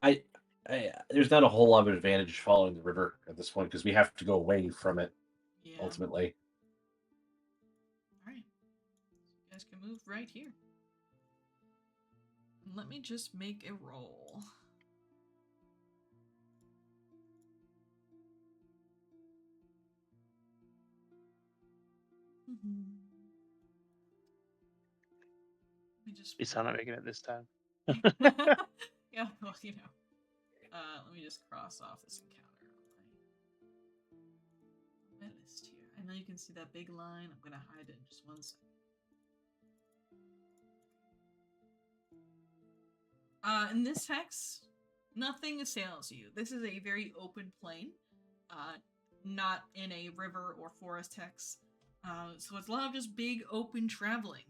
I there's not a whole lot of advantage following the river at this point because we have to go away from it Yeah. ultimately. Alright. You guys can move right here. And let me just make a roll. Let me just. At least I'm not making it this time. Yeah, well, you know. Let me just cross off this encounter on my list here. I know you can see that big line. I'm gonna hide it in just 1 second. In this hex, nothing assails you. This is a very open plain, not in a river or forest hex. So it's a lot of just big open traveling.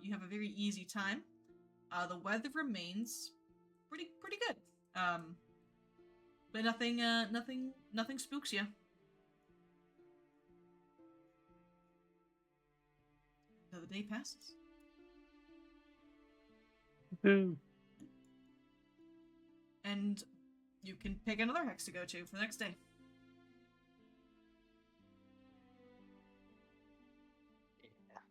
You have a very easy time. The weather remains pretty good. But nothing spooks you. Another day passes. And you can pick another hex to go to for the next day.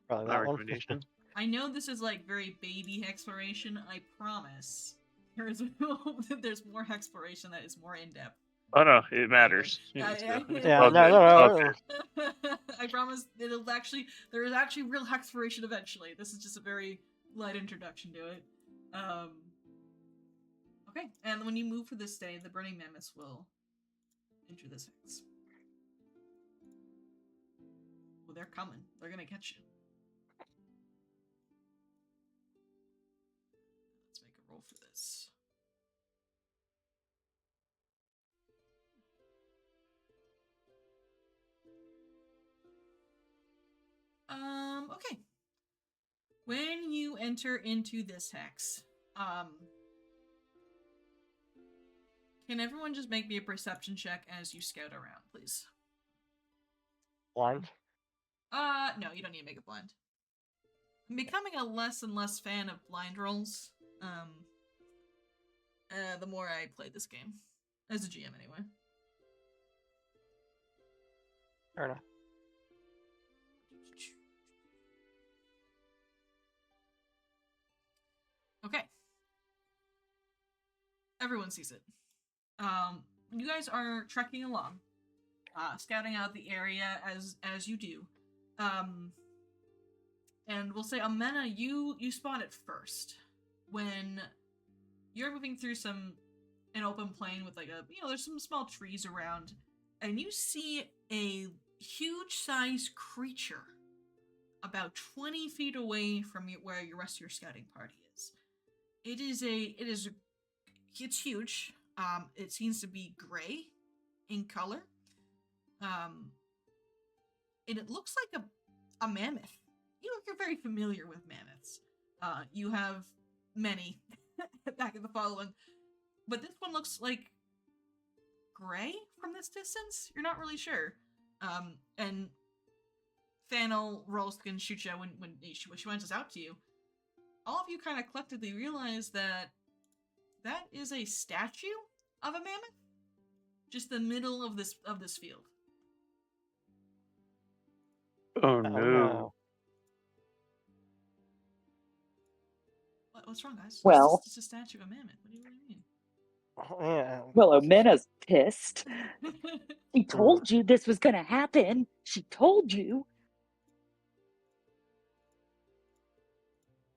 Probably My that one. recommendation. I know this is like very baby hexploration. I promise. There's more hexploration that is more in depth. Oh no, it matters. Yeah, It's, yeah, it's Yeah, all no, good. no, It's all no, good. I promise there is actually real hexploration eventually. This is just a very light introduction to it. Okay, and when you move for this day, the Burning Mammoths will enter this hex. Well, they're coming. They're gonna catch you. Let's make a roll for this. Okay. When you enter into this hex, can everyone just make me a perception check as you scout around, please? Blind. No, you don't need to make a blind. I'm becoming a less and less fan of blind rolls. The more I play this game. As a GM, anyway. Fair enough. Okay. Everyone sees it. You guys are trekking along, scouting out the area as you do. And we'll say, Amena, you spot it first. When you're moving through an open plain with there's some small trees around, and you see a huge sized creature about 20 feet away from where your rest of your scouting party is. It's huge. It seems to be gray in color. And it looks like a mammoth. You're very familiar with mammoths. You have many back in the following. But this one looks like gray from this distance? You're not really sure. And Thanel rolls can shoot you when she points this out to you. All of you kind of collectively realize that is a statue of a mammoth, just the middle of this field. Oh Oh no. no. What's wrong, guys? Well- It's a statue of a mammoth. What do you mean? Oh, yeah. Well, Omena's pissed. She told you this was gonna happen. She told you.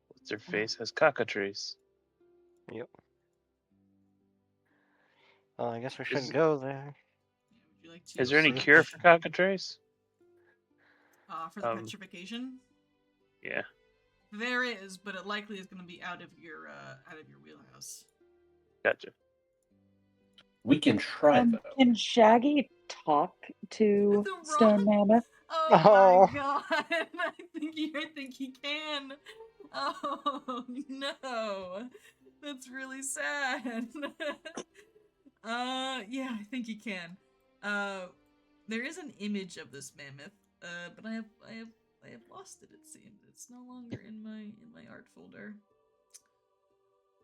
What's her face? Has cockatrice. Yep. Well, I guess we Is- should go there. Would you like to? Is there any see. cure for cockatrice? For the Um, petrification? Yeah. There is, but it likely is going to be out of your wheelhouse. Gotcha. We can try though. Can Shaggy talk to The Stone rock? Mammoth? Oh Oh. my god! I think he can. Oh no, that's really sad. Yeah, I think he can. There is an image of this mammoth, but I have lost it. It seems it's no longer in my art folder.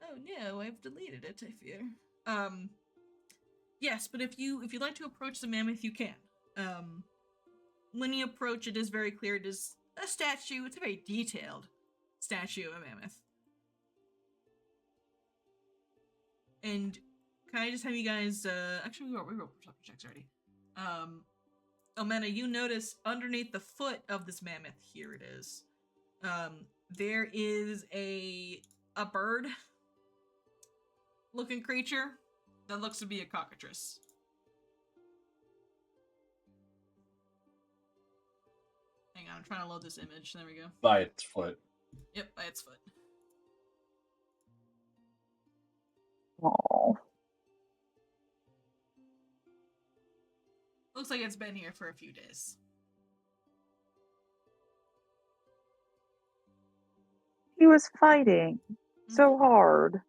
Oh no, I've deleted it. I fear. Yes, but if you'd like to approach the mammoth, you can. When you approach, it is very clear it is a statue. It's a very detailed statue of a mammoth. And can I just have you guys? Actually, we rolled perception checks already. Omena, you notice underneath the foot of this mammoth, here it is. There is a bird-looking creature that looks to be a cockatrice. Hang on, I'm trying to load this image. There we go. By its foot. Yep, by its foot. Oh, Looks like it's been here for a few days. he was fighting so hard.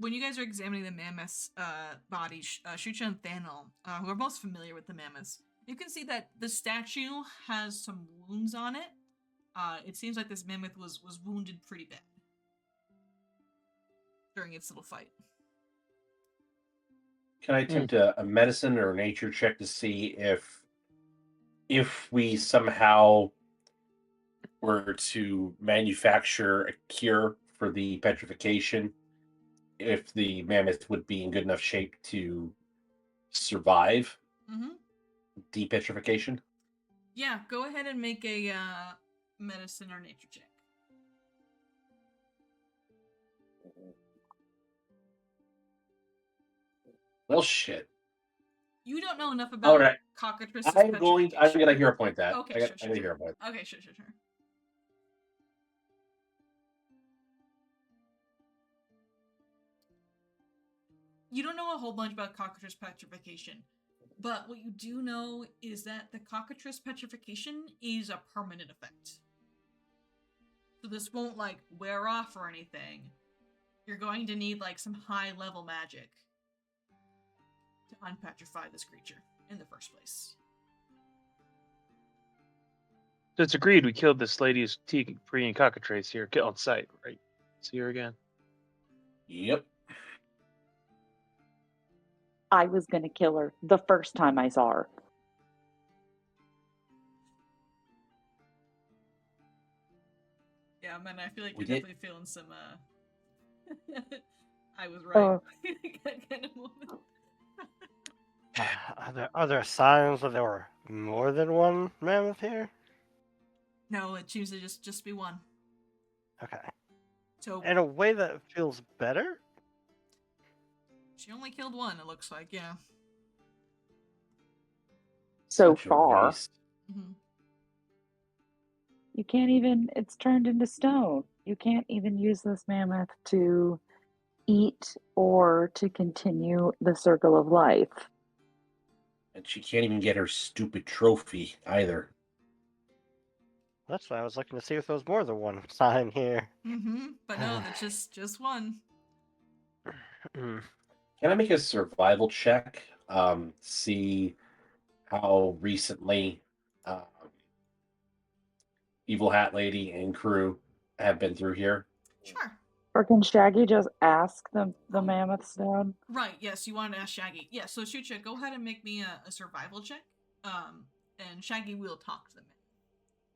When you guys are examining the mammoth's body, Shucha and Thanel, who are most familiar with the mammoths, you can see that the statue has some wounds on it. It seems like this mammoth was wounded pretty bad during its little fight. Can I attempt a medicine or a nature check to see if we somehow were to manufacture a cure for the petrification, if the mammoth would be in good enough shape to survive depetrification? Yeah, go ahead and make a medicine or nature check. Well, shit. You don't know enough about All right. cockatrice's I'm gonna hero point that. Okay, I'm sure. gonna hero point. Okay, sure. You don't know a whole bunch about cockatrice petrification, but what you do know is that the cockatrice petrification is a permanent effect. So this won't, like, wear off or anything. You're going to need, like, some high-level magic to unpetrify this creature in the first place. So it's agreed we killed this lady who's freeing cockatrice here on site, right? See her again. Yep. I was gonna kill her the first time I saw her. Yeah, man, I feel like We you're did- definitely feeling some, I was right. Oh. kind of moment. Are there signs that there were more than one mammoth here? No, it seems to just be one. Okay. So In a way that feels better? she only killed one, it looks like, yeah. So Such a far, waste. Mm-hmm. you can't even. It's turned into stone. You can't even use this mammoth to eat or to continue the circle of life. And she can't even get her stupid trophy either. That's why I was looking to see if there was more than one sign here. Mm-hmm. But no, that's just one. Can I make a survival check see how recently Evil Hat Lady and crew have been through here? Sure. Or can Shaggy just ask the mammoths down? Right, yes, you wanted to ask Shaggy. Yeah, so Chucha, go ahead and make me a survival check. And Shaggy will talk to them,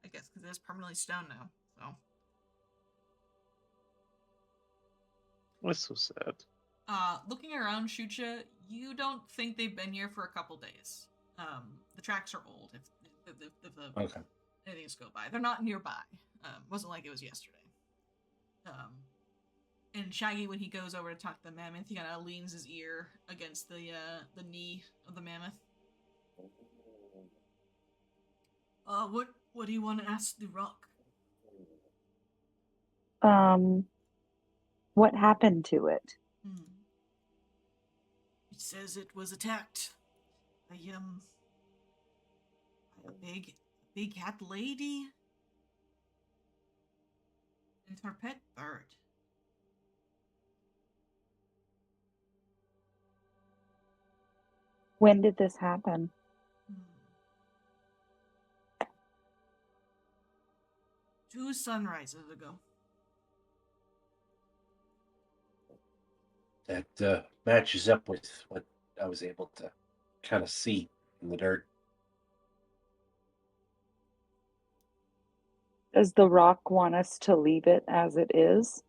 I guess, because it's permanently stoned now. So. That's so sad. Looking around Chucha, you don't think they've been here for a couple days. The tracks are old, if Okay. anything's go by. They're not nearby. Wasn't like it was yesterday. And Shaggy, when he goes over to talk to the mammoth, he kind of leans his ear against the knee of the mammoth. What do you want to ask the rock? What happened to it? It says it was attacked by a big cat lady and her pet bird. When did this happen? 2 sunrises ago. That matches up with what I was able to kind of see in the dirt. Does the rock want us to leave it as it is?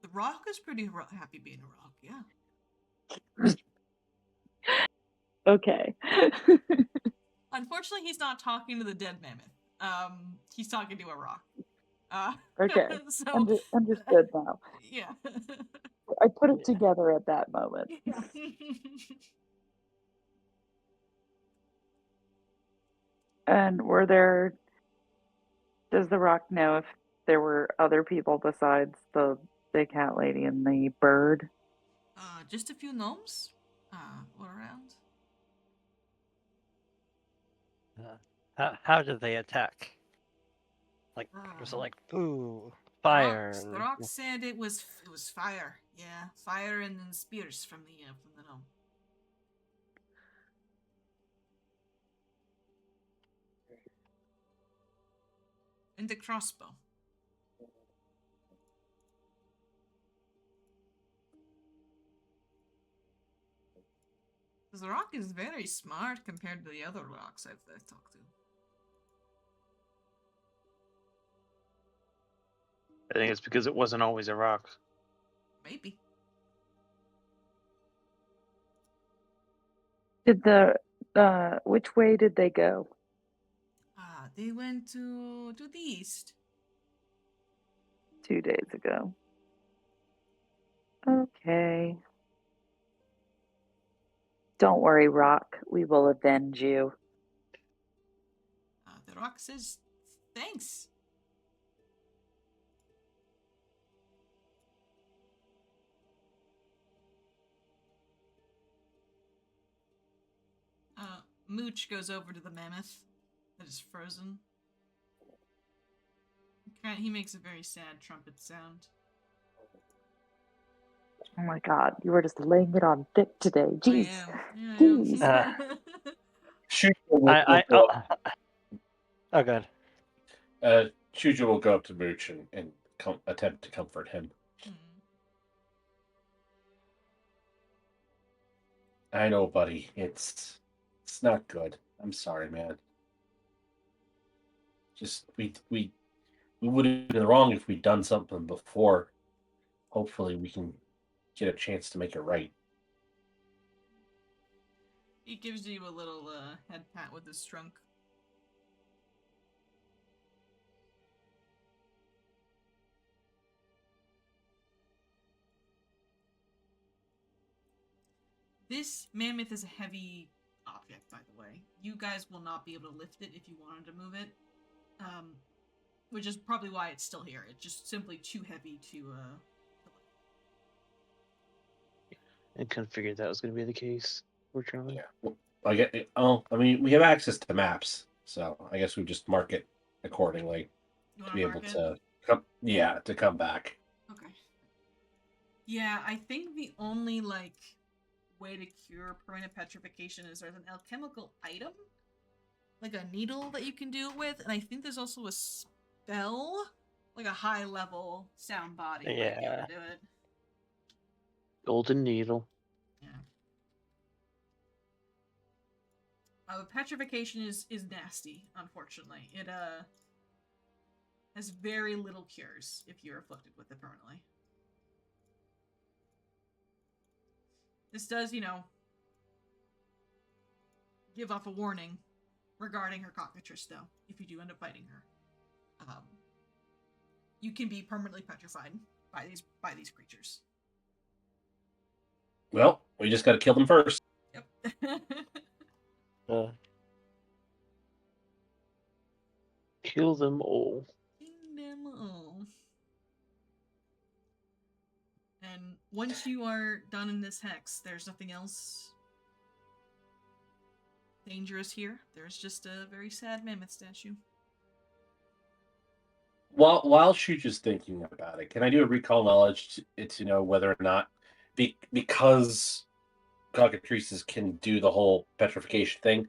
The rock is pretty happy being a rock, yeah. Okay. Unfortunately, he's not talking to the dead mammoth. He's talking to a rock. Okay. So, Understood now. Yeah. I put it together at that moment. Yeah. And does the rock know if there were other people besides the big cat lady and the bird? Just a few gnomes all around. How did they attack? Like, was it like fire? The rock said it was fire. Yeah, fire and then spears from the gnome. And the crossbow. Because the rock is very smart compared to the other rocks I've talked to. I think it's because it wasn't always a rock. Maybe. Did which way did they go? They went to the east. 2 days ago. Okay. Don't worry, Rock. We will avenge you. The rock says, thanks. Mooch goes over to the mammoth that is frozen. He makes a very sad trumpet sound. Oh my god, you were just laying it on thick today. Jeez. Jeez. Oh, good. Shuja will go up to Mooch and attempt to comfort him. I know, buddy. It's not good. I'm sorry, man. Just we would have been wrong if we'd done something before. Hopefully, we can get a chance to make it right. He gives you a little head pat with his trunk. This mammoth is a heavy object, by the way. You guys will not be able to lift it if you wanted to move it. Which is probably why it's still here. It's just simply too heavy to lift. I couldn't figure that was going to be the case. Fortunately. Yeah. Well, I mean, we have access to maps, so I guess we just mark it accordingly to be able to come. Yeah, to come back. Okay. Yeah, I think the only like way to cure permanent petrification is there's an alchemical item, like a needle that you can do it with, and I think there's also a spell, like a high level sound body might be able Yeah. to do it. Golden needle. Yeah. Petrification is nasty, unfortunately. It has very little cures if you're afflicted with it permanently. This does, give off a warning regarding her cockatrice, though, if you do end up fighting her. You can be permanently petrified by these creatures. Well, we just got to kill them first. Yep. Kill them all. Kill them all. And once you are done in this hex, there's nothing else dangerous here. There's just a very sad mammoth statue. While Shuja's thinking about it, can I do a recall knowledge to know whether or not, because cockatrices can do the whole petrification thing,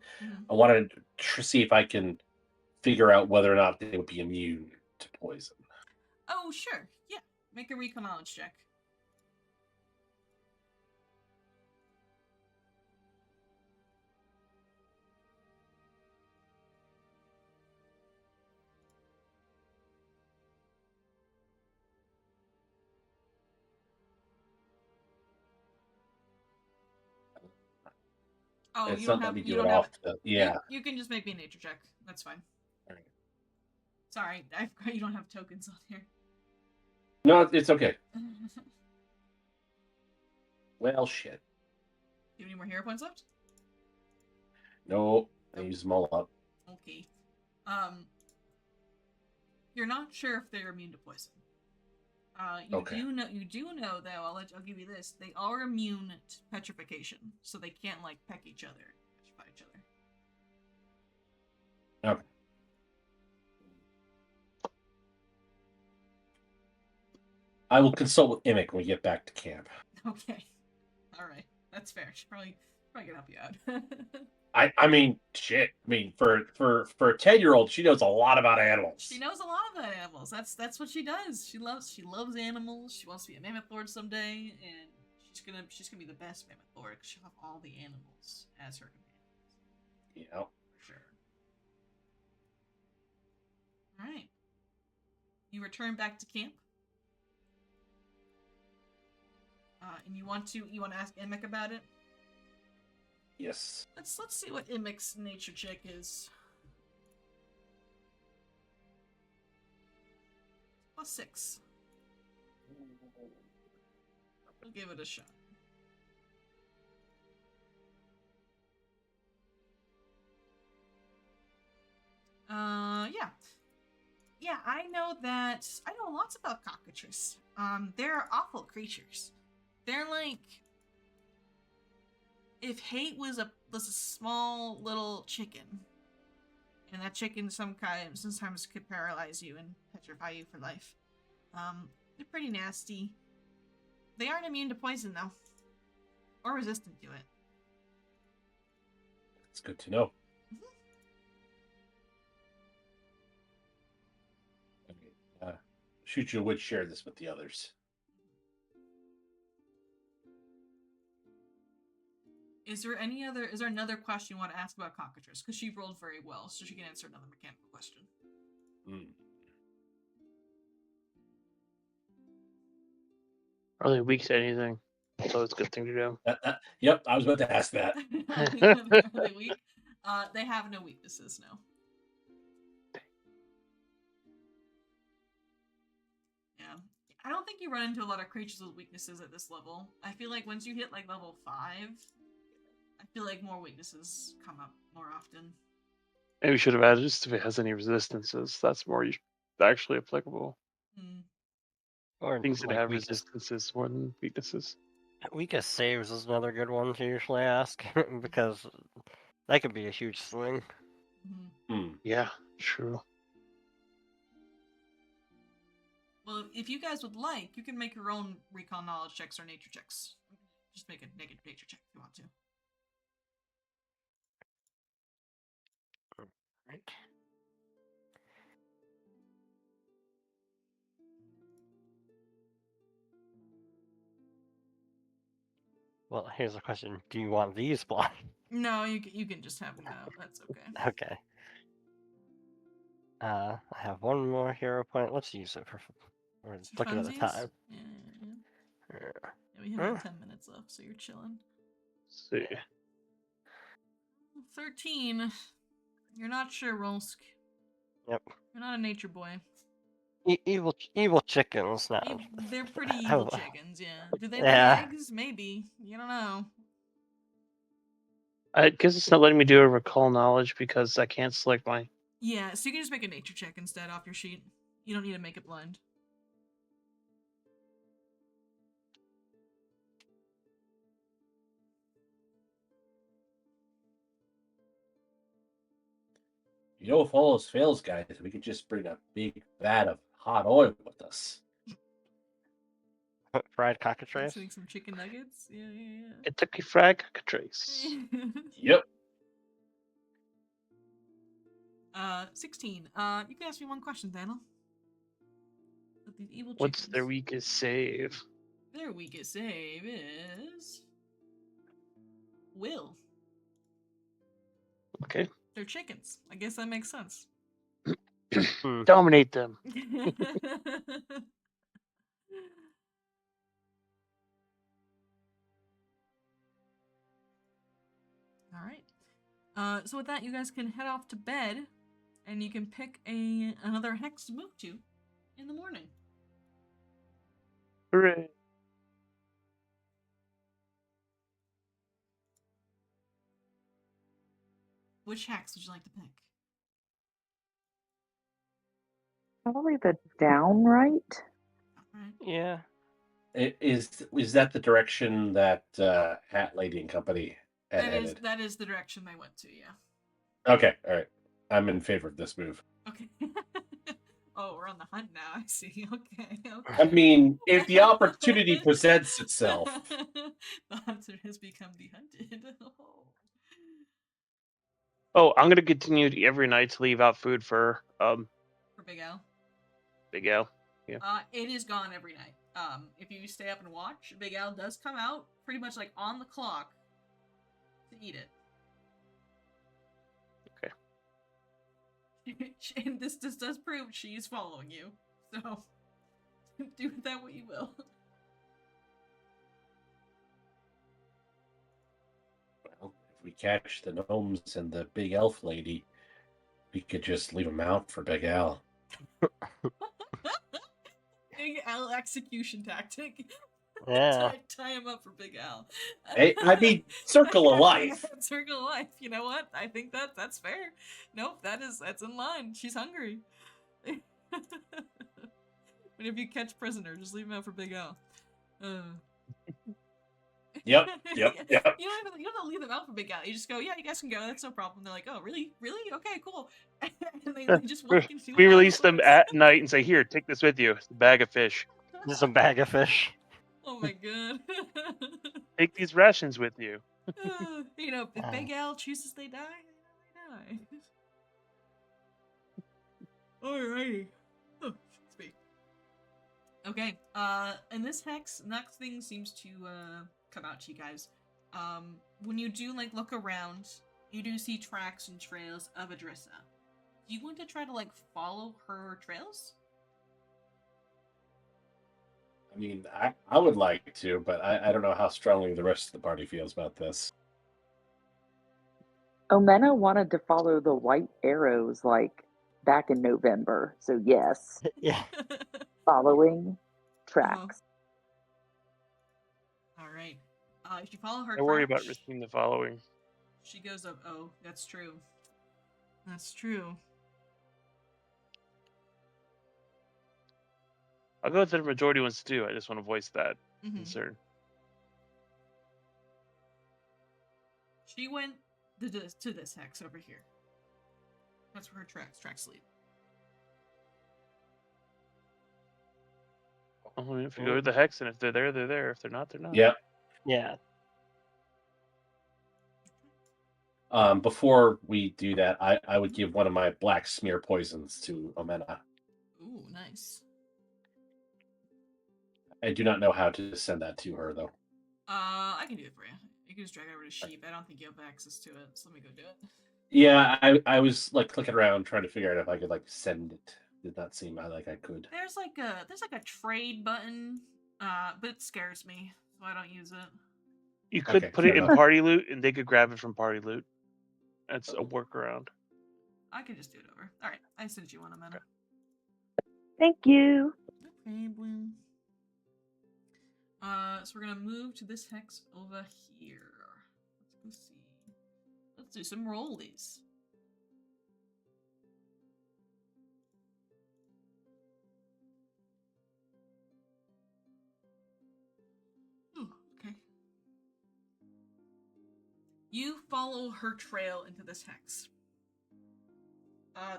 I wanted to see if I can figure out whether or not they would be immune to poison. Oh, sure. Yeah. Make a recall knowledge check. Oh, It's you not don't let have. me You do don't it have off. Yeah. You can just make me a nature check. That's fine. All right. Sorry, I forgot you don't have tokens on here. No, it's okay. Well, shit. Do you have any more hero points left? No, I used them all up. Okay. You're not sure if they're immune to poison. You do know though. I'll give you this. They are immune to petrification, so they can't like peck each other, petrify each other. Okay. I will consult with Emic when we get back to camp. Okay. All right. That's fair. She probably can help you out. I mean, shit. I mean, for a 10-year-old, she knows a lot about animals. She knows a lot about animals. That's what she does. She loves animals. She wants to be a Mammoth Lord someday, and she's gonna be the best Mammoth Lord because she'll have all the animals as her companions. Yeah. For sure. All right. You return back to camp. And you want to ask Emic about it? Yes. Let's see what Emic's nature check is. +6. We'll give it a shot. Yeah, I know lots about cockatrice. They're awful creatures. They're like if hate was a small little chicken, and that chicken sometimes could paralyze you and petrify you for life. They're pretty nasty. They aren't immune to poison though, or resistant to it. It's good to know. Shuja would share this with the others. Is there another question you want to ask about cockatrice? Because she rolled very well, so she can answer another mechanical question. Are they weak to anything? So it's a good thing to do. Yep, I was about to ask that. Are they weak? They have no weaknesses, no. Yeah. I don't think you run into a lot of creatures with weaknesses at this level. I feel like once you hit like level 5, I feel like more weaknesses come up more often. Maybe we should have added just if it has any resistances. That's more actually applicable. Or things that like have weakness. resistances more than weaknesses. Weakest saves is another good one to usually ask because that could be a huge swing. Yeah, true. Well, if you guys would like, you can make your own recon knowledge checks or nature checks. Just make a negative nature check if you want to. Right. Well, here's a question. Do you want these blind? No, you can just have them out. That's okay. Okay. I have one more hero point. Let's use it for. We're For looking at the funsies? time. Yeah, we have about 10 minutes left, so you're chilling. See. 13. You're not sure, Rolsk. Yep. You're not a nature boy. Evil chickens now. They're pretty evil chickens, yeah. Do they Yeah. lay eggs? Maybe. You don't know. I guess it's not letting me do a recall knowledge because I can't select my. Yeah, so you can just make a nature check instead off your sheet. You don't need to make it blind. You know, if all else fails, guys, we could just bring a big vat of hot oil with us. Fried cockatrice. Make some chicken nuggets. Yeah. Kentucky Fried Cockatrice. Yep. 16. You can ask me one question, Daniel. But these evil chickens, What's their weakest save? Their weakest save is will. Okay. They're chickens. I guess that makes sense. Dominate them. All right. So with that, you guys can head off to bed, and you can pick another hex to move to in the morning. Hooray. Which hex would you like to pick? Probably the downright. All right. Yeah. Is that the direction that Hat Lady and Company had headed? That is the direction they went to, yeah. Okay, all right. I'm in favor of this move. Okay. Oh, we're on the hunt now, I see. Okay. I mean, if the opportunity presents itself. The hunter has become the hunted. Oh, I'm gonna continue every night to leave out food for For Big Al. Big Al. Yeah. It is gone every night. If you stay up and watch, Big Al does come out pretty much like on the clock to eat it. Okay. And this does prove she is following you. So do with that what you will. Well, if we catch the gnomes and the big elf lady, we could just leave them out for Big Al. Big Al execution tactic. Yeah. Tie him up for Big Al. Hey, I mean, circle of life. Circle of life. You know what? I think that's fair. Nope, that's in line. She's hungry. Whenever you catch prisoner, just leave him out for Big Al. Yep. You don't have to leave them out for Big Al. You just go, yeah, you guys can go. That's no problem. They're like, oh, really? Okay, cool. And they just walk into We release them at night and say, "Here, take this with you. It's a bag of fish. Just a bag of fish. Oh my god. Take these rations with you." You know, if Big Al chooses they die, they die. Alrighty. Oh, speak. Okay, and this hex, nothing seems to, come out to you guys. When you do, like, look around, you do see tracks and trails of Adrissa. Do you want to try to, like, follow her trails? I mean, I would like to, but I don't know how strongly the rest of the party feels about this. Omena wanted to follow the white arrows like back in November, so yes, Yeah. following tracks. All right. If you follow her I worry tracks, about risking the following. she goes up. Oh, that's true. That's true. I'll go with the majority wants to do. I just want to voice that Mhm. concern. She went to this hex over here. That's where her tracks lead. Well, I mean, if you go to the hex, and if they're there, they're there. If they're not, they're not. Yep. Yeah. Before we do that, I would give one of my black smear poisons to Omena. Ooh, nice. I do not know how to send that to her though. I can do it for you. You can just drag it over to Sheep. I don't think you have access to it, so let me go do it. Yeah, I was like clicking around trying to figure out if I could like send it. Did not seem like I could. There's like a trade button, but it scares me, so I don't use it. You could Okay, put fair it in enough. party loot, and they could grab it from party loot. That's a workaround. I can just do it over. All right, I sent you one, Amanda. Thank you. Okay, boom. So we're gonna move to this hex over here. Let's go see. Let's do some rollies. Ooh, okay. You follow her trail into this hex.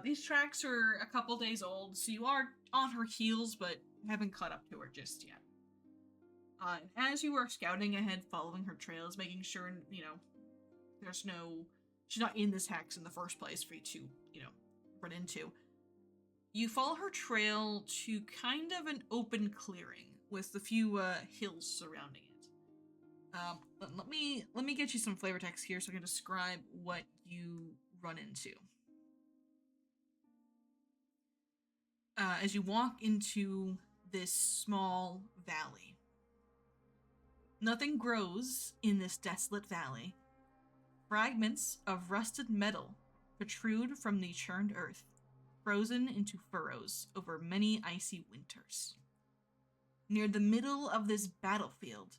These tracks are a couple days old, so you are on her heels, but haven't caught up to her just yet. And as you are scouting ahead, following her trails, making sure, she's not in this hex in the first place for you to, run into. You follow her trail to kind of an open clearing with a few hills surrounding it. Let me get you some flavor text here so I can describe what you run into. As you walk into this small valley. Nothing grows in this desolate valley. Fragments of rusted metal protrude from the churned earth, frozen into furrows over many icy winters. Near the middle of this battlefield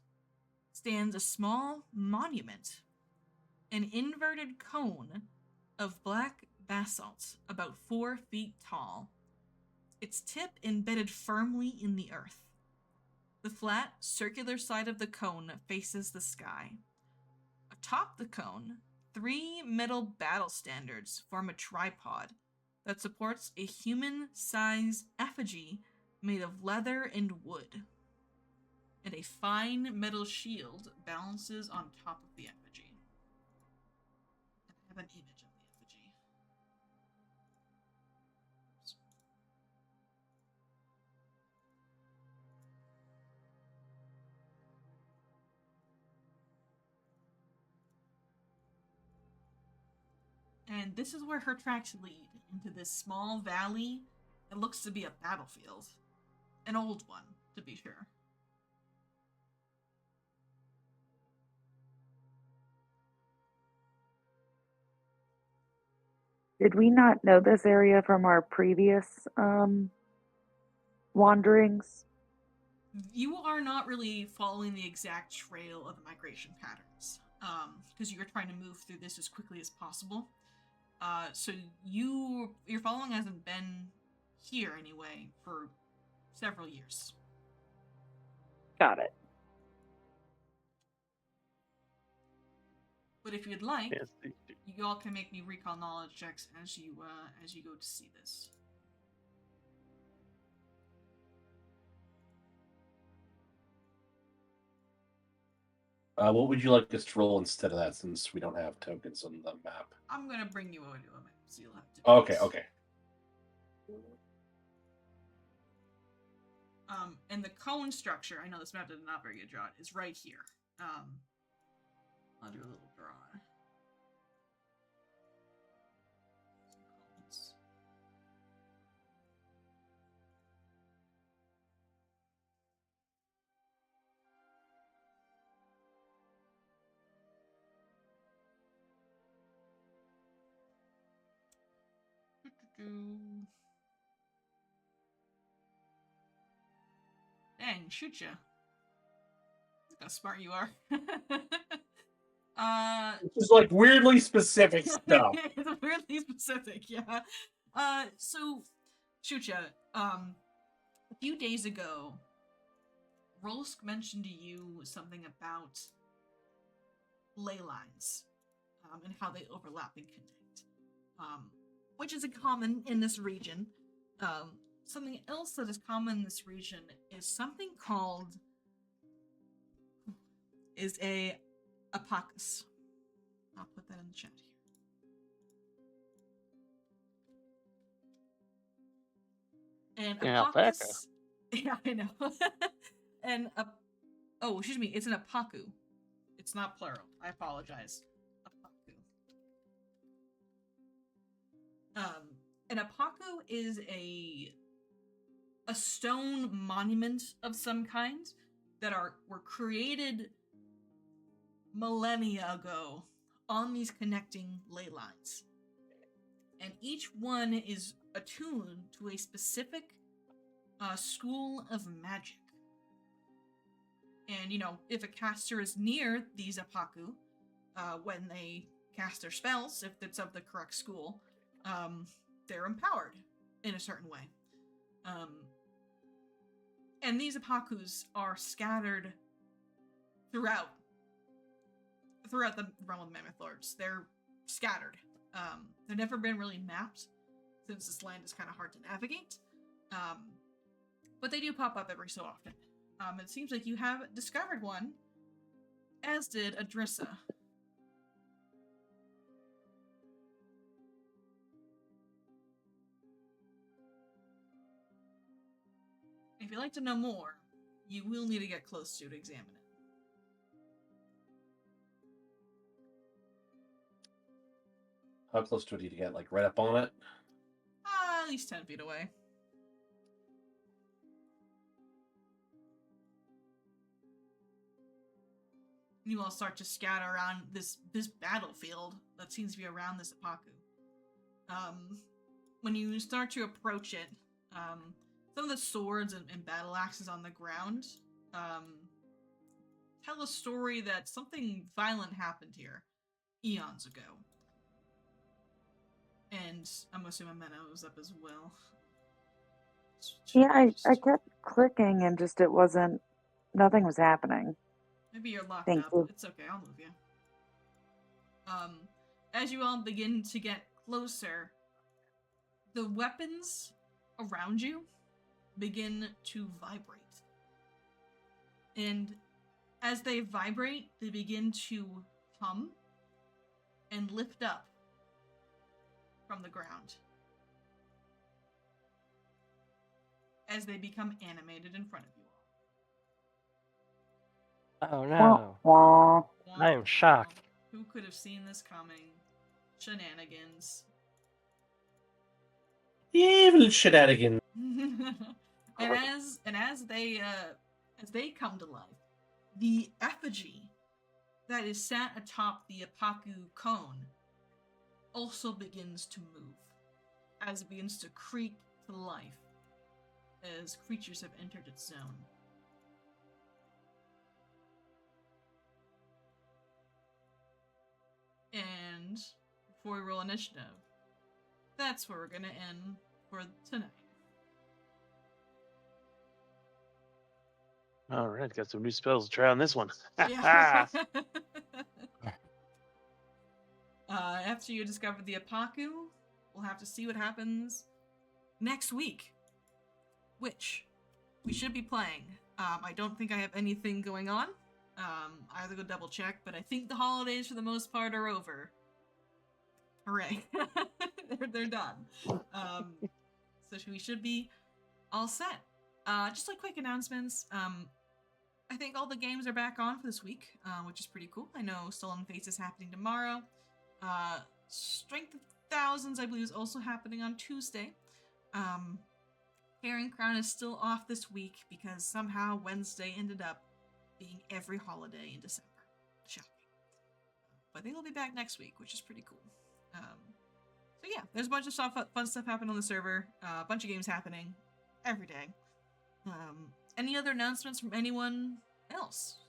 stands a small monument, an inverted cone of black basalt about 4 feet tall, its tip embedded firmly in the earth. The flat, circular side of the cone faces the sky. Atop the cone, 3 metal battle standards form a tripod that supports a human-sized effigy made of leather and wood. And a fine metal shield balances on top of the effigy. I have an image of the effigy. And this is where her tracks lead, into this small valley that looks to be a battlefield. An old one, to be sure. Did we not know this area from our previous wanderings? You are not really following the exact trail of the migration patterns, because you're trying to move through this as quickly as possible. So your following hasn't been here anyway for several years. Got it. But if you'd like, Yes, you all can make me recall knowledge checks as you go to see this. What would you like us to roll instead of that, since we don't have tokens on the map? I'm gonna bring you over to a map, so you'll have to. Okay, okay. And the cone structure, I know this map did not very good draw it, is right here. I'll do a little draw. Some cones. Dang, shoot ya. Look how smart you are. It's like weirdly specific stuff. It's weirdly specific, yeah. So, shoot ya. A few days ago, Rolsk mentioned to you something about ley lines, and how they overlap and connect, which is a common in this region. something else that is common in this region is something called a apacus. I'll put that in the chat here. And An alpaca. apacus, yeah, I know. And oh, excuse me, it's an apaku. It's not plural. I apologize. Apaku. An apaku is a stone monument of some kind that were created millennia ago on these connecting ley lines. And each one is attuned to a specific school of magic. And, you know, if a caster is near these apaku, when they cast their spells, if it's of the correct school, they're empowered in a certain way. And these apakus are scattered throughout the realm of the Mammoth Lords. They're scattered. They've never been really mapped, since this land is kind of hard to navigate. But they do pop up every so often. It seems like you have discovered one, as did Adrissa. If you'd like to know more, you will need to get close to examine it. How close to it do you get? Like right up on it? At least 10 feet away. You all start to scatter around this battlefield that seems to be around this apaku. When you start to approach it, some of the swords and battle axes on the ground tell a story that something violent happened here eons ago. And I'm assuming Menno was up as well. Yeah, I kept clicking and just nothing was happening. Maybe you're locked Thank up. you. It's okay, I'll move you. As you all begin to get closer, the weapons around you begin to vibrate. And as they vibrate, they begin to hum and lift up from the ground as they become animated in front of you Oh no. Wah, wah. I am shocked. Who could have seen this coming? Shenanigans. Evil shenanigans. and as they come to life, the effigy that is sat atop the apaku cone also begins to move, as it begins to creak to life as creatures have entered its zone. And before we roll initiative, that's where we're gonna end for tonight. All right, got some new spells to try on this one. Yeah. After you discover the apaku, we'll have to see what happens next week, which we should be playing. I don't think I have anything going on. I have to go double check, but I think the holidays for the most part are over. Hooray. they're done. So we should be all set. Just like quick announcements. I think all the games are back on for this week, which is pretty cool. I know Stolen Fates is happening tomorrow. Strength of Thousands, I believe, is also happening on Tuesday. Carrying Crown is still off this week because somehow Wednesday ended up being every holiday in December. Shocking. But I think we'll be back next week, which is pretty cool. So yeah, there's a bunch of fun stuff happening on the server. A bunch of games happening every day. Any other announcements from anyone else?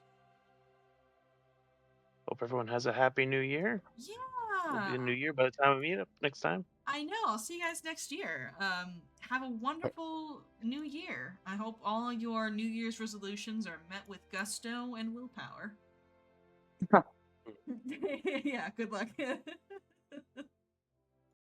Hope everyone has a happy new year. It'll be Yeah. a new year by the time we meet up next time. I know. I'll see you guys next year. Have a wonderful new year. I hope all your New Year's resolutions are met with gusto and willpower. Yeah, good luck.